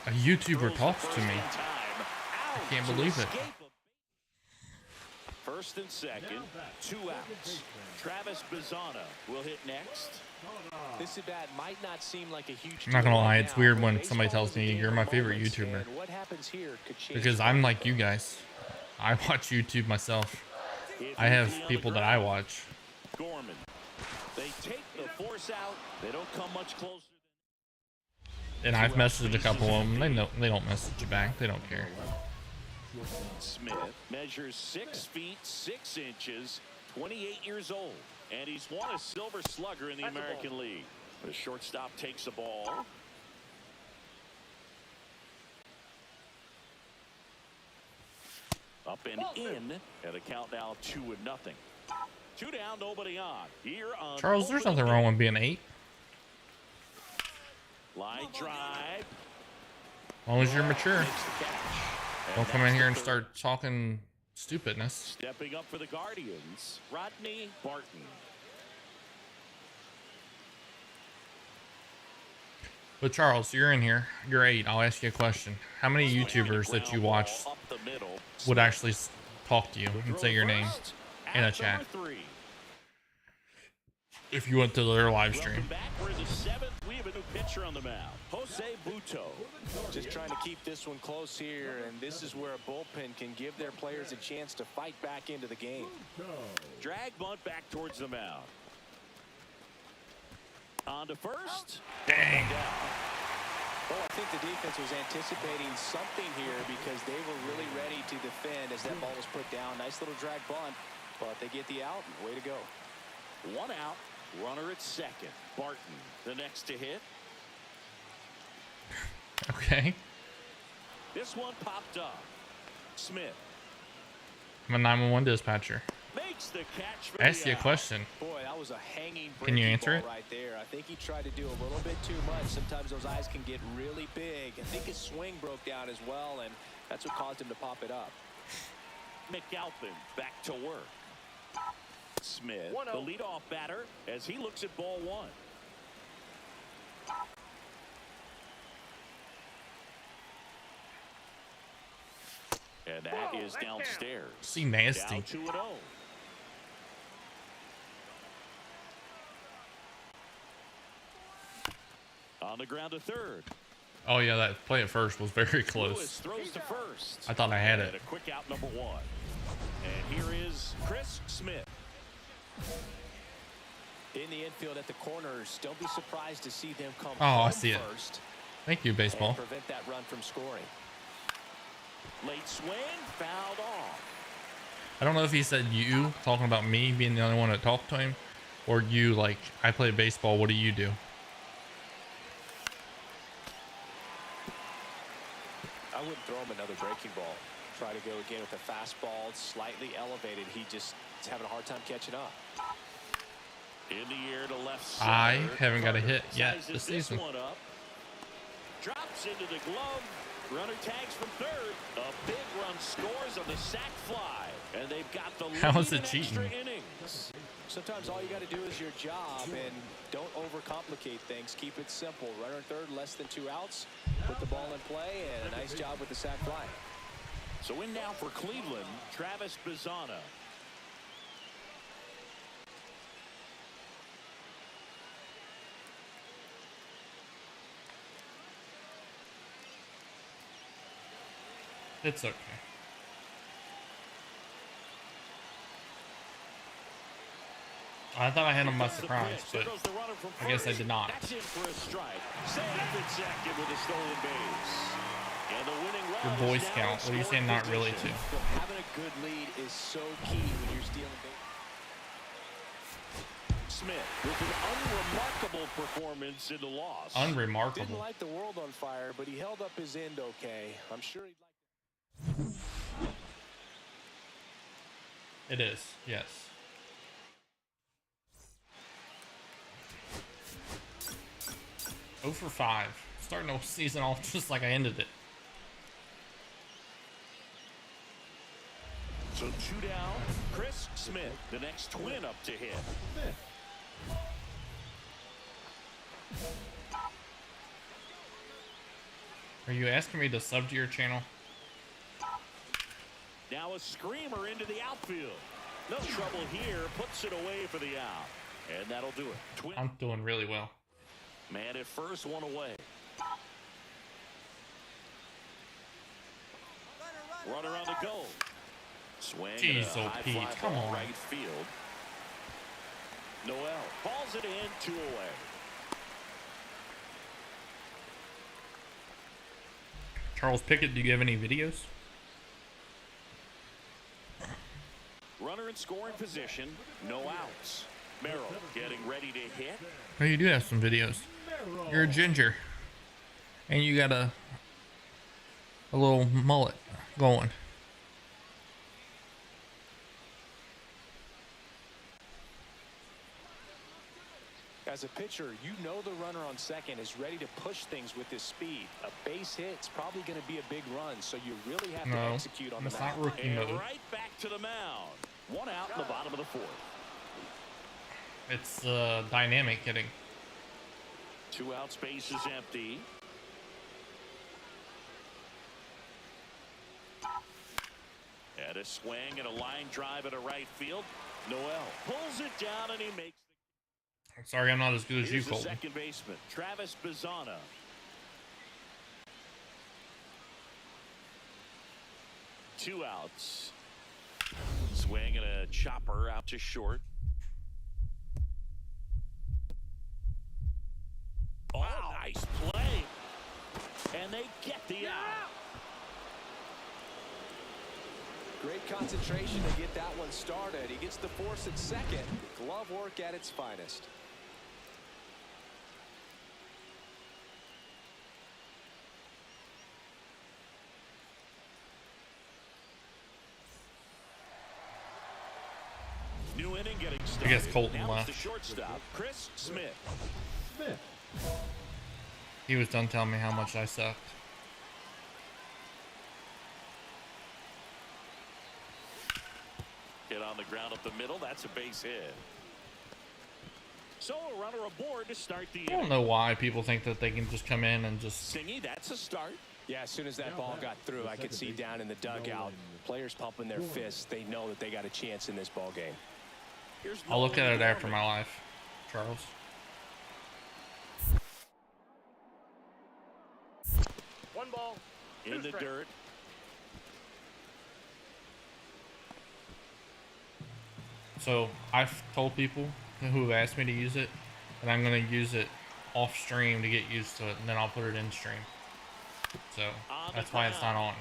A YouTuber Throws the talks to first me. in time. Out can't to believe it. escape a- First and second, 2 outs. Travis Bazzana will hit next. This at bat might not seem like a huge I'm not deal gonna lie, right it's now, weird but when baseball somebody is tells a me game you're of my favorite moments, YouTuber. and what happens here could change Because I'm like everything. you guys. I watch YouTube myself. If I have he's on the people that I ground, watch. Gorman. They take the force out. They don't come much closer. And I've messaged a couple of them. They don't message you back. They don't care. Smith measures 6 feet 6 inches, 28 years old, and he's won a Silver Slugger in the American League. The shortstop takes the ball. Up and in, and a count now 2-0. 2 down, nobody on. Here on Charles, there's nothing wrong with being 8. Line drive. As long as you're mature. Makes the catch. Don't come in here and start talking stupidness. Stepping up for the Guardians, Rodney Barton. But Charles, you're in here. You're 8. I'll ask you a question. How many YouTubers that you watch Up the middle. would actually talk to you and say your name in a chat if you went to their live stream? Welcome back. We're in the 7th. We have a new pitcher on the mound, Jose Buto. Just trying to keep this one close here, and this is where a bullpen can give their players a chance to fight back into the game. Drag bunt back towards the mound. On to first. Dang. Oh, I think the defense was anticipating something here because they were really ready to defend as that ball was put down. Nice little drag bunt, but they get the out. Way to go. 1 out. Runner at second. Barton, the next to hit. Okay. This one popped up. Smith I'm a 911 dispatcher. makes the catch for Ask the you a out. question. Boy, that was a hanging Can you breaking answer ball it? right there. I think he tried to do a little bit too much. Sometimes those eyes can get really big. I think his swing broke down as well, and that's what caused him to pop it up. McAlpin back to work. Smith, 1-0. the leadoff batter, as he looks at ball 1. And that is downstairs. See, nasty. Down 2-0. On the ground to third. Oh yeah, that play at first was very Lewis close. throws to first. I thought I had And it. a quick out number 1. And here is Chris Smith. In the infield at the corners, don't be surprised to see them come Oh, I home see it. first Thank you, baseball. and prevent that run from scoring. Late swing, fouled off. I don't know if he said you, talking about me being the only one that talked to him, or you, like, I play baseball, what do you do? I wouldn't throw him another breaking ball. Try to go again with a fastball slightly elevated. He just is having a hard time catching up. In the air to left center. I haven't got a hit yet Sizes this season. one up. Drops into the glove. Runner tags from third. A big run scores on the sac fly. And they've got the How lead is it in extra cheating? innings. Sometimes all you got to do is your job, and don't overcomplicate things. Keep it simple. Runner third, less than 2 outs. Put the ball in play, and a nice job with the sac fly. So in now for Cleveland, Travis Bazzana. It's okay. I thought I had him by surprise, but I guess I did not. That's in for a strike. Safe at second with a stolen base. And the winning Your run Boy is now Scout, in what are you scoring saying not really position. to? But having a good lead is so key when you're stealing base. Smith with an unremarkable performance in the loss. Didn't Unremarkable. light the world on fire, but he held up his end okay. I'm sure he'd like It is, yes. Oh for 5. Starting the season off just like I ended it. So 2 down. Chris Smith, the next twin up to hit. Are you asking me to sub to your channel? Now a screamer into the outfield. No trouble here. Puts it away for the out. And that'll do it. I'm doing really well. Man at first, one away. Runner on the goal. Swing. Jeez, and a old high Pete, fly come ball on. right field. Noel calls it in, 2 away. Charles Pickett, do you have any videos? Runner in scoring position, no outs. Merrill getting ready to hit. Oh, you do have some videos. You're a ginger. And you got a little mullet going. As a pitcher, you know the runner on second is ready to push things with his speed. A base hit's probably going to be a big run, so you really have to execute on the it's not mound. rookie And mode. right back to the mound. 1 out in the bottom of the 4th. It's dynamic hitting. 2 outs, base is empty. And a swing and a line drive into right field. Noel pulls it down and he makes. I'm sorry I'm not as good as you, Here's the Colton. second baseman, Travis Bazzana. Two outs. Swing and a chopper out to short. Oh, nice play. And they get the out. Great concentration to get that one started. He gets the force at second. Glove work at its finest. New inning getting started. I guess Colton now left. it's the shortstop, Chris Smith. Smith. He was done telling me how much I sucked. Hit on the ground up the middle. That's a base hit. So a runner aboard to start the I don't inning. know why people think that they can just come in and just... Singy, that's a start. Yeah, as soon as that ball got through, I could see down in the dugout, players pumping their fists. They know that they got a chance in this ball game. Here's I'll look at Nolan it after Gorman. my life, Charles. One ball. In the strikes. dirt. So I've told people who have asked me to use it that I'm going to use it off stream to get used to it, and then I'll put it in stream. So that's why it's not on.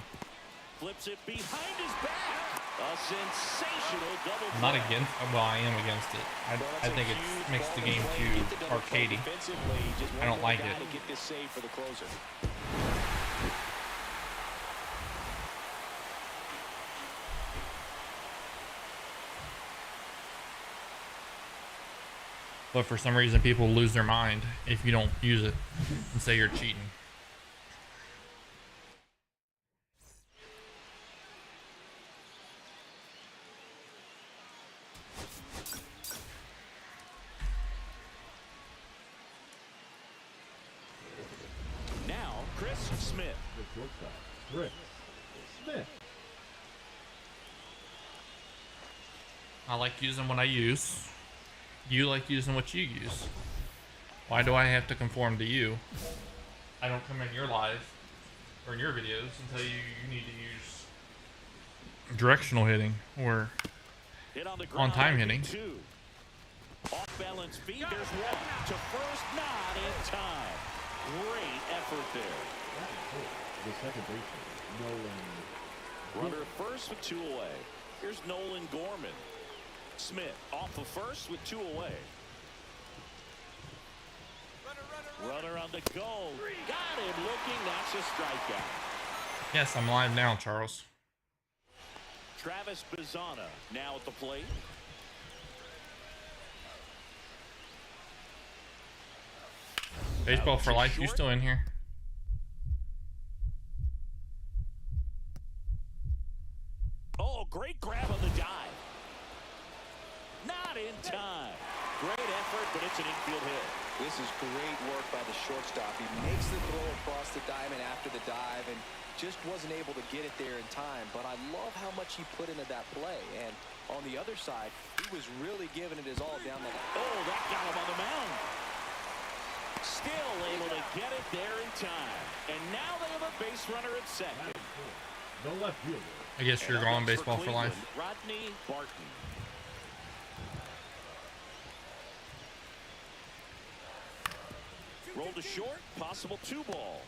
Flips it behind his back. A sensational double I'm not play. against. Well, I am against it. I think it makes the game too arcadey. I don't like it. To get this save for the closer. But for some reason, people lose their mind if you don't use it and say you're cheating. Now, Chris Smith. The shortstop, Chris Smith. I like using what I use. You like using what you use. Why do I have to conform to you? I don't come in your live or in your videos and tell you you need to use directional hitting or Hit on the ground. on-time hitting. 2. Off balance feet. There's one to first, not in time. Great effort there. The second baseman, Nolan. Runner first with 2 away. Here's Nolan Gorman. Smith off of first with 2 away. Runner on the go. Got him looking. That's a strikeout. Yes, I'm live now, Charles. Travis Bazzana now at the plate. Baseball for life, you short. still in here? Oh, great grab on the dive. Not in time. Great effort, but it's an infield hit. This is great work by the shortstop. He makes the throw across the diamond after the dive and just wasn't able to get it there in time, but I love how much he put into that play. And on the other side, he was really giving it his all down the line. Oh, that got him on the mound. Still able to get it there in time. And now they have a base runner at second. The left fielder. I guess you're going baseball for life. Rodney Barton. Roll to short, possible 2-ball.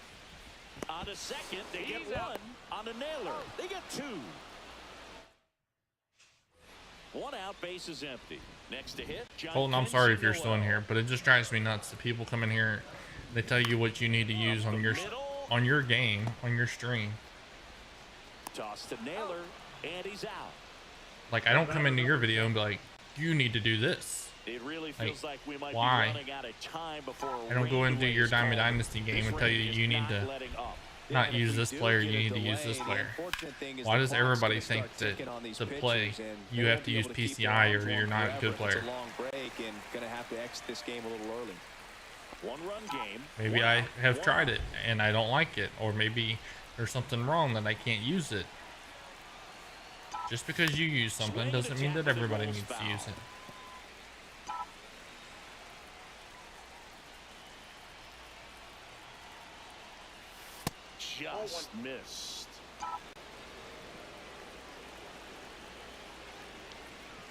On a second, they get one. On a nailer, they get 2. 1 out, base is empty. Next to hit, John Colton, I'm sorry if you're still in here, but it just drives me nuts that people come in here, they tell you what you need to use on your game, on your stream. Toss to Naylor, and he's out. Like, I don't come into your video and be like, you need to do this. It really feels like we might why? be running out of time before I don't go into your Diamond Dynasty game and tell you you need to not use this player, you need to use this player. Why does everybody think that to play you have to use PCI or you're not a good player? One-run game. Maybe I have tried it and I don't like it, or maybe there's something wrong that I can't use it. Just because you use something doesn't mean that everybody needs to use it. Just missed.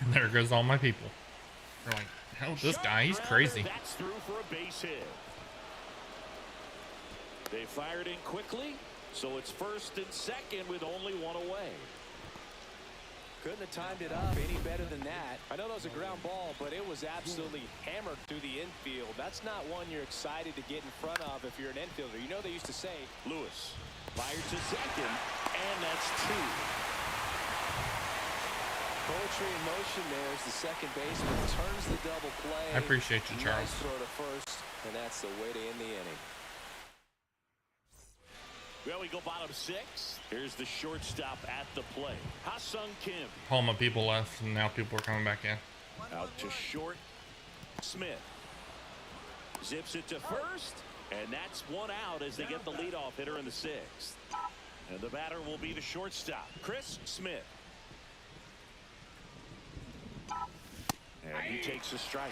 And there goes all my people. They're like, hell, this guy, he's crazy. That's through for a base hit. They fired in quickly, so it's first and second with only 1 away. Couldn't have timed it up any better than that. I know that was a ground ball, but it was absolutely hammered through the infield. That's not one you're excited to get in front of if you're an infielder. You know they used to say, Lewis fired to second, and that's 2. Poetry in motion there as the second baseman turns the double play. I appreciate you, Charles. Nice throw to first, and that's the way to end the inning. Well, we go bottom 6. Here's the shortstop at the plate. Ha-Sung Kim. All my people left, and now people are coming back in. Out to short. Smith zips it to first, and that's 1 out as they get the leadoff hitter in the 6th. And the batter will be the shortstop, Chris Smith. And he takes a strike.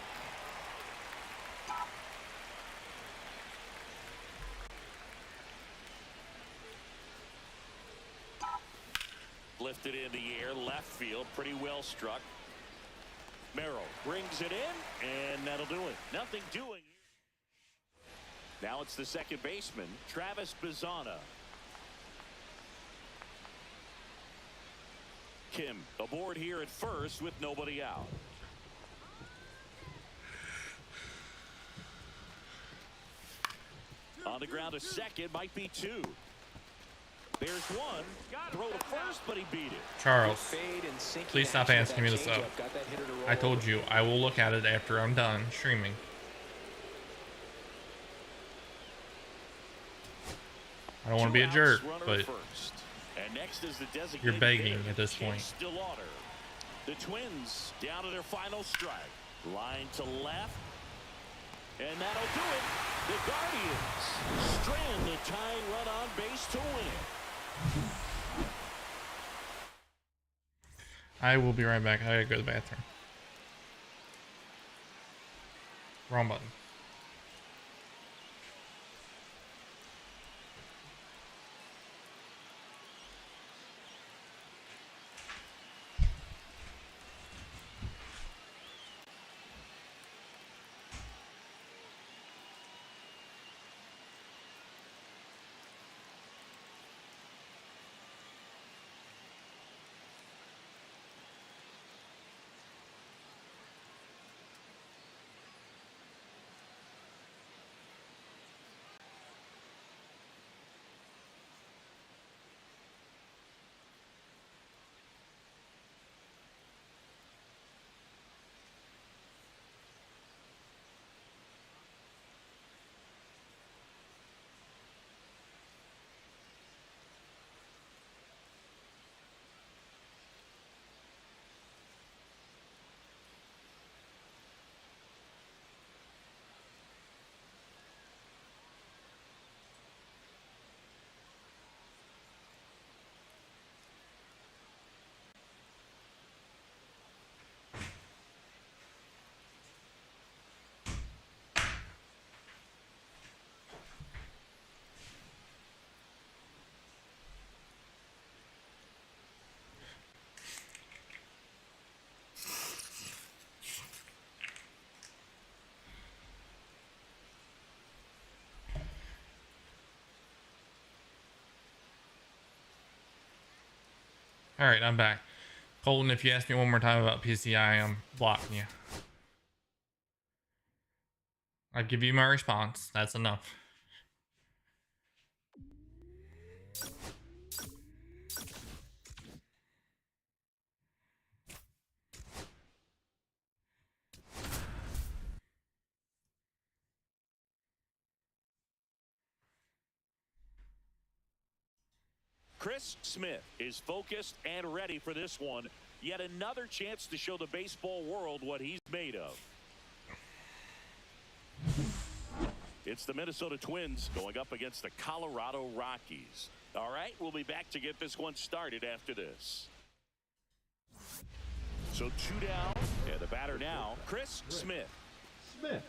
Lifted in the air, left field, pretty well struck. Merrill brings it in, and that'll do it. Nothing doing. Now it's the second baseman, Travis Bazzana. Kim aboard here at first with nobody out. On the ground to second, might be 2. There's 1. Throw to first, but he beat it. Charles, please stop asking me this up. I told you, I will look at it after I'm done streaming. I don't want to be a jerk, but you're begging at this point. The Twins down to their final strike. Line to left. And that'll do it. The Guardians strand the tying run on base to win. I will be right back. I gotta go to the bathroom. Wrong button. All right, I'm back. Colton, if you ask me one more time about PCI, I'm blocking you. I give you my response. That's enough. Chris Smith is focused and ready for this one. Yet another chance to show the baseball world what he's made of. It's the Minnesota Twins going up against the Colorado Rockies. All right, we'll be back to get this one started after this. So 2 down, and the batter now, Chris Smith. Smith.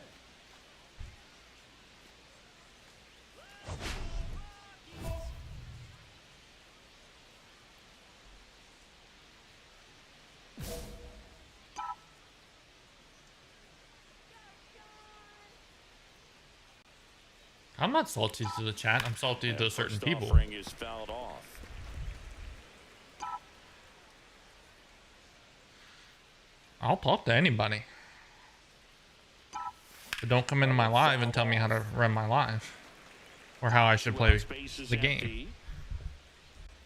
I'm not salty to the chat. I'm salty to certain people. Offering is fouled off. I'll talk to anybody. But don't come into my live and tell me how to run my live. Or how I should play the game.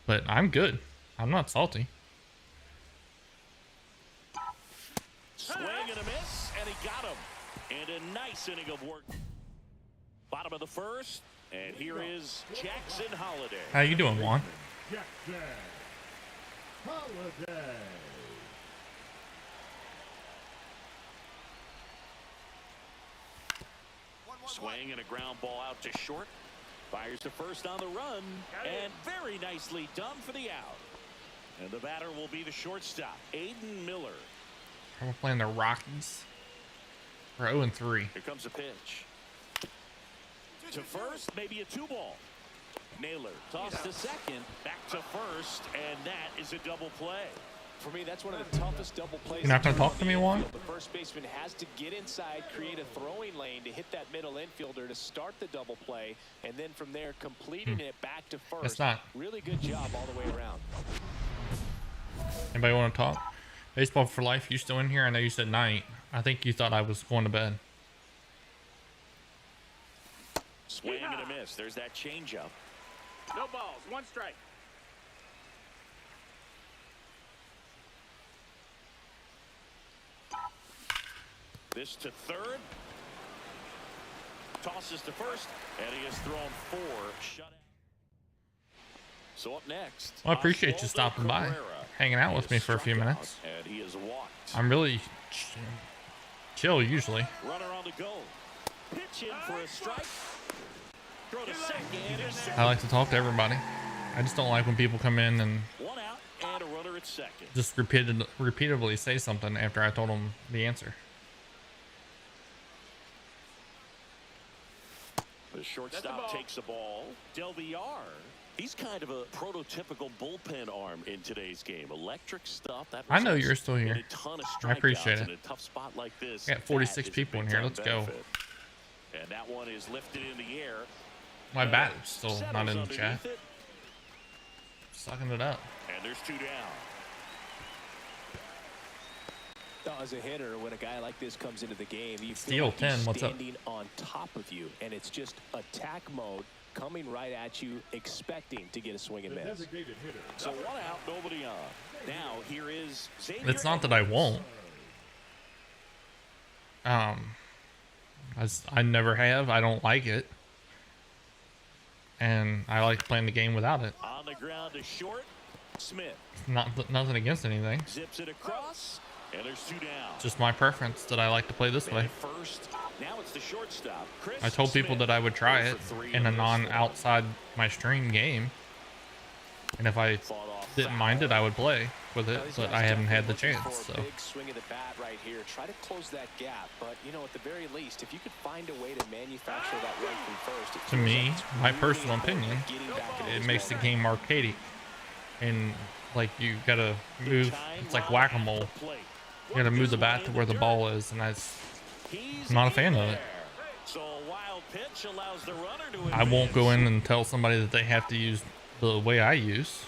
But I'm good. I'm not salty. Swing and a miss, and he got him. And a nice inning of work. Bottom of the first, and here is Jackson Holiday. How you doing, Juan? Jackson Holiday. Swing and a ground ball out to short. Fires to first on the run, and very nicely done for the out. And the batter will be the shortstop, Aiden Miller. We're playing the Rockies. We're 0-3. Here comes a pitch. To first, maybe a 2-ball. Naylor toss to second, back to first, and that is a double play. For me, that's one of the toughest double plays. You're not going to talk to me, Juan? The first baseman has to get inside, create a throwing lane to hit that middle infielder to start the double play, and then from there completing it back to first. It's not. Really good job all the way around. Anybody want to talk? Baseball for life, you still in here? I know you said night. I think you thought I was going to bed. Swing and a miss. There's that changeup. No balls. 1 strike. This to third. Tosses to first, and he has thrown 4 shutout. So up next. Well, I appreciate you stopping by, hanging out with me for a few minutes. And he is walked. I'm really chill usually. Runner on the go. Pitch in for a strike. Throw to second. I like to talk to everybody. I just don't like when people come in and 1 out and a runner at second. just repeatedly say something after I told them the answer. The shortstop takes the ball. Del Villar. He's kind of a prototypical bullpen arm in today's game. Electric stuff. That I know you're still here. a ton of I appreciate strikeouts it. in a tough spot like this. I got 46 That is a people in here. big-time Let's go. benefit. And that one is lifted in the air. My bat is still Settles not in the underneath chat. it, Sucking it up. and there's 2 down. Now, as a hitter, when a guy like this comes into the game, you Steal feel like he's 10, what's up? standing on top of you, and it's just attack mode coming right at you, expecting to get a swing and The miss. designated hitter. So 1 out, nobody on. Now here is Xavier. It's not that I won't. I never have. I don't like it. And I like playing the game without it. On the ground to short. Smith Nothing against anything. zips it across, and there's 2 down. Just my preference that I like to play this way. Man first. Now it's the shortstop. Chris I told people Smith. that I would try 0 it for 3 in a this non-outside my stream game. And if I Fought off didn't foul. mind it, I would play with it, Now, these but guys I haven't had the definitely looking chance, for so. a big swing of the bat right here. Try to close that gap, but you know, at the very least, if you could find a way to manufacture that run from first, it To feels me, like it's my really personal important opinion, getting back into It this makes the ball. game arcadey. And, like, you gotta move, it's like whack-a-mole. You gotta move the bat to where the ball is, and I'm not a fan of it. So a wild pitch allows the runner to I won't go advance. in and tell somebody that they have to use the way I use.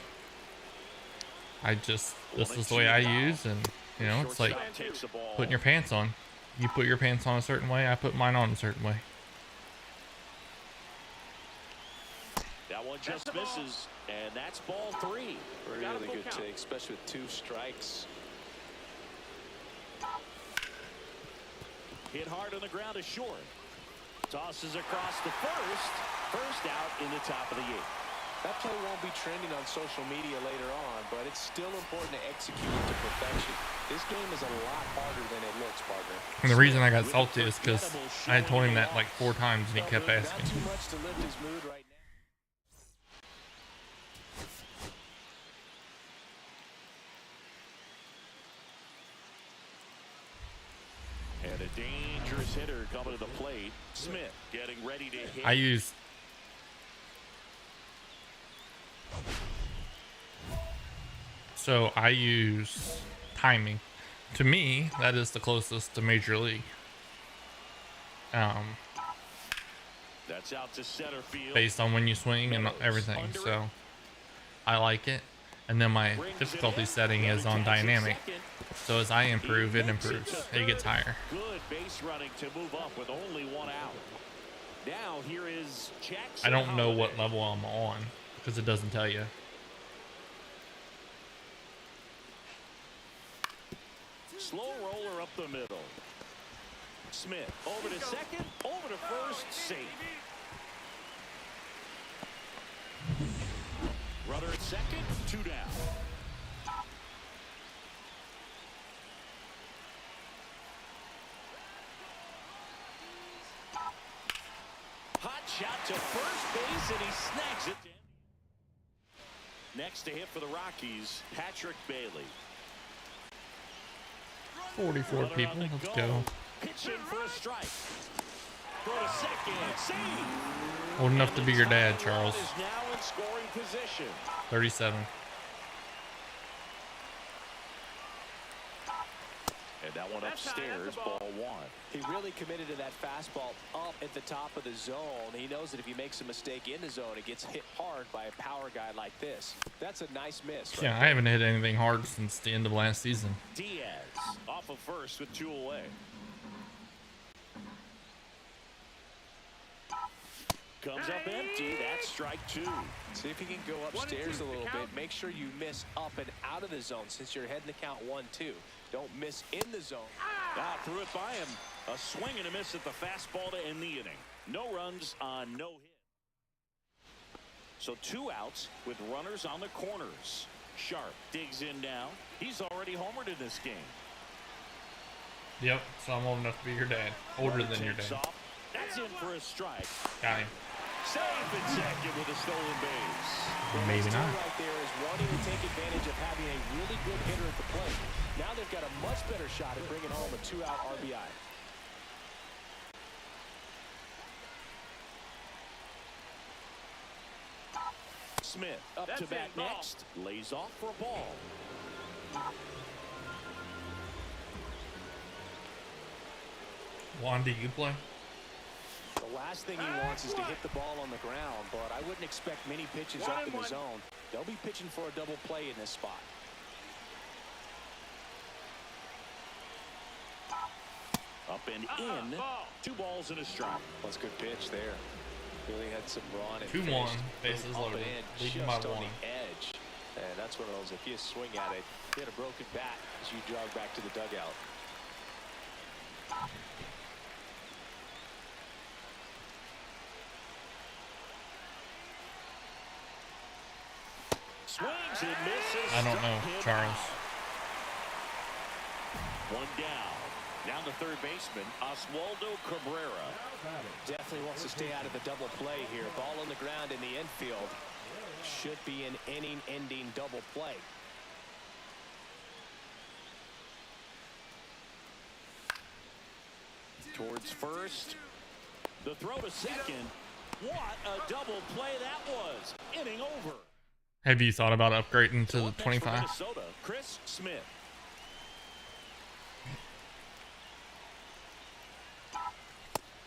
This is the way I use, and you know, it's like putting your pants on. You put your pants on a certain way, I put mine on a certain way. That one just misses, and that's ball 3. Really good take, especially with 2 strikes. Hit hard on the ground to short. Tosses across the first. First out in the top of the 8th. That play won't be trending on social media later on, but it's still important to execute it to perfection. This game is a lot harder than it looks, partner. And the reason I got salty is because I had told him that like 4 times and he kept asking. Not too much to lift his mood right now. And a dangerous hitter coming to the plate. Smith getting ready to hit. I use timing. To me, that is the closest to Major League. That's out to center field. Based on when you swing and everything, so I like it. And then my difficulty setting is on dynamic. So as I improve, it improves. It gets higher. Good base running to move up with only 1 out. Now here is Jackson. I don't know what level I'm on because it doesn't tell you. Slow roller up the middle. Smith over to second, over to first, safe. Runner at second, 2 down. Hot shot to first base, and he snags it. Next to hit for the Rockies, Patrick Bailey. 44 people, let's go. Pitch in for a strike. Throw to second, save. Old enough to be your dad, Charles. Is now in scoring position. 37. And that one upstairs, ball 1. He really committed to that fastball up at the top of the zone. He knows that if he makes a mistake in the zone, it gets hit hard by a power guy like this. That's a nice miss. Right Yeah, I haven't hit anything hard since the end of last season. Diaz off of first with 2 away. Comes up empty. That's strike 2. See if you can go upstairs a little bit. Make sure you miss up and out of the zone since you're heading the count 1-2. Don't miss in the zone. Threw it by him. A swing and a miss at the fastball to end the inning. No runs on no hit. So 2 outs with runners on the corners. Sharp digs in now. He's already homered in this game. Yep, so I'm old enough to be your dad. Older than your dad. Off. That's in for a strike. Got him. Safe at second with a stolen base. Maybe not. Right there is wanting to take advantage of having a really good hitter at the plate. Now they've got a much better shot at bringing home a 2-out RBI. Smith up to bat next. Lays off for a ball. Juan, do you play? The last thing he wants is to hit the ball on the ground, but I wouldn't expect many pitches up in the zone. They'll be pitching for a double play in this spot. Up and in. 2 balls and a strike. That's a good pitch there. Really had some brawn and 2-1, bases loaded, leading by 1. On the edge. And that's one of those, if you swing at it, hit a broken bat as you jog back to the dugout. Swings and misses. I don't know, Charles. 1 down. Down to third baseman, Oswaldo Cabrera. Definitely wants to stay out of the double play here. Ball on the ground in the infield. Should be an inning-ending double play. Towards first. The throw to second. What a double play that was. Inning over. Have you thought about upgrading to the 25? Minnesota, Chris Smith.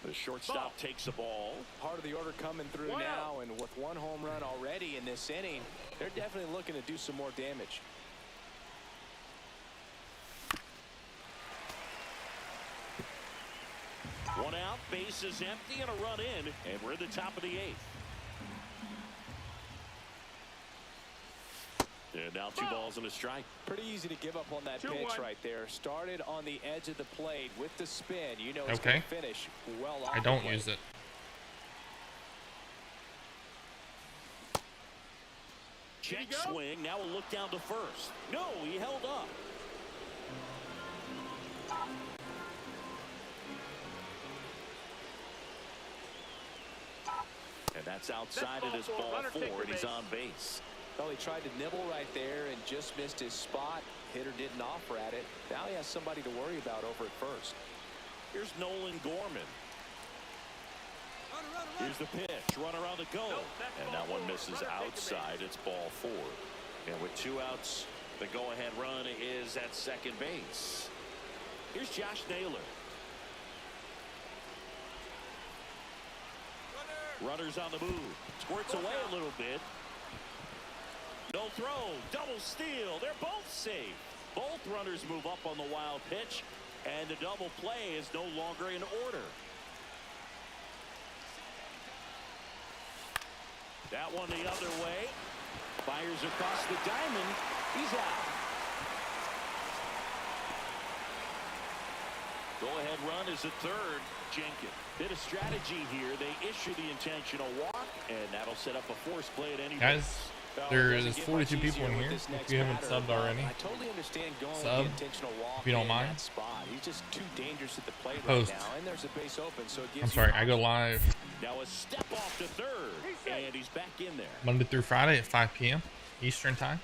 The shortstop takes the ball. Part of the order coming through now, and with 1 home run already in this inning, they're definitely looking to do some more damage. One out, base is empty, and a run in, and we're at the top of the 8th. And now 2 balls and a strike. Pretty easy to give up on that pitch right there. Started on the edge of the plate with the spin. You know it's going to finish well off. I don't use it. Check swing. Now a look down to first. No, he held up. And that's outside of his ball 4, and he's on base. Well, he tried to nibble right there and just missed his spot. Hitter didn't offer at it. Now he has somebody to worry about over at first. Here's Nolan Gorman. Here's the pitch. Runner on the go. And that one misses outside. It's ball 4. And with 2 outs, the go-ahead run is at second base. Here's Josh Naylor. Runners on the move. Squirts away a little bit. No throw. Double steal. They're both safe. Both runners move up on the wild pitch. And the double play is no longer in order. That one the other way. Fires across the diamond. He's out. Go-ahead run is a third. Jenkins. Bit of strategy here. They issue the intentional walk, and that'll set up a force play at any Guys, there is 42 people in here. If you haven't subbed already, I totally understand going sub, with the intentional walk if you don't in mind. that spot. He's just too dangerous at the plate Post. right now, and there's a base open, so it gives I'm sorry, I go live Now a step off to third, and he's back in there. Monday through Friday at 5 p.m. Eastern time.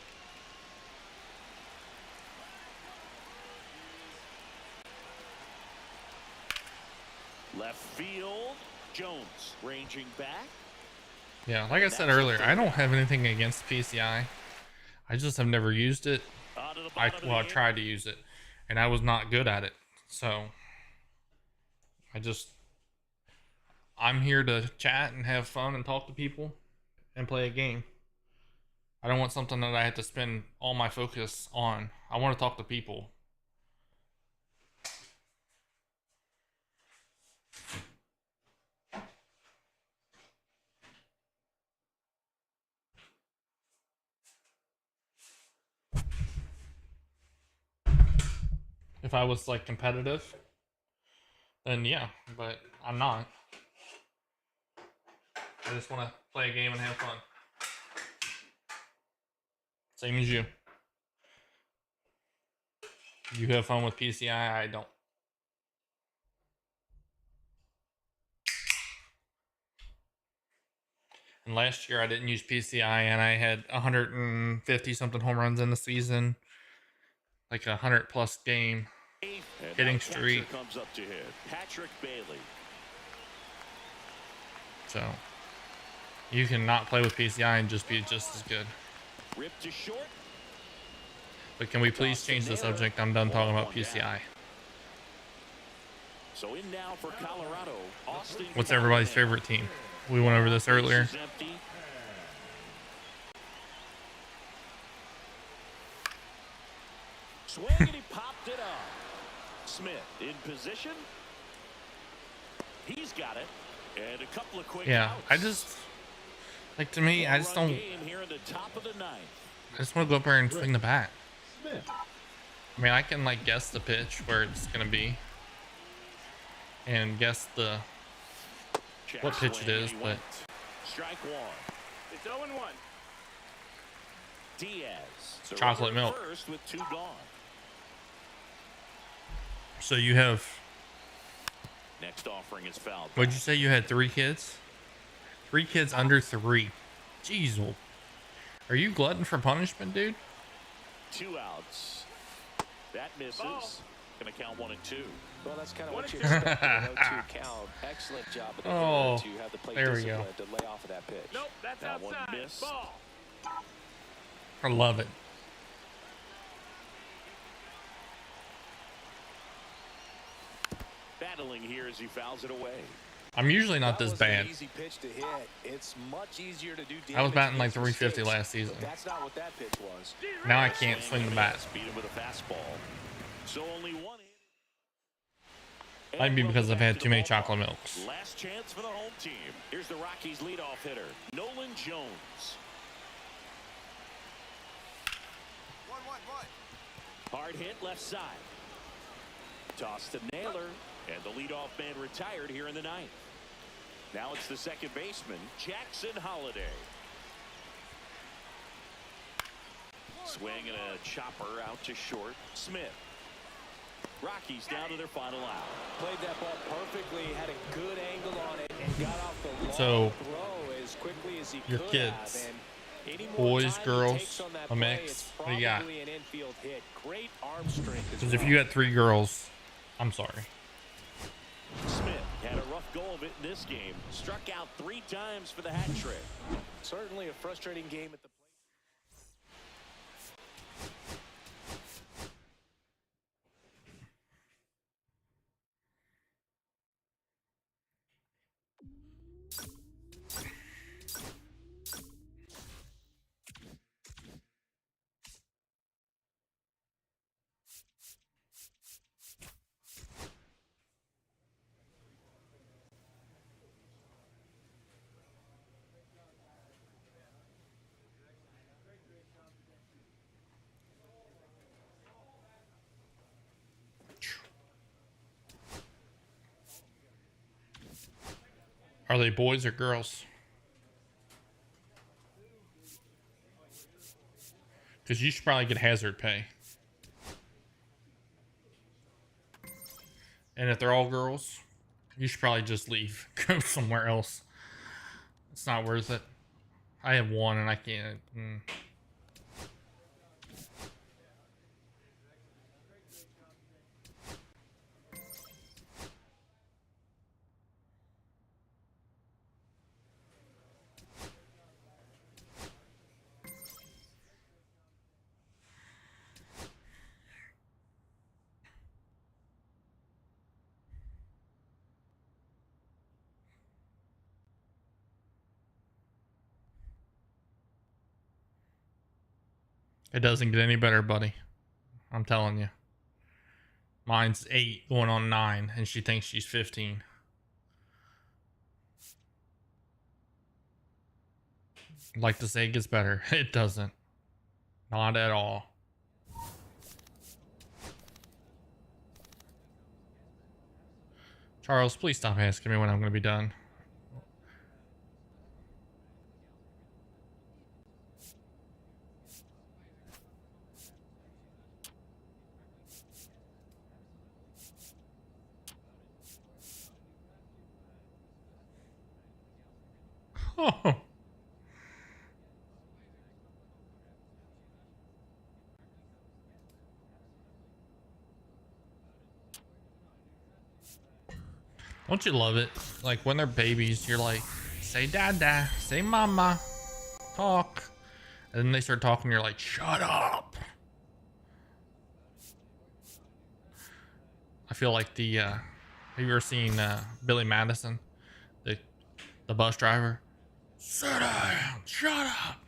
Left field, Jones ranging back. Yeah, like I said earlier, I don't have anything against PCI. I just have never used it. I tried to use it, and I was not good at it. So I'm here to chat and have fun and talk to people and play a game. I don't want something that I have to spend all my focus on. I want to talk to people. If I was like competitive, then yeah, but I'm not. I just want to play a game and have fun. Same as you. You have fun with PCI, I don't. And last year I didn't use PCI and I had 150 something home runs in the season. Like 100 plus game hitting streak. Comes up to hit. Patrick Bailey. So you can not play with PCI and just be just as good. Ripped to short. But can we please change the subject? I'm done talking about PCI. So in now for Colorado, Austin. What's everybody's favorite team? We went over this earlier. Swing and he popped it up. Smith in position. He's got it. And a couple of quick outs. I just like, to me, I just don't. Here in the top of the ninth. I just want to go up there and swing the bat. I mean, I can like guess the pitch where it's gonna be, and guess the what pitch it is, but strike one. It's 0-1. Diaz. Chocolate milk. First with 2 gone. So you have. Next offering is fouled. What'd you say? You had 3 kids? 3 kids under 3. Jeez, are you glutton for punishment, dude? 2 outs. That misses. Gonna count 1 and 2. Well, that's kind of what you expect. 0-2 count. Excellent job. Oh, to have the plate there we go. to lay off of that pitch. Nope, that's that outside. One missed. Ball. I love it. Battling here as he fouls it away. I'm usually not this bad. Easy pitch to hit. It's much easier to do. I was batting like 350 last season. That's not what that pitch was. Now I can't swing the bat. Beat him with a fastball. So only 1 hit. Might be because I've had too many chocolate milks. Last chance for the home team. Here's the Rockies leadoff hitter, Nolan Jones. 1-1-1. Hard hit left side. Toss to Naylor, and the leadoff man retired here in the ninth. Now it's the second baseman, Jackson Holliday. Swing and a chopper out to short. Smith. Rockies down to their final out. Played that ball perfectly, had a good angle on it, and got off the long So, throw as quickly as he your could kids, have. And any more boys, time he girls, takes on that a play, mix. it's What do you got? probably an infield hit. Great arm strength as Because if well. you got 3 girls, I'm sorry. Smith had a rough go of it in this game. Struck out 3 times for the hat trick. Certainly a frustrating game at the plate. Are they boys or girls? Because you should probably get hazard pay. And if they're all girls, you should probably just leave. Go somewhere else. It's not worth it. I have one and I can't. It doesn't get any better, buddy. I'm telling you. Mine's 8 going on 9 and she thinks she's 15. I'd like to say it gets better. It doesn't. Not at all. Charles, please stop asking me when I'm going to be done. Oh. Don't you love it? Like when they're babies, you're like, say dada, say mama, talk. And then they start talking, you're like, shut up. I feel like the, have you ever seen Billy Madison? The bus driver? Sit down, shut up.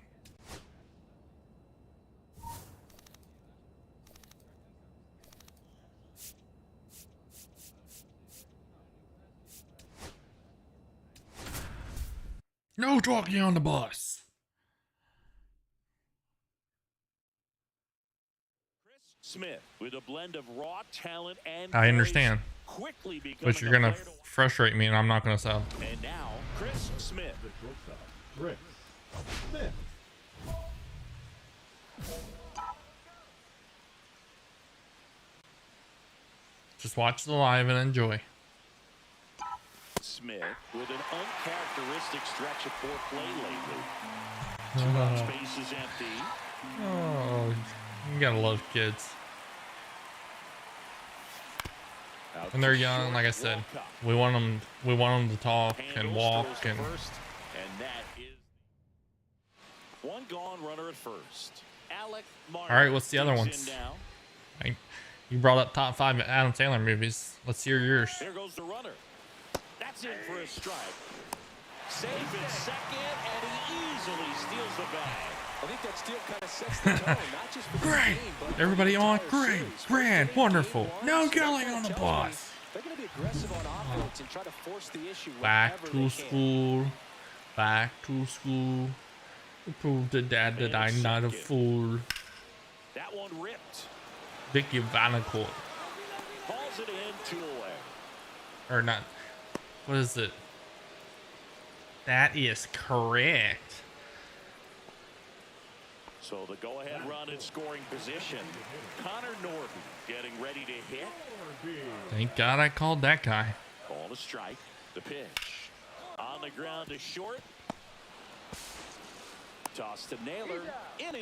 No talking on the bus. Smith with a blend of raw talent and I understand. Quickly But you're gonna frustrate me and I'm not gonna sub. And now Chris Smith. The shortstop, Chris Smith. Just watch the live and enjoy. Smith with an uncharacteristic stretch of poor play lately. 2 out, space is empty. Oh, you gotta love kids. Out When they're to young, short, like I said, Walcott. we want them to talk and Handles, walk throws to and first, and that is one gone runner at first. Alec Martin. all right, what's the other digs in ones? now. You brought up top 5 Adam Sandler movies. Let's hear yours. There goes the runner. That's in for a strike. Safe at second, and he easily steals the bag. I think that steal kind of sets the tone, not just for the Great. game, but for Everybody the on? entire Great. series. Grand. First inning, Wonderful. game one, No so yelling that on the tells me bus. They're going to be aggressive on offense and try to force the issue Back whenever to they school. Back to school. Prove to dad that I'm not a fool. That one ripped. Vicky Vanacourt. Calls it in, 2 away. Or not. What is it? That is correct. So the go-ahead run in scoring position. Connor Norton getting ready to hit. Thank God I called that guy. Ball to strike. The pitch. On the ground to short. Toss to Naylor.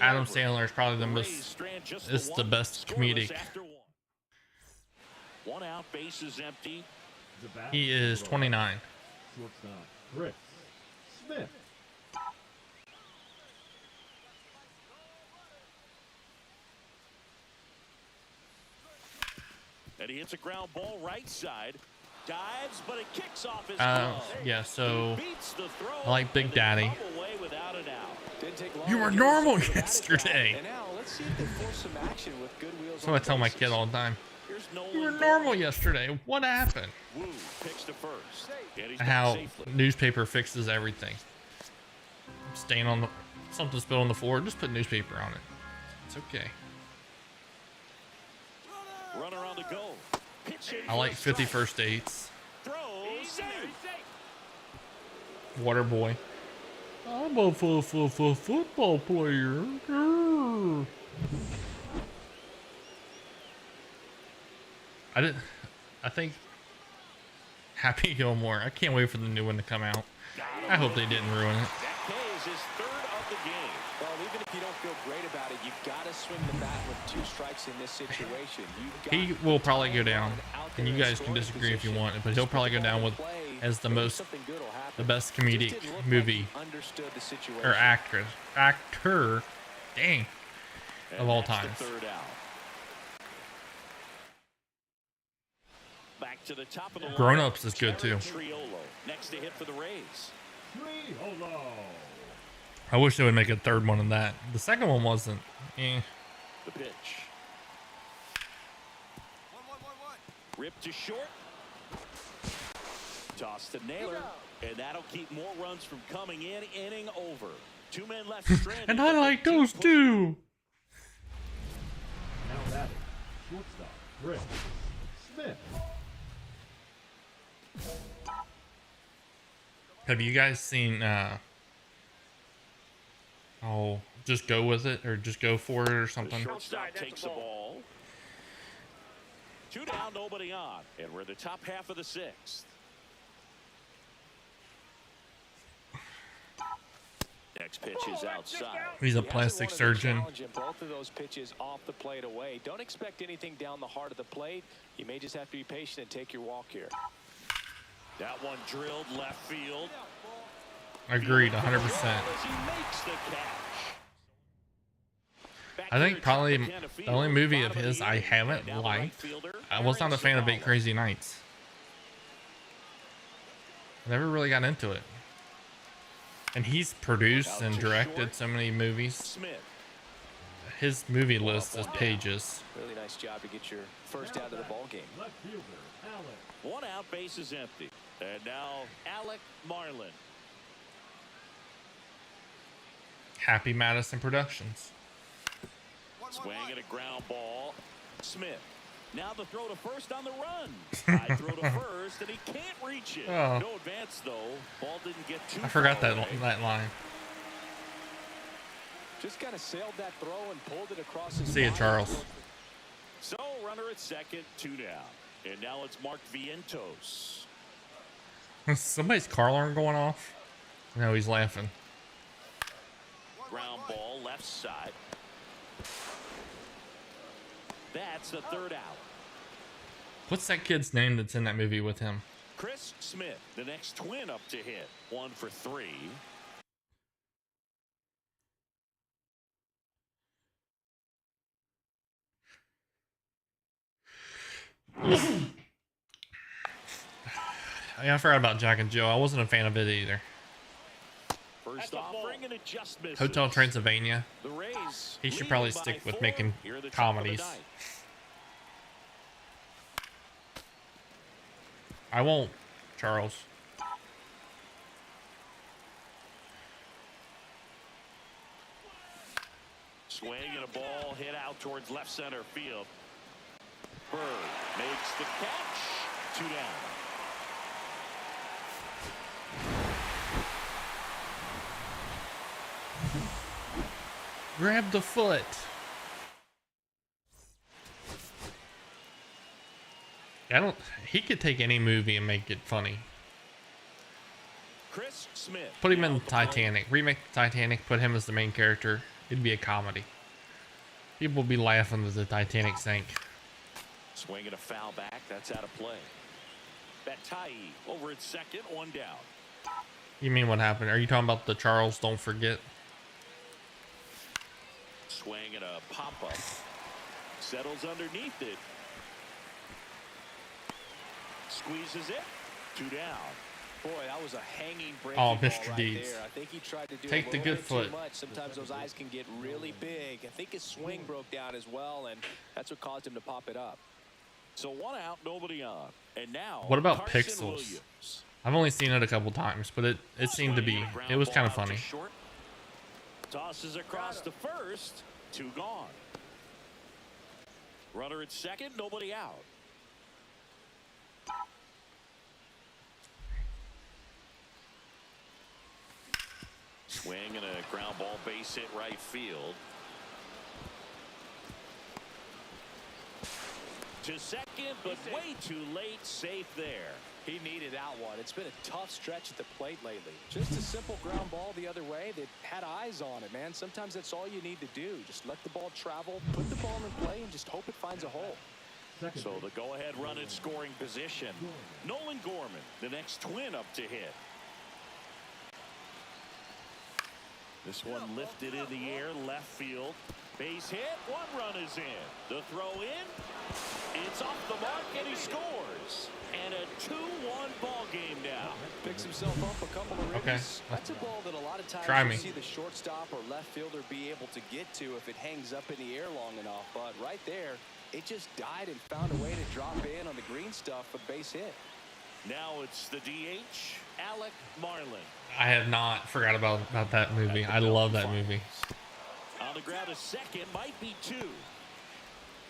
Adam Sandler is probably the most. It's the best comedic. One out, base is empty. He is 29. Shortstop, Chris Smith. And he hits a ground ball right side. Dives, but it kicks off his glove. Yeah, so Beats the throw, I like Big Daddy. away without an out. You were normal yesterday. And now let's see if they force some action with good wheels. That's what I tell my kid all the time. Here's You were Nolan. normal yesterday. What happened? Woo picks to first. And he's done How safely. newspaper fixes everything. Stain on the something spilled on the floor. Just put newspaper on it. It's okay. Runner on the go. Pitch in I like for a 50 strike. First Dates. Throw, save. Water Boy. I'm a football player. Grr. I think Happy Gilmore. I can't wait for the new one to come out. I hope they didn't ruin it. That pays his third of the game. Well, even if you don't feel great about it, you've got to swing the bat with 2 strikes in this situation. He will probably go down, and you guys can disagree if you want, but he'll probably go down with as the best comedic movie or actor, dang, of all And that's times. the third out. Back to the top of the Grown lineup, Ups is good too. Jared Triolo next to hit for the Rays. Triolo. I wish they would make a third one of that. The second one wasn't. Eh. The pitch. Ripped to short. Toss to Naylor. And that'll keep more runs from coming in. Inning over. 2 men left stranded. And I like those too. Now that is shortstop, Chris Smith. Have you guys seen Just Go With It or Just Go For It or The something? shortstop takes the ball. 2 down, nobody on. And we're in the top half of the 6th. Next pitch is outside. He's a He hasn't plastic wanted to surgeon. challenge him. Both of those pitches off the plate away. Don't expect anything down the heart of the plate. You may just have to be patient and take your walk here. That one drilled left field. Agreed, 100%. As he makes the catch. Back I think here, probably Tropicana the Field, only movie of bottom the his I inning. haven't And now the right liked. fielder, I was not a fan of Aaron Eight Crazy Nights. Never really got into it. And he's produced and directed so many movies. Smith. His movie list is pages. Really nice job to get your first out of the ball game. Left fielder, Alex. 1 out, base is empty. And now Alec Marlin. Happy Madison Productions. Swinging a ground ball. Smith. Now the throw to first on the run. High throw to first, and he can't reach it. Oh. No advance, though. Ball didn't get too I forgot far that away. that line. Just kind of sailed that throw and pulled it across his See ya, body. Charles. So, runner at second, 2 down. And now it's Mark Vientos. Somebody's car alarm going off? No, he's laughing. Ground ball, left side. That's the 3rd out. What's that kid's name that's in that movie with him? Chris Smith, the next twin up to hit. 1 for 3. Yeah, I forgot about Jack and Jill. I wasn't a fan of it either. First offering and it just misses. Hotel Transylvania. The Rays He should lead probably by stick with 4 making here at the top of the comedies. ninth. I won't, Charles. Swing and a ball hit out towards left center field. Bird makes the catch. 2 down. Grab the foot. He could take any movie and make it funny. Chris Smith. Put him in Titanic. Remake Titanic, put him as the main character. It'd be a comedy. People would be laughing as the Titanic sank. Swing and a foul back. That's out of play. Batai over at second. 1 down. You mean what happened? Are you talking about the Charles Don't Forget? Swing and a pop-up. Settles underneath it. Squeezes it. 2 down. Boy, that was a hanging breaking Oh, ball Mr. right Deeds. there. I think he tried to do Take a the little good bit foot. too much. Sometimes those eyes can get really big. I think his swing broke down as well, and that's what caused him to pop it up. So 1 out, nobody on. And now, What about Carson Pixels? Williams. I've only seen it a couple times, but it seemed to be. It was kind of funny. Short. Tosses across the first. 2 gone. Runner at second, nobody out. Swing and a ground ball base hit right field. To second, but way too late. Safe there. He needed that one. It's been a tough stretch at the plate lately. Just a simple ground ball the other way. They had eyes on it, man. Sometimes that's all you need to do. Just let the ball travel, put the ball in play, and just hope it finds a hole. So the go-ahead run in scoring position. Nolan Gorman, the next twin up to hit. This one lifted in the air, left field. Base hit, 1 run is in. The throw in, it's off the mark, and he scores. And a 2-1 ball game now. Picks himself up a couple of Okay. ribbies. That's a ball that a lot of times Try you me. see the shortstop or left fielder be able to get to if it hangs up in the air long enough. But right there, it just died and found a way to drop in on the green stuff for base hit. Now it's the DH, Alec Marlin. I have not forgot about that movie. I love that movie. On the ground, a second, might be 2.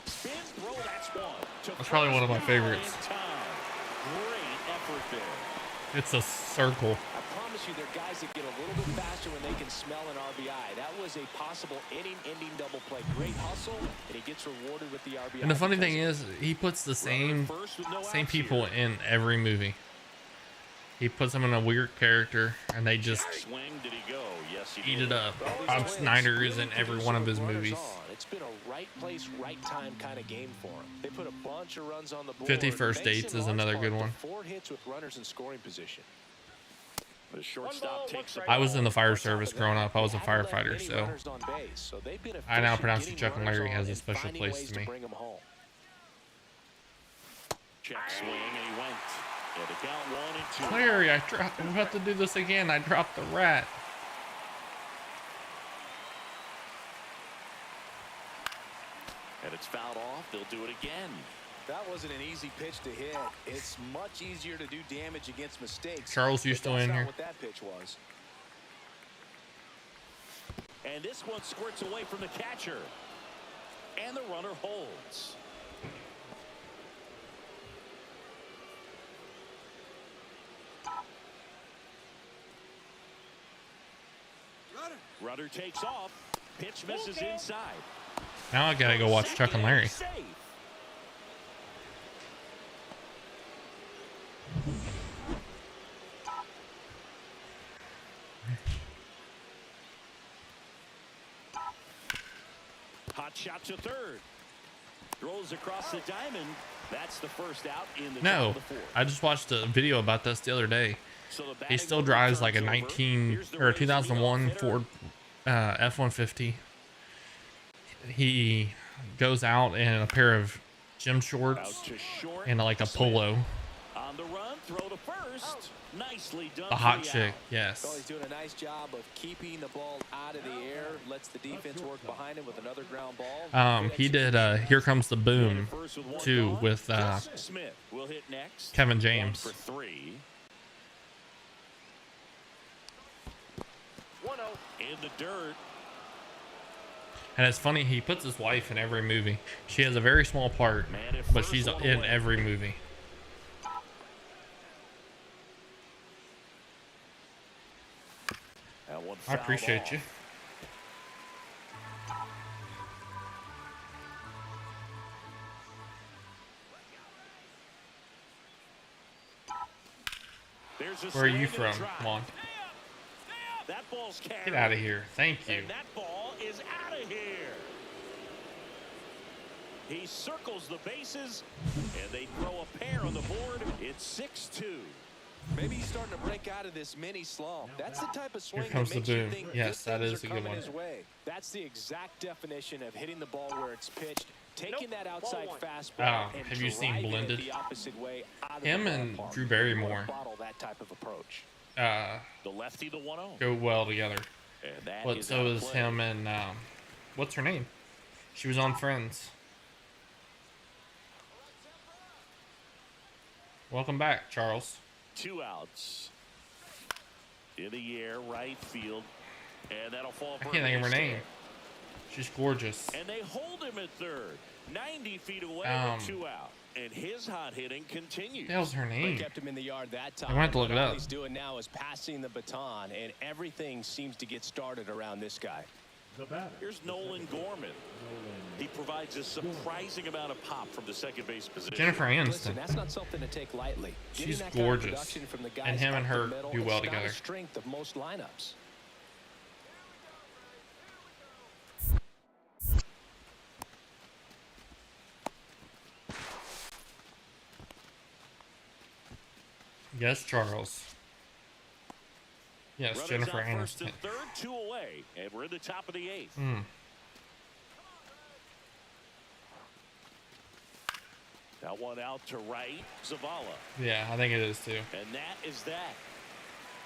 Spin throw, that's 1. That's probably one of my favorites. Great effort there. It's a circle. I promise you, there are guys that get a little bit faster when they can smell an RBI. That was a possible inning-ending double play. Great hustle, and he gets rewarded with the RBI. And the funny thing is, he puts the same people in every movie. He puts them in a weird character, and they just Swing, did he go? Yes, he eat did. it up. Bob Snyder is in every one of his movies. It's been a right place, right time kind of game for him. They put a bunch of runs on the board. 50 First Thanks Dates in is large another part good to one. 4 hits with runners in scoring position. The shortstop takes I was in the fire service growing up. I was a firefighter, so I now pronounce that Chuck and Larry has a special place to me. Check swing, and he went. Yeah, the count 1 and 2. Larry, I'm about to do this again. I dropped the rat. And it's fouled off. They'll do it again. That wasn't an easy pitch to hit. It's much easier to do damage against mistakes. Charles, you still in here? What that pitch was. And this one squirts away from the catcher. And the runner holds. Runner takes off. Pitch misses inside. Now I gotta go watch Chuck and Larry. Safe. Hot shot to third. Throws across the diamond. That's the first out in the top No, of the 4th. I just watched a video about this the other day. So the He batting still order drives like a turns over. 19 Here's the or a Rays' 2001 leadoff hitter. Ford F-150. He goes out in a pair of gym Out shorts to short. and like a polo. On On the run, throw to first. Nicely done. The hot chick, yes. Well, he's doing a nice job of keeping the ball out of the air. Lets the defense work behind him with another ground ball. He did Here Comes the Boom too with Smith will hit next. Kevin James. For 3. 1-0. In the dirt. And it's funny, he puts his wife in every movie. She has a very small part, but she's in every movie. I appreciate you. Where are you from? Come on. That ball's carried. Get out of here. Thank you. And that ball is out of here. He circles the bases, and they throw a pair on the board. It's 6-2. Maybe he's starting to break out of this mini slump. That's the type of swing Here comes that the makes you boom. think Yes, good that things is are a good coming one. his way. That's the exact definition of hitting the ball where it's pitched, taking that outside fastball, and have you seen driving it Blended? the opposite way out of Him the and ballpark. Drew Barrymore Bottle that type of approach. The lefty, the 1-0. Go well together. And that But is so out of is play. him and what's her name? She was on Friends. Welcome back, Charles. 2 outs. In the air, right field. And that'll fall I for can't think of her a base name. hit. She's gorgeous. And they hold him at third. 90 feet away with 2 out. And his hot hitting continues. What the hell's her They name? kept him in the yard that time. I'm gonna have to look it All up. he's doing now is passing the baton, and everything seems to get started around this guy. The batter. Here's Nolan Gorman. He provides a surprising amount of pop from the second base position. Jennifer Listen, Aniston. that's not something to take lightly. She's Getting that kind of gorgeous. production from the guys And him and up her the middle, do well it's not together. a strength of most lineups. Yes, Charles. Yes, Runners Jennifer out first Aniston. and third, 2 away, and we're in the top of the 8th. That one out to right, Zavala, Yeah, I think it is too. and that is that.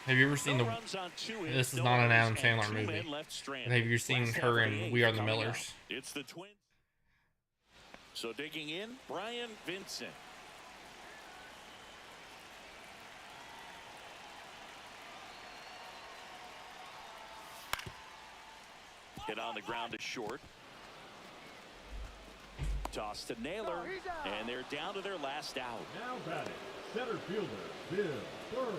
Have you ever seen No the? runs on 2 hits, This is no not an Adam errors, and Sandler 2 movie. men left stranded. Have you seen Last half her of the in 8th We Are the coming up. Millers? It's the Twins. So digging in, Brian Vincent. Hit on the ground to short. Toss to Naylor, and they're down to their last out. Now batting, center fielder, Bill Burr.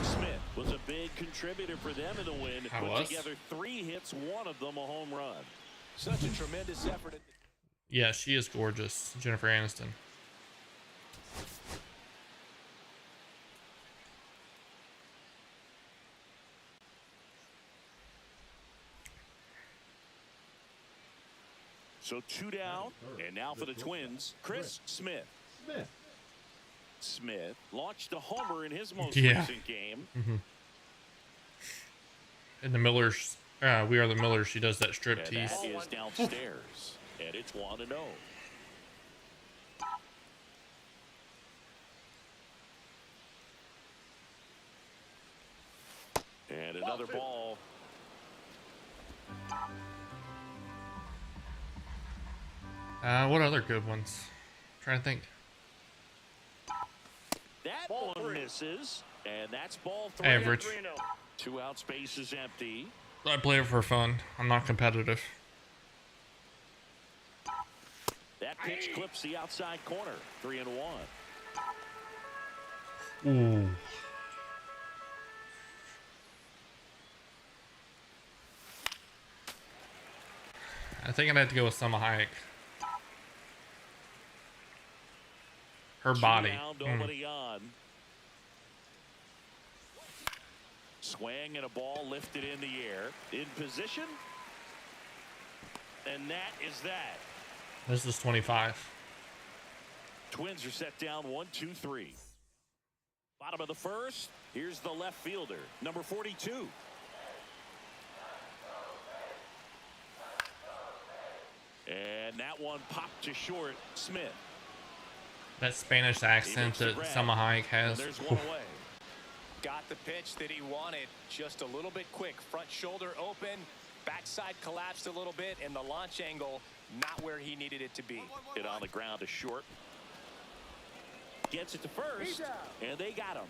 Smith was a big contributor for them in the win. I Put was. together 3 hits, one of them a home run. Such a tremendous effort. Yeah, she is gorgeous, Jennifer Aniston. So 2 down, and now for the Twins, Chris Smith. Smith. Smith launched a homer in his most Yeah. recent game. In the Millers, We Are the Millers, she does that And striptease. that is downstairs, and it's 1-0. And another ball. What other good ones? Trying to think. That one misses, and that's ball 3. Average. 2 out, space is empty. I play it for fun. I'm not competitive. That pitch clips the outside corner. 3-1. Ooh. I think I'd have to go with Selma Hayek. Her body. Down, nobody on. Swing and a ball lifted in the air. In position. And that is that. This is 25. Twins are set down 1-2-3. Bottom of the first. Here's the left fielder, number 42. that one popped to short. Smith. That Spanish accent that Selma Hayek has. There's one away. Got the pitch that he wanted, just a little bit quick. Front shoulder open, backside collapsed a little bit, and the launch angle not where he needed it to be. Hit on the ground to short. Gets it to first, and they got him.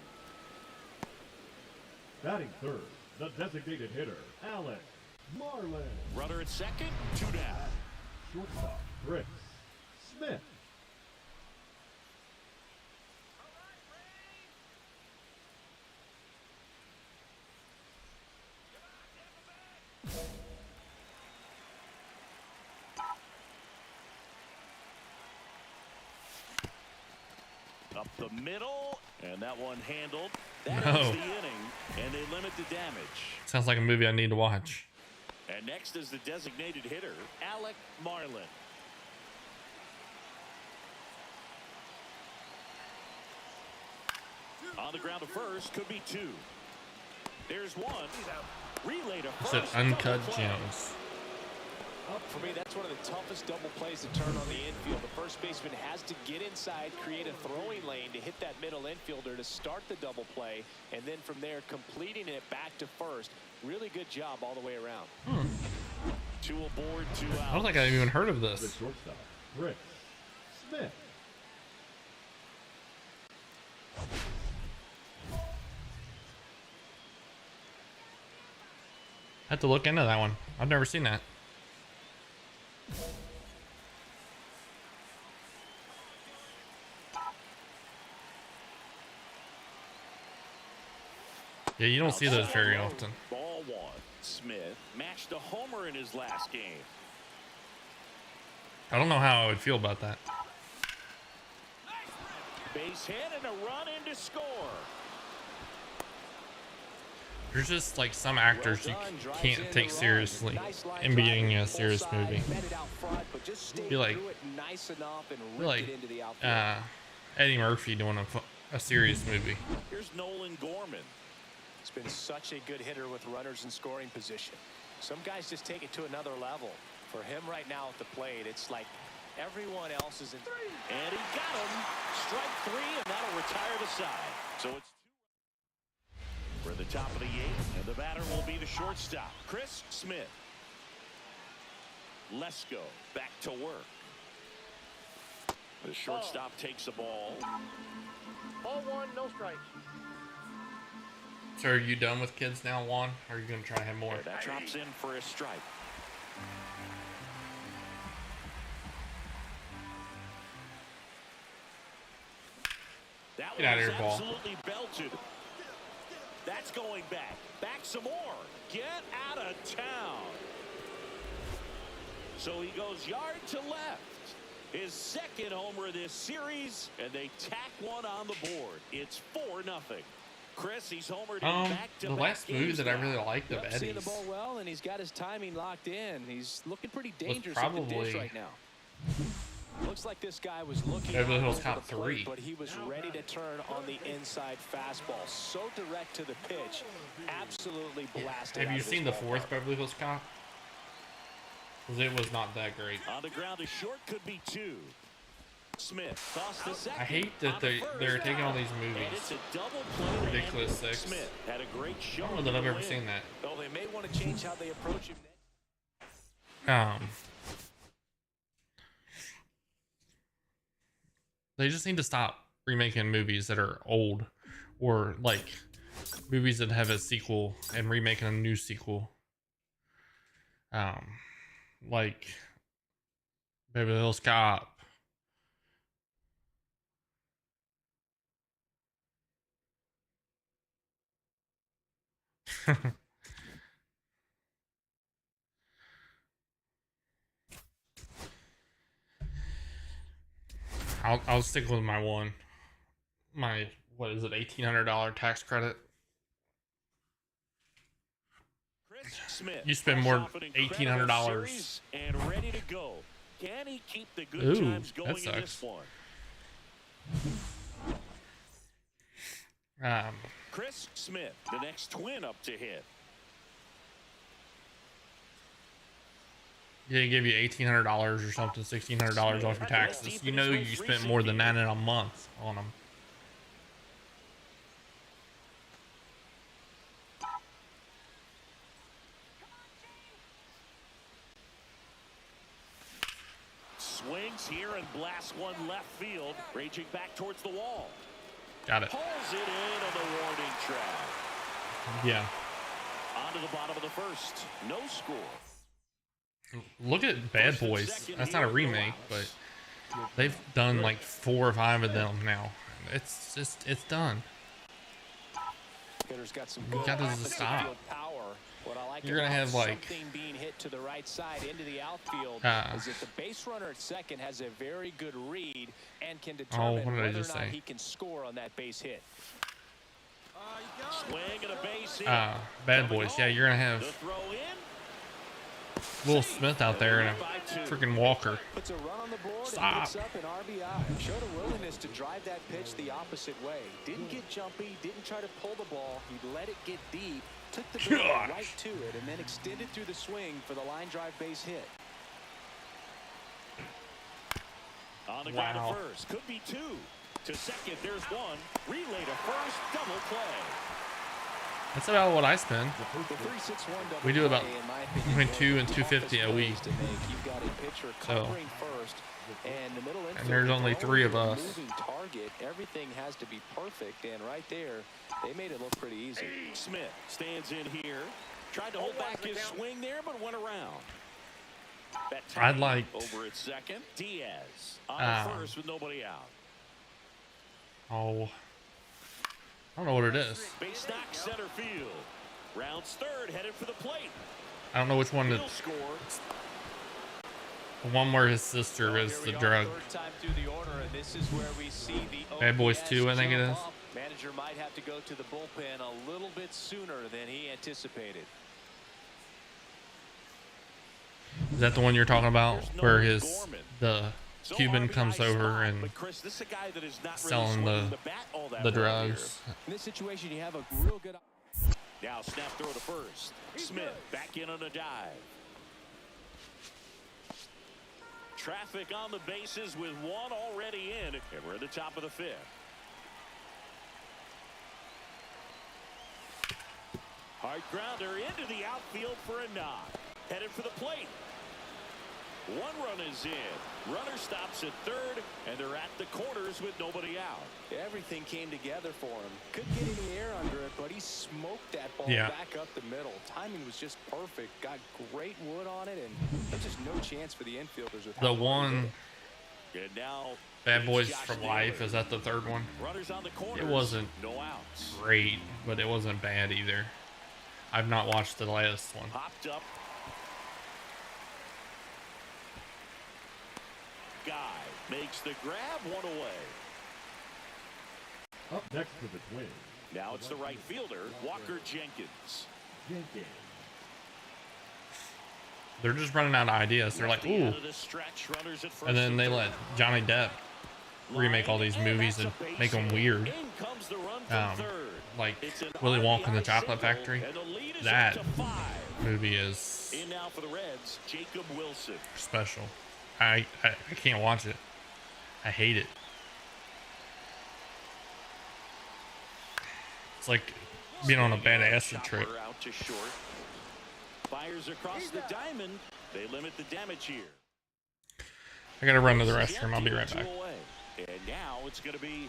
Batting third, the designated hitter, Alex Marlin. Runner at second, 2 down. Shortstop, Chris Smith. Up the middle, and that one handled. That No. ends the inning, and they limit the damage. Sounds like a movie I need to watch. And next is the designated hitter, Alec Marlin. On the ground to first, could be 2. There's one. Relay to It's first. an uncut double play. gems. For me, that's one of the toughest double plays to turn on the infield. The first baseman has to get inside, create a throwing lane to hit that middle infielder to start the double play, and then from there completing it back to first. Really good job all the way around. 2 aboard, 2 out. I don't think I've even heard of The this. shortstop, Chris Smith. I have to look into that one. I've never seen that. Yeah, you don't see those very often. Ball 1. Smith matched a homer in his last game. I don't know how I would feel about that. Base hit and a run in to score. There's just like some actors you can't take seriously in being a serious movie. I feel like Eddie Murphy doing a serious movie. Here's Nolan Gorman. He's been such a good hitter with runners in scoring position. Some guys just take it to another level. For him right now at the plate, it's like everyone else is in. And he got him. Strike 3, and that'll retire the side. So it's 2. We're at the top of the 8th, and the batter will be the shortstop, Chris Smith. Lesko back to work. The shortstop takes the ball. Ball 1, no strikes. So are you done with kids now, Juan? Or are you going to try to have more? That drops in for a strike. That Get out of was here, ball. absolutely belted. That's going back. Back some more. Get out of town. So he goes yard to left. His second homer this series, and they tack one on the board. It's 4-0. Chris, he's homered in The last movie that I really liked of Seeing the Eddie's ball well, and he's got his timing locked in. He's looking pretty dangerous probably at the dish right now. Looks like this guy was looking Beverly Hills over Cop the plate, 3. but he was ready to turn on the inside fastball. So direct to the pitch, absolutely blasted. Have out you of seen his the ballpark. fourth Beverly Hills Cop? Because it was not that great. On the ground to short, could be 2. Smith tossed the second. I hate that they're taking all these And movies. it's a double play. Ridiculous And 6. Smith had a great I showing. don't know that I've to ever win. seen that. Well, they may want to change how they approach him. They just need to stop remaking movies that are old, or like movies that have a sequel and remaking a new sequel. Like Beverly Hills Cop. I'll stick with my one. My, what is it, $1,800 tax credit? Chris Smith You spend more off an incredible $1,800. series and ready to go. Can he keep the good Ooh, times that going in this sucks. one? Chris Smith, the next twin up to hit. They give you $1,800 or something, $1,600 off your taxes. You know you spent more than that in a month on them. Swings here and blasts one left field, raging back towards the wall. Got it. Pulls it in on the warning track. Yeah. On to the bottom of the first. No score. Look at Bad Boys. That's not a remake, but they've done like 4 or 5 of them now. It's done. Got some You got to stop. power. What I like You're gonna have like something being hit to the right side into the outfield is that the base runner at second has a very good read and can determine whether or not he can score on that base hit. Swing and a base hit. Bad Boys. Yeah, you're gonna have The throw in. Will Smith out there and a freaking walker. Puts a run on the board Stop. and picks up an RBI. Showed a willingness to drive that pitch the opposite way. Didn't get jumpy, didn't try to pull the ball. He let it get deep, took the ball right to it, and then extended through the swing for the line drive base hit. On the ground to first. Could be 2. To second, there's 1. Relay to first. Double play. That's about what I spend. We do about between $200 and $250 a week. So, and there's only 3 of us. Target, everything has to be perfect, and right there, they made it look pretty easy. Smith stands in here. Tried to hold back his swing there, but went around. I'd like over at second. Diaz on first with nobody out. Oh, I don't know what it is. Base knock center field. Rounds third, headed for the plate. I don't know which one. The one where his sister is the drug. Bad Boys 2, I think it is. Manager might have to go to the bullpen a little bit sooner than he anticipated. Is that the one you're talking about, where the Cuban comes over and selling the drugs? In this situation, you have a real good. Now snap throw to first. Smith back in on a dive. Traffic on the bases with 1 already in, and we're at the top of the 5th. Hard grounder into the outfield for a knock. Headed for the plate. 1 run is in. Runner stops at third, and they're at the corners with nobody out. Everything came together for him. Couldn't get any air under it, but he smoked that ball back up the middle. Timing was just perfect. Got great wood on it, and there's just no chance for the infielders. The one, and now Bad Boys for Life, is that the 3rd one? Runners on the corners, it wasn't no outs. Great, but it wasn't bad either. I've not watched the last one. Popped up. Guy makes the grab, 1 away. Up next for the Twins. Now it's the right fielder, Walker Jenkins. They're just running out of ideas. They're like, ooh. And then they let Johnny Depp remake all these movies and make them weird. Like Willy Wonka and the Chocolate Factory. That movie is in now for the Reds, Jacob Wilson. Special. I can't watch it. I hate it. It's like being on a bad acid trip. Out to short. Fires across the diamond. They limit the damage here. I gotta run to the restroom. I'll be right back. And now it's gonna be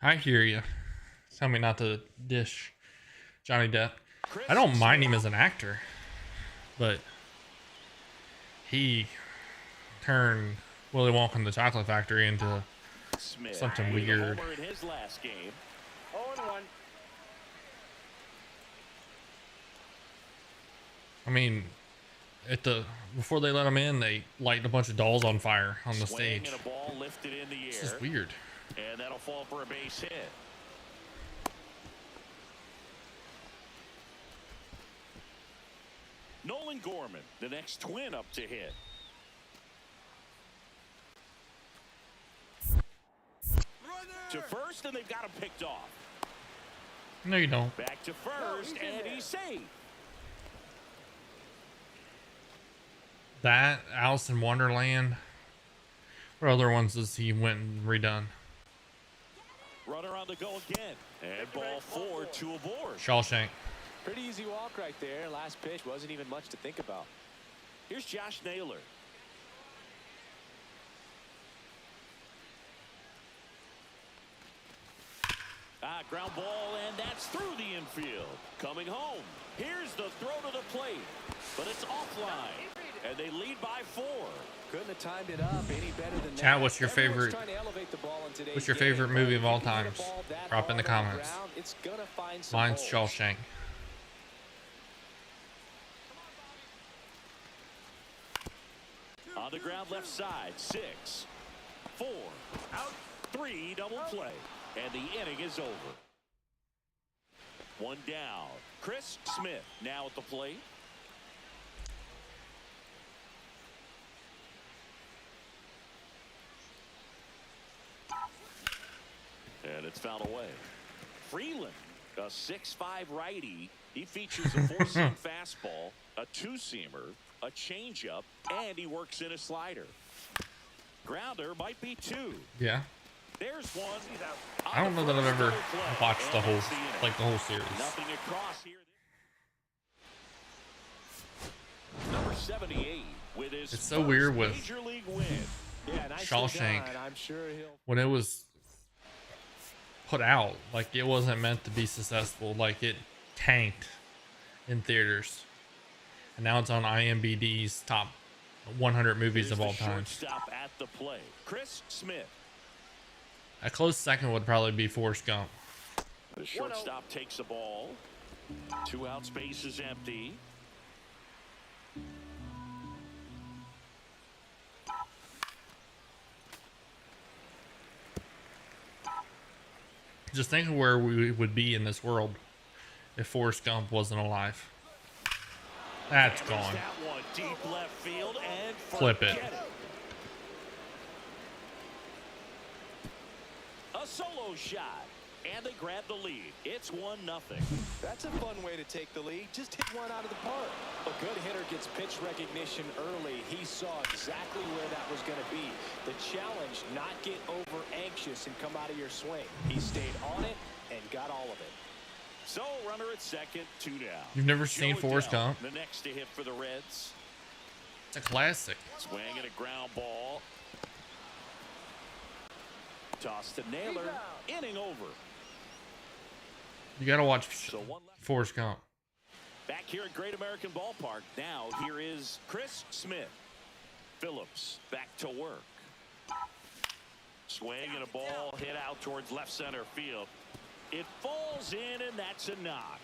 I hear you. Tell me not to dish Johnny Depp. I don't mind him as an actor, but he turned Willy Wonka and the Chocolate Factory into something weird. In his last game. 0-1. I mean, before they let him in, they light a bunch of dolls on fire on the Swing stage. and a ball lifted in the air. This is weird. And that'll fall for a base hit. Nolan Gorman, the next twin up to hit. To first, and they've got him picked off. No, you don't. Back to first, and he's safe. That, Alice in Wonderland. What other ones has he went and redone? Runner on the go again. And ball forward, 2 aboard. Shawshank. Pretty easy walk right there. Last pitch wasn't even much to think about. Here's Josh Naylor. Ground ball, and that's through the infield. Coming home. Here's the throw to the plate, but it's offline, and they lead by 4. Couldn't have timed it up any better than that. Chat, what's your Everyone's favorite? trying to elevate the ball in today's What's your game, favorite but movie of all if you hit a times? ball that Drop in the hard on comments. ground, it's gonna find some Mine's holes. Shawshank. On the ground left side, 6, 4, out, 3, double play, and the inning is over. 1 down. Chris Smith now at the plate. And it's fouled away. Freeland, a 6'5" righty. He features a 4-seam fastball, a 2-seamer, a changeup, and he works in a slider. Grounder might be 2. Yeah. There's 1. I don't know that I've ever watched the whole series. Nothing across here. Number 78 with his It's so weird with major league win. Yeah, nicely Shawshank. done. I'm sure he'll. When it was put out, like, it wasn't meant to be successful. Like, it tanked in theaters, and now it's on IMDb's top 100 movies of all time. Stop at the play. Chris Smith. A close second would probably be Forrest Gump. The shortstop takes the ball. 2 out, space is empty. Just think of where we would be in this world if Forrest Gump wasn't alive. That's gone. That one deep left field and Flip it. A solo shot, and they grab the lead. It's 1-0. That's a fun way to take the lead. Just hit one out of the park. A good hitter gets pitch recognition early. He saw exactly where that was going to be. The challenge, not get over anxious and come out of your swing. He stayed on it and got all of it. So runner at second, 2 down. You've never seen Forrest Gump? The next to hit for the Reds. It's a classic. Swing and a ground ball. Toss to Naylor. Inning over. You gotta watch So 1 left. Forrest Gump. Back here at Great American Ballpark. Now here is Chris Smith. Phillips back to work. Swing and a ball hit out towards left center field. It falls in, and that's a knock.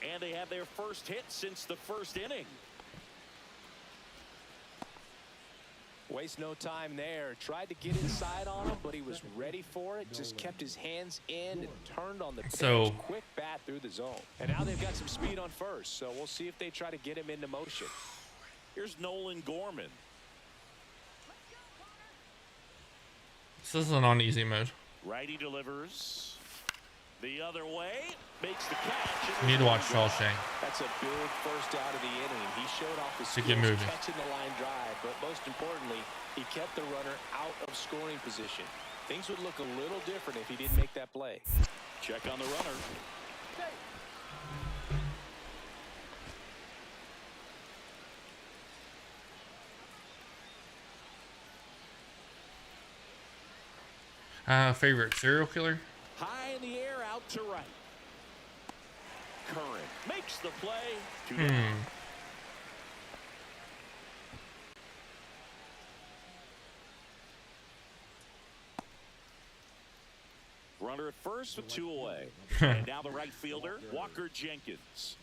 And they have their first hit since the first inning. Waste no time there. Tried to get inside on him, but he was ready for it. Just kept his hands in and turned on the pitch. So- Quick bat through the zone. And now they've got some speed on first, so we'll see if they try to get him into motion. Here's Nolan Gorman. This isn't on easy mode. Righty delivers. The other way. Makes the catch. You need to watch Shawshank. That's a big first out of the inning. He showed off his To get skills moving. catching the line drive, but most importantly, he kept the runner out of scoring position. Things would look a little different if he didn't make that play. Check on the runner. Favorite serial killer? to right. Curran makes the play. 2 down. Runner at first with 2 away. And now the right fielder, Walker Jenkins.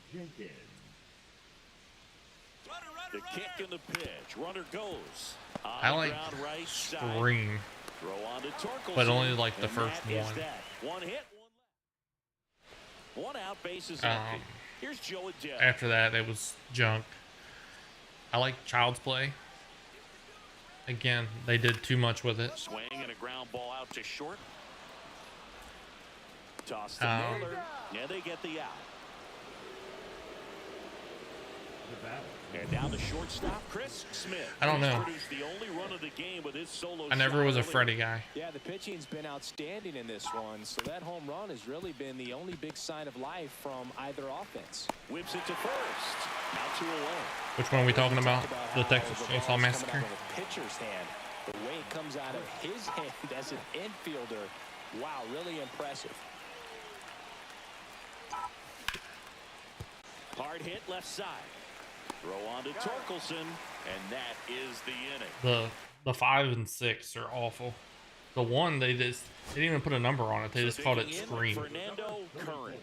The kick and the pitch. Runner goes. I like Scream, Throw on to Torkelson, but only like the and first that is one. that. One hit, one left. One out, bases empty. Here's Joe Adele. After that, it was junk. I like Child's Play. Again, they did too much with it. Swing and a ground ball out to short. Toss to Miller. Yeah, they get the out. And now the shortstop, Chris Smith. I don't know. Produced the only run of the game with his solo I never was a shot Freddie guy. Yeah, the pitching's been outstanding in this one, so that home run has really been the only big sign of life from either offense. Whips it to first. Now 2 away. Which one are we talking about? The how Texas the Chainsaw ball's Massacre? coming out of the pitcher's hand, the way it comes out of his hand as an infielder. Wow, really impressive. Hard hit left side. Throw on to Torkelson, and that is the inning. The 5 and 6 are awful. The one they didn't even put a number on it. They just called it Scream. Fernando Curran.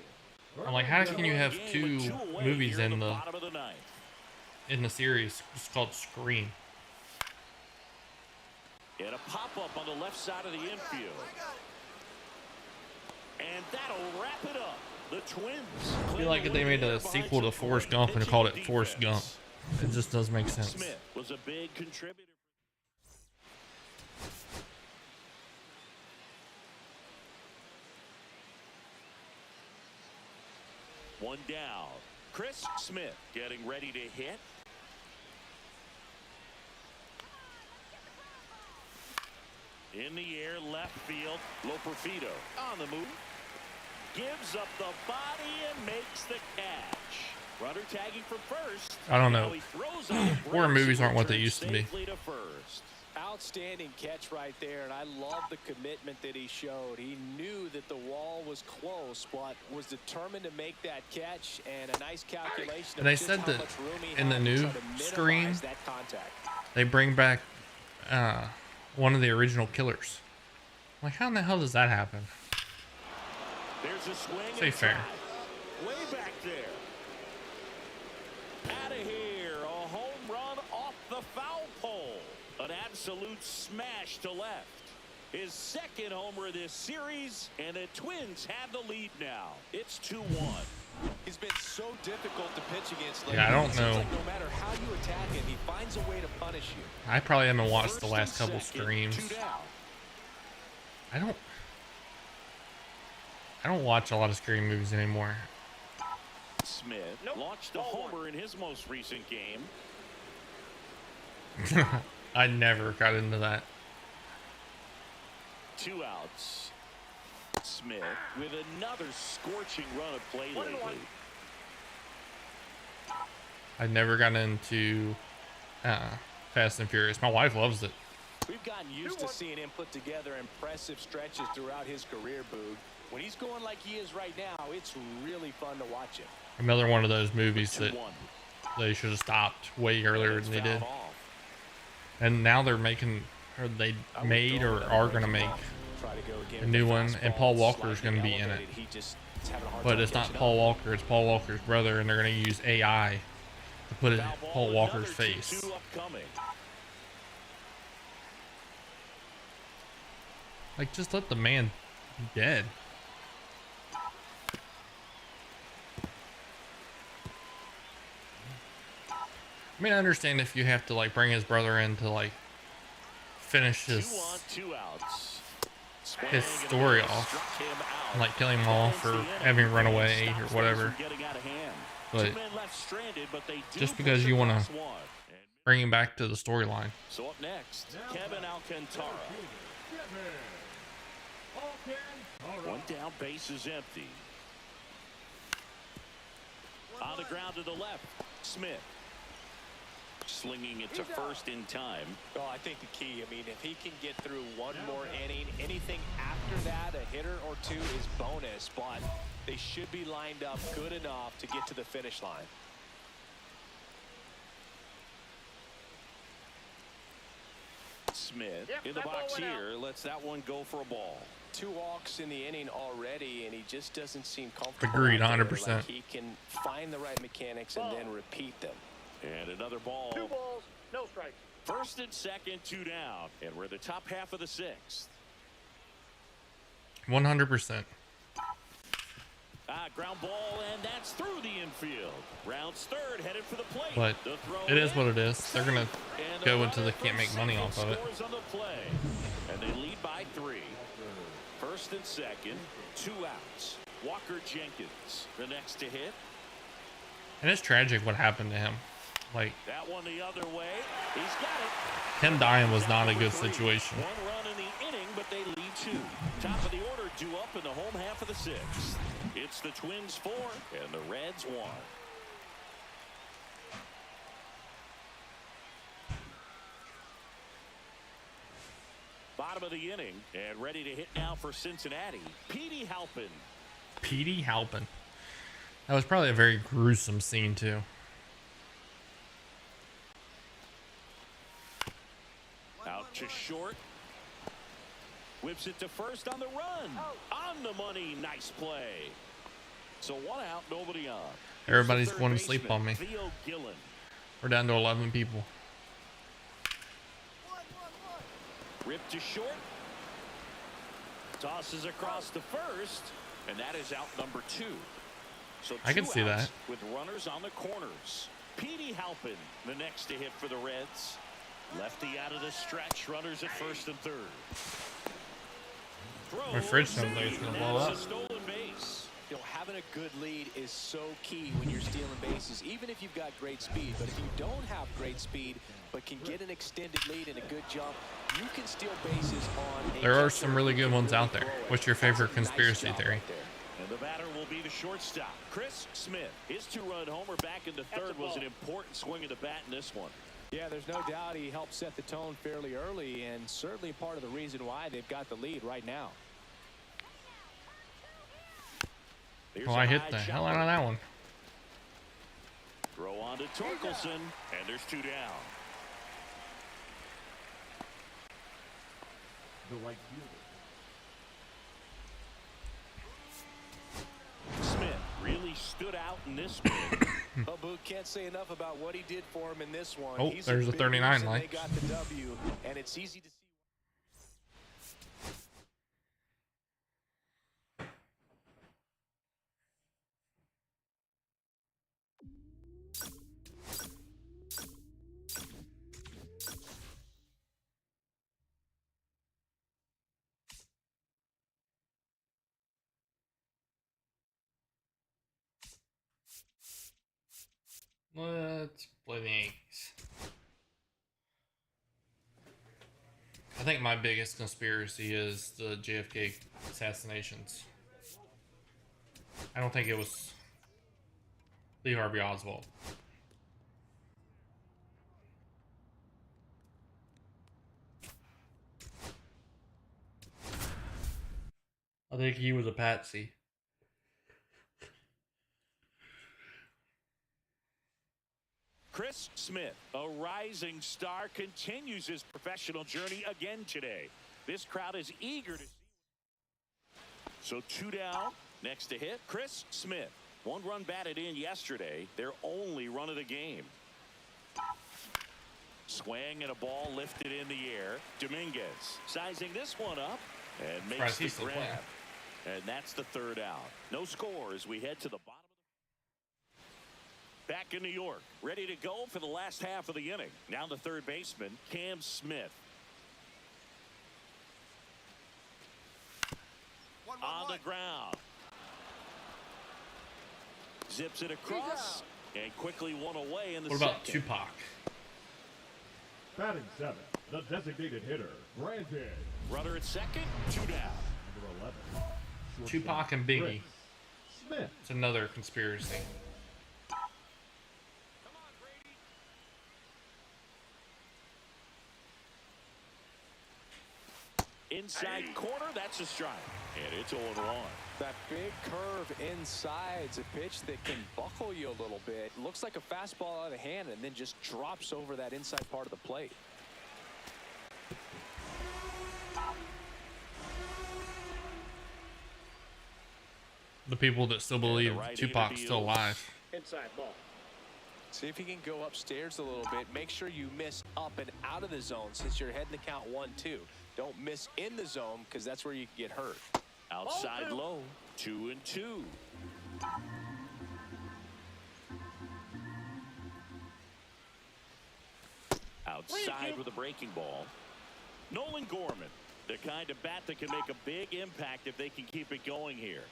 I'm like, how can you have Game two with 2 away movies here in the bottom of the 9th. series just called Scream? And a pop-up on the left side of the infield. And that'll wrap it up. The Twins. I feel like if they made a sequel to Forrest Gump and called it Forrest Gump, it just doesn't make sense. Smith was a big contributor. One down. Chris Smith getting ready to hit. In the air, left field. Loperfido on the move. Gives up the body and makes the catch. Runner tagging for first. I don't know. Now he throws on the Horror brakes movies and aren't what they returns used to be. safely to first. Outstanding catch right there, and I love the commitment that he showed. He knew that the wall was close, but was determined to make that catch, and a nice calculation. And they said that in the new Scream, that contact. they bring back one of the original killers. I'm like, how in the hell does that happen? There's a swing. Say fair. Way back there. Out of here. A home run off the foul pole. An absolute smash to left. His second homer this series, and the Twins have the lead now. It's 2-1. He's been so difficult to pitch against. Yeah, I don't It seems know. like no matter how you attack him, he finds a way to punish you. I probably haven't watched the First last and couple second, streams. 2 down. I don't watch a lot of Scream movies anymore. Smith launched a homer in his most recent game. I never got into that. 2 outs. Smith with another scorching run of play lately. I never got into Fast and Furious. My wife loves it. We've gotten used to seeing him put together impressive stretches throughout his career, Boog. When he's going like he is right now, it's really fun to watch him. Another one of those movies that 2-1. they should have stopped way earlier than they did. Fouled off. And now they're making, or they made or are going to make a new one, and Paul Walker's going to be in it. But it's not Paul Walker, it's Paul Walker's brother, and they're going to use AI to put it in Foul ball, Paul Walker's another face. 2-2 upcoming. Like, just let the man be dead. I mean, I understand if you have to, like, bring his brother in to, like, finish 2 his on, 2 outs. Swing his and a story miss, off. struck him out. and, like, killing him off for having run away or Stops whatever. those from getting out of hand. But 2 men left stranded, but they do just push because you want across to one. And bring him back to the storyline. so up next, Kevin Alcantara. One down, base is empty. On the ground to the left, Smith. slinging it to first in time. Well, I think the key, I mean, if he can get through one more inning, anything after that, a hitter or two is bonus, but they should be lined up good enough to get to the finish line. Smith in the box here lets that one go for a ball. 2 walks in the inning already, and he just doesn't seem comfortable. Agreed, out there. 100%. Like he can find the right mechanics and then repeat them. And another ball. 2 balls, no strikes. First and second, 2 down, and we're in the top half of the 6th. 100%. Ground ball, and that's through the infield. Rounds third, headed for the plate. But The throw it is in. what it is. They're gonna And the go until runner they can't from make money second off of it. scores on the play, and they lead by 3. First and second, 2 outs. Walker Jenkins, the next to hit. And it's tragic what happened to him. Like, That one the other way. He's got it. him dying was not a Number good 3. situation. 1 run in the inning, but they lead 2. Top of the order due up in the home half of the 6th. It's the Twins 4 and the Reds 1. Bottom of the inning and ready to hit now for Cincinnati. Petey Halpin. Petey Halpin. That was probably a very gruesome scene too. Out to short. Whips it to first on the run. On the money. Nice play. So 1 out, nobody on. Everybody's Third going to sleep baseman, on me. Theo Gillen. We're down to 11 people. Ripped to short. Tosses across to first. And that is out number 2. So I can 2 see outs that. with runners on the corners. Petey Halpin, the next to hit for the Reds. Lefty out of the stretch. Runners at first and third. My fridge sounds like it's gonna blow up. That's a stolen base. You know, having a good lead is so key when you're stealing bases, even if you've got great speed. But if you don't have great speed, but can get an extended lead and a good jump, you can steal bases on. There are some really good ones out there. What's your favorite conspiracy theory? And the batter will be the shortstop, Chris Smith. His 2-run homer back into third was an important swing of the bat in this one. Yeah, there's no doubt he helped set the tone fairly early, and certainly part of the reason why they've got the lead right now. There's Oh, a I hit high the shot. hell out of that one. Throw on to Torkelson, and there's 2 down. The right fielder. Smith really stood out in this one. Well, Boot can't say enough about what he did for him in this one. Oh, He's there's a big 39 reason like. They got the W, and it's easy to see. Let's play the Yankees. I think my biggest conspiracy is the JFK assassinations. I don't think it was Lee Harvey Oswald. I think he was a patsy. Chris Smith, a rising star, continues his professional journey again today. This crowd is eager to see. So 2 down. Next to hit, Chris Smith. 1 run batted in yesterday. Their only run of the game. Swing and a ball lifted in the air. Dominguez sizing this one up and makes the grab. And that's the 3rd out. No score as we head to the bottom. Back in New York, ready to go for the last half of the inning. Now the third baseman, Cam Smith. On the ground. Zips it across and quickly one away in the What about second. Tupac? Batting 7, the designated hitter, Granted. Runner at second, 2 down. Number 11. Tupac and Biggie. Chris Smith. It's another conspiracy. inside corner. That's a strike. And it's 0-1. That big curve inside's a pitch that can buckle you a little bit. Looks like a fastball out of hand and then just drops over that inside part of the plate. The people that still believe Tupac's still alive. Inside ball. See if you can go upstairs a little bit. Make sure you miss up and out of the zone since you're heading to count 1-2. Don't miss in the zone because that's where you can get hurt. Outside low, 2-2. Outside with a breaking ball. Nolan Gorman, the kind of bat that can make a big impact if they can keep it going here.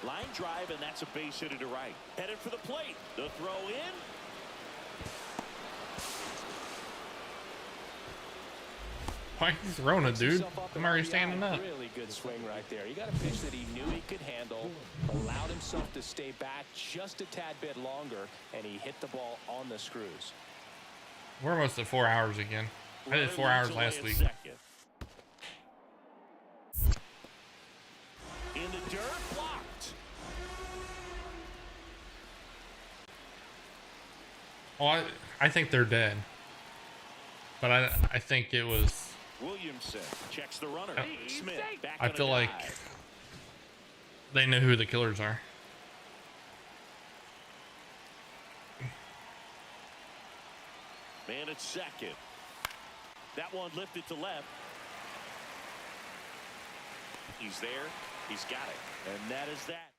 Line drive, and that's a base hit to right. Headed for the plate. The throw in. Why are you throwing it, dude? I'm already standing up. Really good swing right there. You got a pitch that he knew he could handle, allowed himself to stay back just a tad bit longer, and he hit the ball on the screws. We're almost at 4 hours again. I did 4 hours last week. In the dirt, blocked. Oh, I think they're dead. But I think it was... Williamson checks the runner. Smith back I on feel a like dive. they know who the killers are. Man at second. That one lifted to left. He's there. He's got it. And that is that.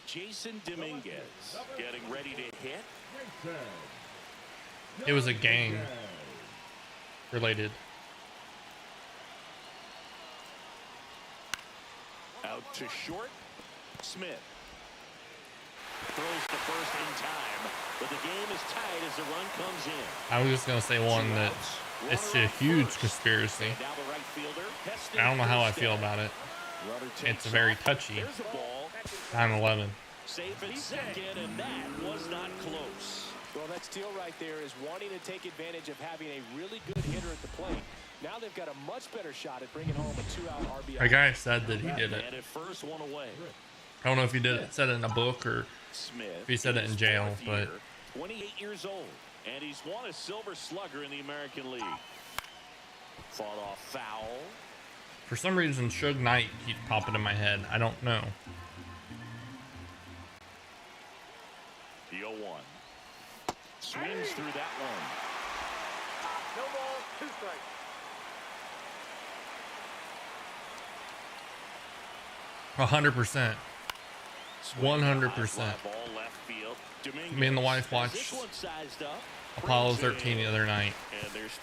Jason Dominguez getting ready to hit. It was a gang related. Out to short. Smith throws the first in time, but the game is tied as the run comes in. I was just gonna say one that it's a huge conspiracy. Now the right fielder, I don't know how I feel about it. It's very touchy. 9/11. Safe at second, and that was not close. Well, that steal right there is wanting to take advantage of having a really good hitter at the plate. Now they've got a much better shot at bringing home a 2-out RBI. A guy said that he did it. And at first, one away. I don't know if he did it, said it in a book or Smith, if he said it in jail, but 28 years old, and he's won a Silver Slugger in the American League. Fought off foul. for some reason Suge Knight keeps popping in my head. I don't know. The 0-1. Swings through that one. No ball, 2 strikes. %. 100%. Ball left field. Me and the wife watched Apollo 13 the other night,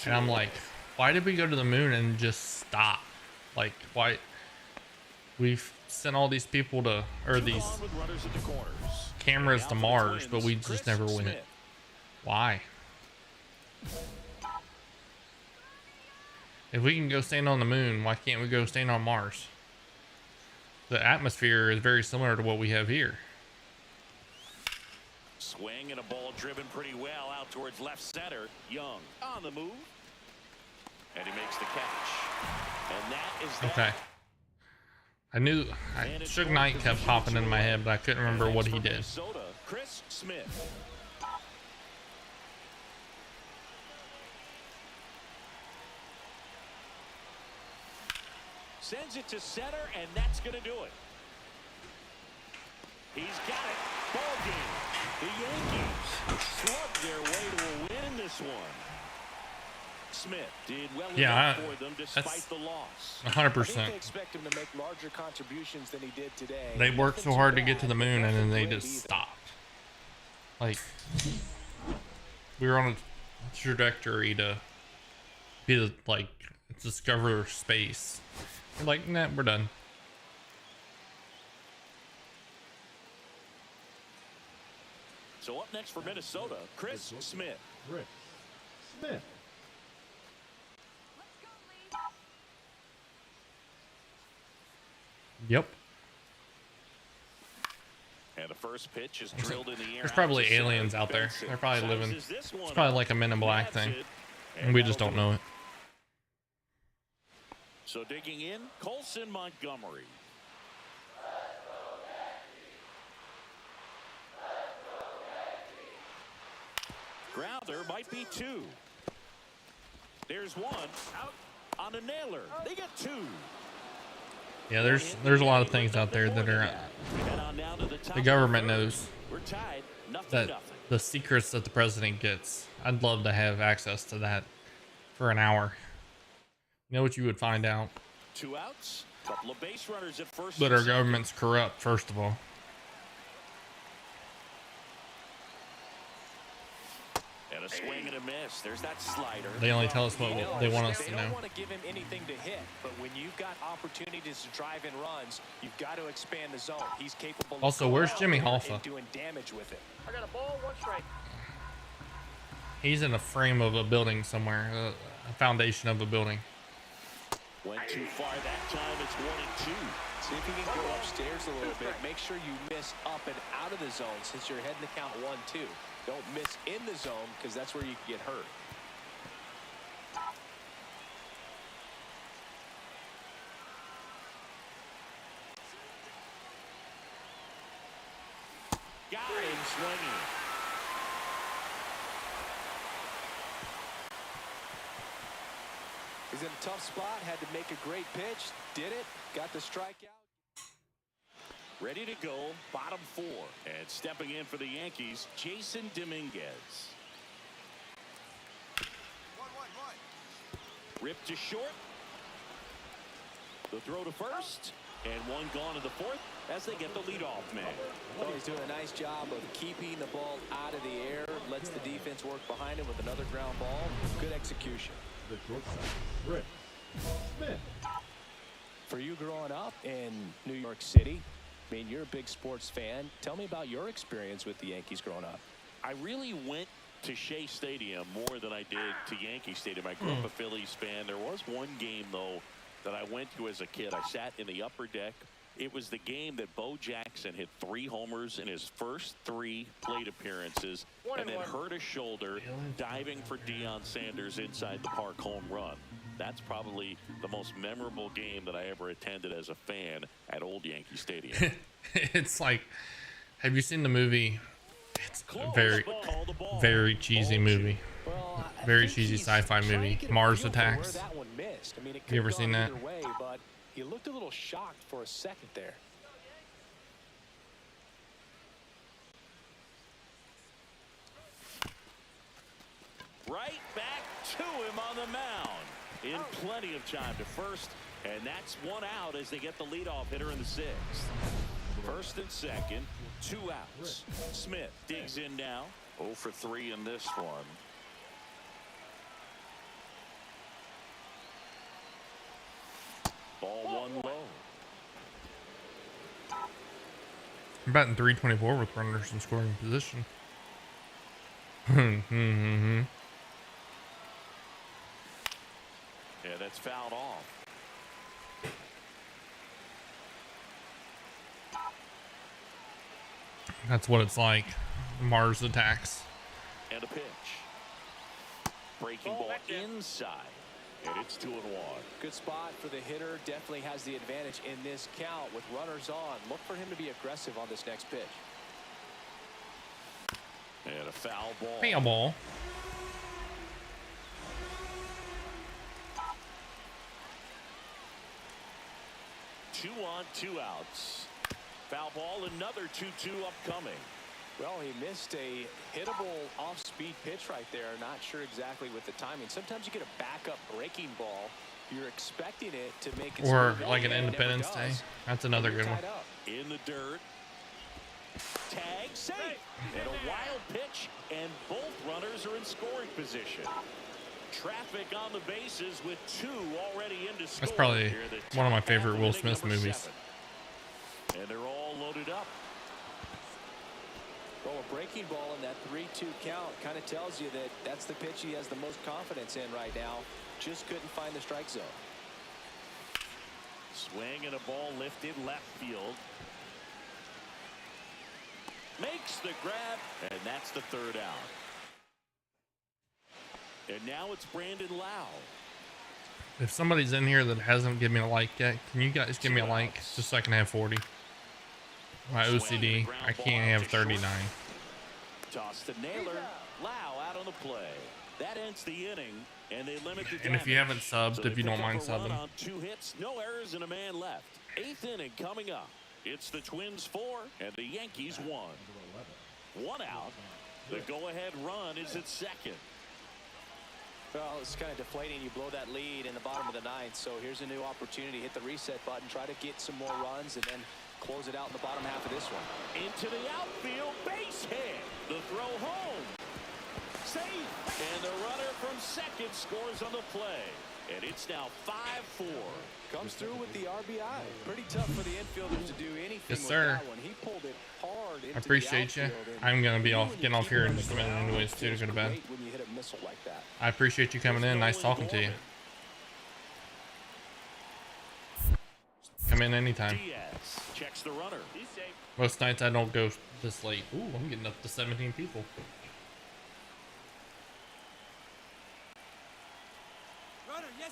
and I'm like, why did we go to the moon and just stop? Like, why? We've sent all these people to, or these cameras to Mars, but we just never went. Why? If we can go stand on the moon, why can't we go stand on Mars? The atmosphere is very similar to what we have here. Swing and a ball driven pretty well out towards left center. Young on the move. And he makes the catch. And that is that. Okay. I knew Suge Knight kept popping in my head, but I couldn't remember what he did. Chris Smith. Sends it to center, and that's going to do it. He's got it. Ball game. The Yankees slugged their way to a win in this one. Smith did well enough for them despite the loss. 100%. They expect him to make larger contributions than he did today. They worked so hard to get to the moon, and then they just stopped. Like, we were on a trajectory to be the, like, discover space. We're like, nah, we're done. So up next for Minnesota, Chris Smith. Chris Smith. Yep. And the first pitch is drilled in the air. There's probably aliens out there. They're probably living. It's probably like a Men in Black thing. And we just don't know it. So digging in, Colson Montgomery. Grounder might be 2. There's 1 out on a nailer. They get 2. Yeah, there's a lot of things out there that are the government knows that the secrets that the president gets. I'd love to have access to that for an hour. You know what you would find out? 2 outs, couple of base runners at first. But our government's corrupt, first of all. And a swing and a miss. There's that slider. They only tell us what they want us to know. They don't want to give him anything to hit, but when you've got opportunities to drive in runs, you've got to expand the zone. He's capable. Also, where's Jimmy Hoffa? Doing damage with it. I got a ball, 1 strike. He's in a frame of a building somewhere, a foundation of a building. Went too far that time. It's 1 and 2. See if you can go upstairs a little bit. Make sure you miss up and out of the zone since you're heading to count 1-2. Don't miss in the zone because that's where you can get hurt. Got him swinging. He's in a tough spot. Had to make a great pitch. Did it. Got the strikeout. Ready to go, bottom 4. And stepping in for the Yankees, Jason Dominguez. Ripped to short. The throw to first. And 1 gone to the 4th as they get the leadoff man. Well, he's doing a nice job of keeping the ball out of the air. Lets the defense work behind him with another ground ball. Good execution. The shortstop, Rick Smith. For you growing up in New York City, I mean, you're a big sports fan. Tell me about your experience with the Yankees growing up. I really went to Shea Stadium more than I did to Yankee Stadium. I grew up a Phillies fan. There was one game, though, that I went to as a kid. I sat in the upper deck. It was the game that Bo Jackson hit 3 homers in his first 3 plate appearances and then hurt his shoulder diving for Deion Sanders inside the park home run. That's probably the most memorable game that I ever attended as a fan at Old Yankee Stadium. It's like, have you seen the movie? It's a very cheesy movie. Well, Very cheesy sci-fi movie, Mars Attacks. That one missed. I mean, it You ever seen that? way, but he looked a little shocked for a second there. Right back to him on the mound. In plenty of time to first, and that's 1 out as they get the leadoff hitter in the 6th. First and second, 2 outs. Smith digs in now. 0 for 3 in this one. Ball 1 low. I'm batting .324 with runners in scoring position. Yeah, that's fouled off. That's what it's like. Mars Attacks. And a pitch. Breaking ball inside. And it's 2-1. Good spot for the hitter. Definitely has the advantage in this count with runners on. Look for him to be aggressive on this next pitch. And a foul ball. Foul ball. Two on, 2 outs. Foul ball, another 2-2 upcoming. Well, he missed a hittable off-speed pitch right there. Not sure exactly with the timing. Sometimes you get a backup breaking ball. You're expecting it to make it. Or like an Independence Day. That's another good one. In the dirt. Tag safe. And a wild pitch, and both runners are in scoring position. Traffic on the bases with 2 already into score. That's probably one of my favorite Will Smith movies. And they're all loaded up. Well, a breaking ball in that 3-2 count kind of tells you that that's the pitch he has the most confidence in right now. Just couldn't find the strike zone. Swing and a ball lifted left field. Makes the grab, and that's the 3rd out. And now it's Brandon Lau. If somebody's in here that hasn't given me a like yet, can you guys give me a like just so I can have 40? My OCD, I can't have 39. Toss to Naylor. Lau out on the play. That ends the inning, and they limit the damage. And if you haven't subbed, if you don't mind subbing. On 2 hits, no errors, and a man left. 8th inning coming up. It's the Twins 4 and the Yankees 1. 1 out. The go-ahead run is at second. Well, it's kind of deflating. You blow that lead in the bottom of the 9th, so here's a new opportunity. Hit the reset button, try to get some more runs, and then close it out in the bottom half of this one. Into the outfield, base hit. The throw home. Safe. And the runner from second scores on the play. And it's now 5-4. Comes through with the RBI. Pretty tough for the infielders to do anything Yes, with sir. that one. He pulled it hard into I appreciate the you. outfield, and I'm gonna be even off, when getting you off keep here it in on just the a minute ground, anyways it too to feels go to bed. great when you hit a missile like that. I appreciate you coming in. Nice talking to you. Come in anytime. Diaz checks the runner. He's safe. Most nights I don't go this late. Ooh, I'm getting up to 17 people.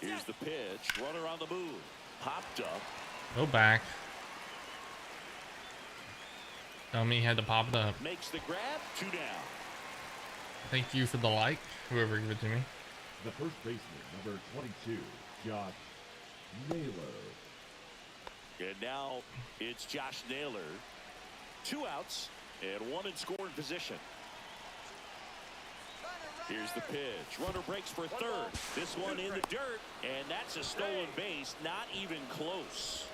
Here's the pitch. Runner on the move. Popped up. Go back. Tell me he had to pop it up. Makes the grab. 2 down. Thank you for the like, whoever gave it to me. The first baseman, number 22, Josh Naylor. And now it's Josh Naylor. 2 outs and 1 in scoring position. Here's the pitch. Runner breaks for third. This one in the dirt, and that's a stolen base. Not even close.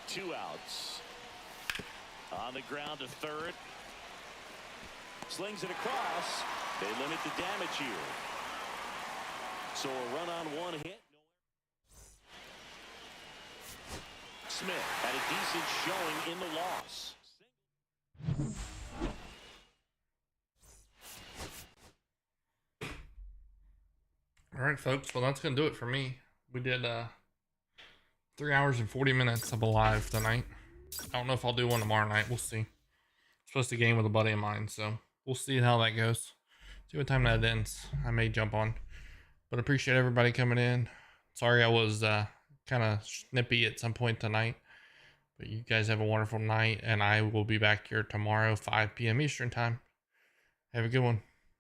Two outs. On the ground to third. Slings it across. They limit the damage here. So a run on 1 hit. Smith had a decent showing in the loss. All right, folks. Well, that's gonna do it for me. We did 3 hours and 40 minutes of a live tonight. I don't know if I'll do one tomorrow night. We'll see. I'm supposed to game with a buddy of mine, so we'll see how that goes. See what time that ends. I may jump on, but appreciate everybody coming in. Sorry I was kind of snippy at some point tonight, but you guys have a wonderful night, and I will be back here tomorrow 5 p.m. Eastern time. Have a good one.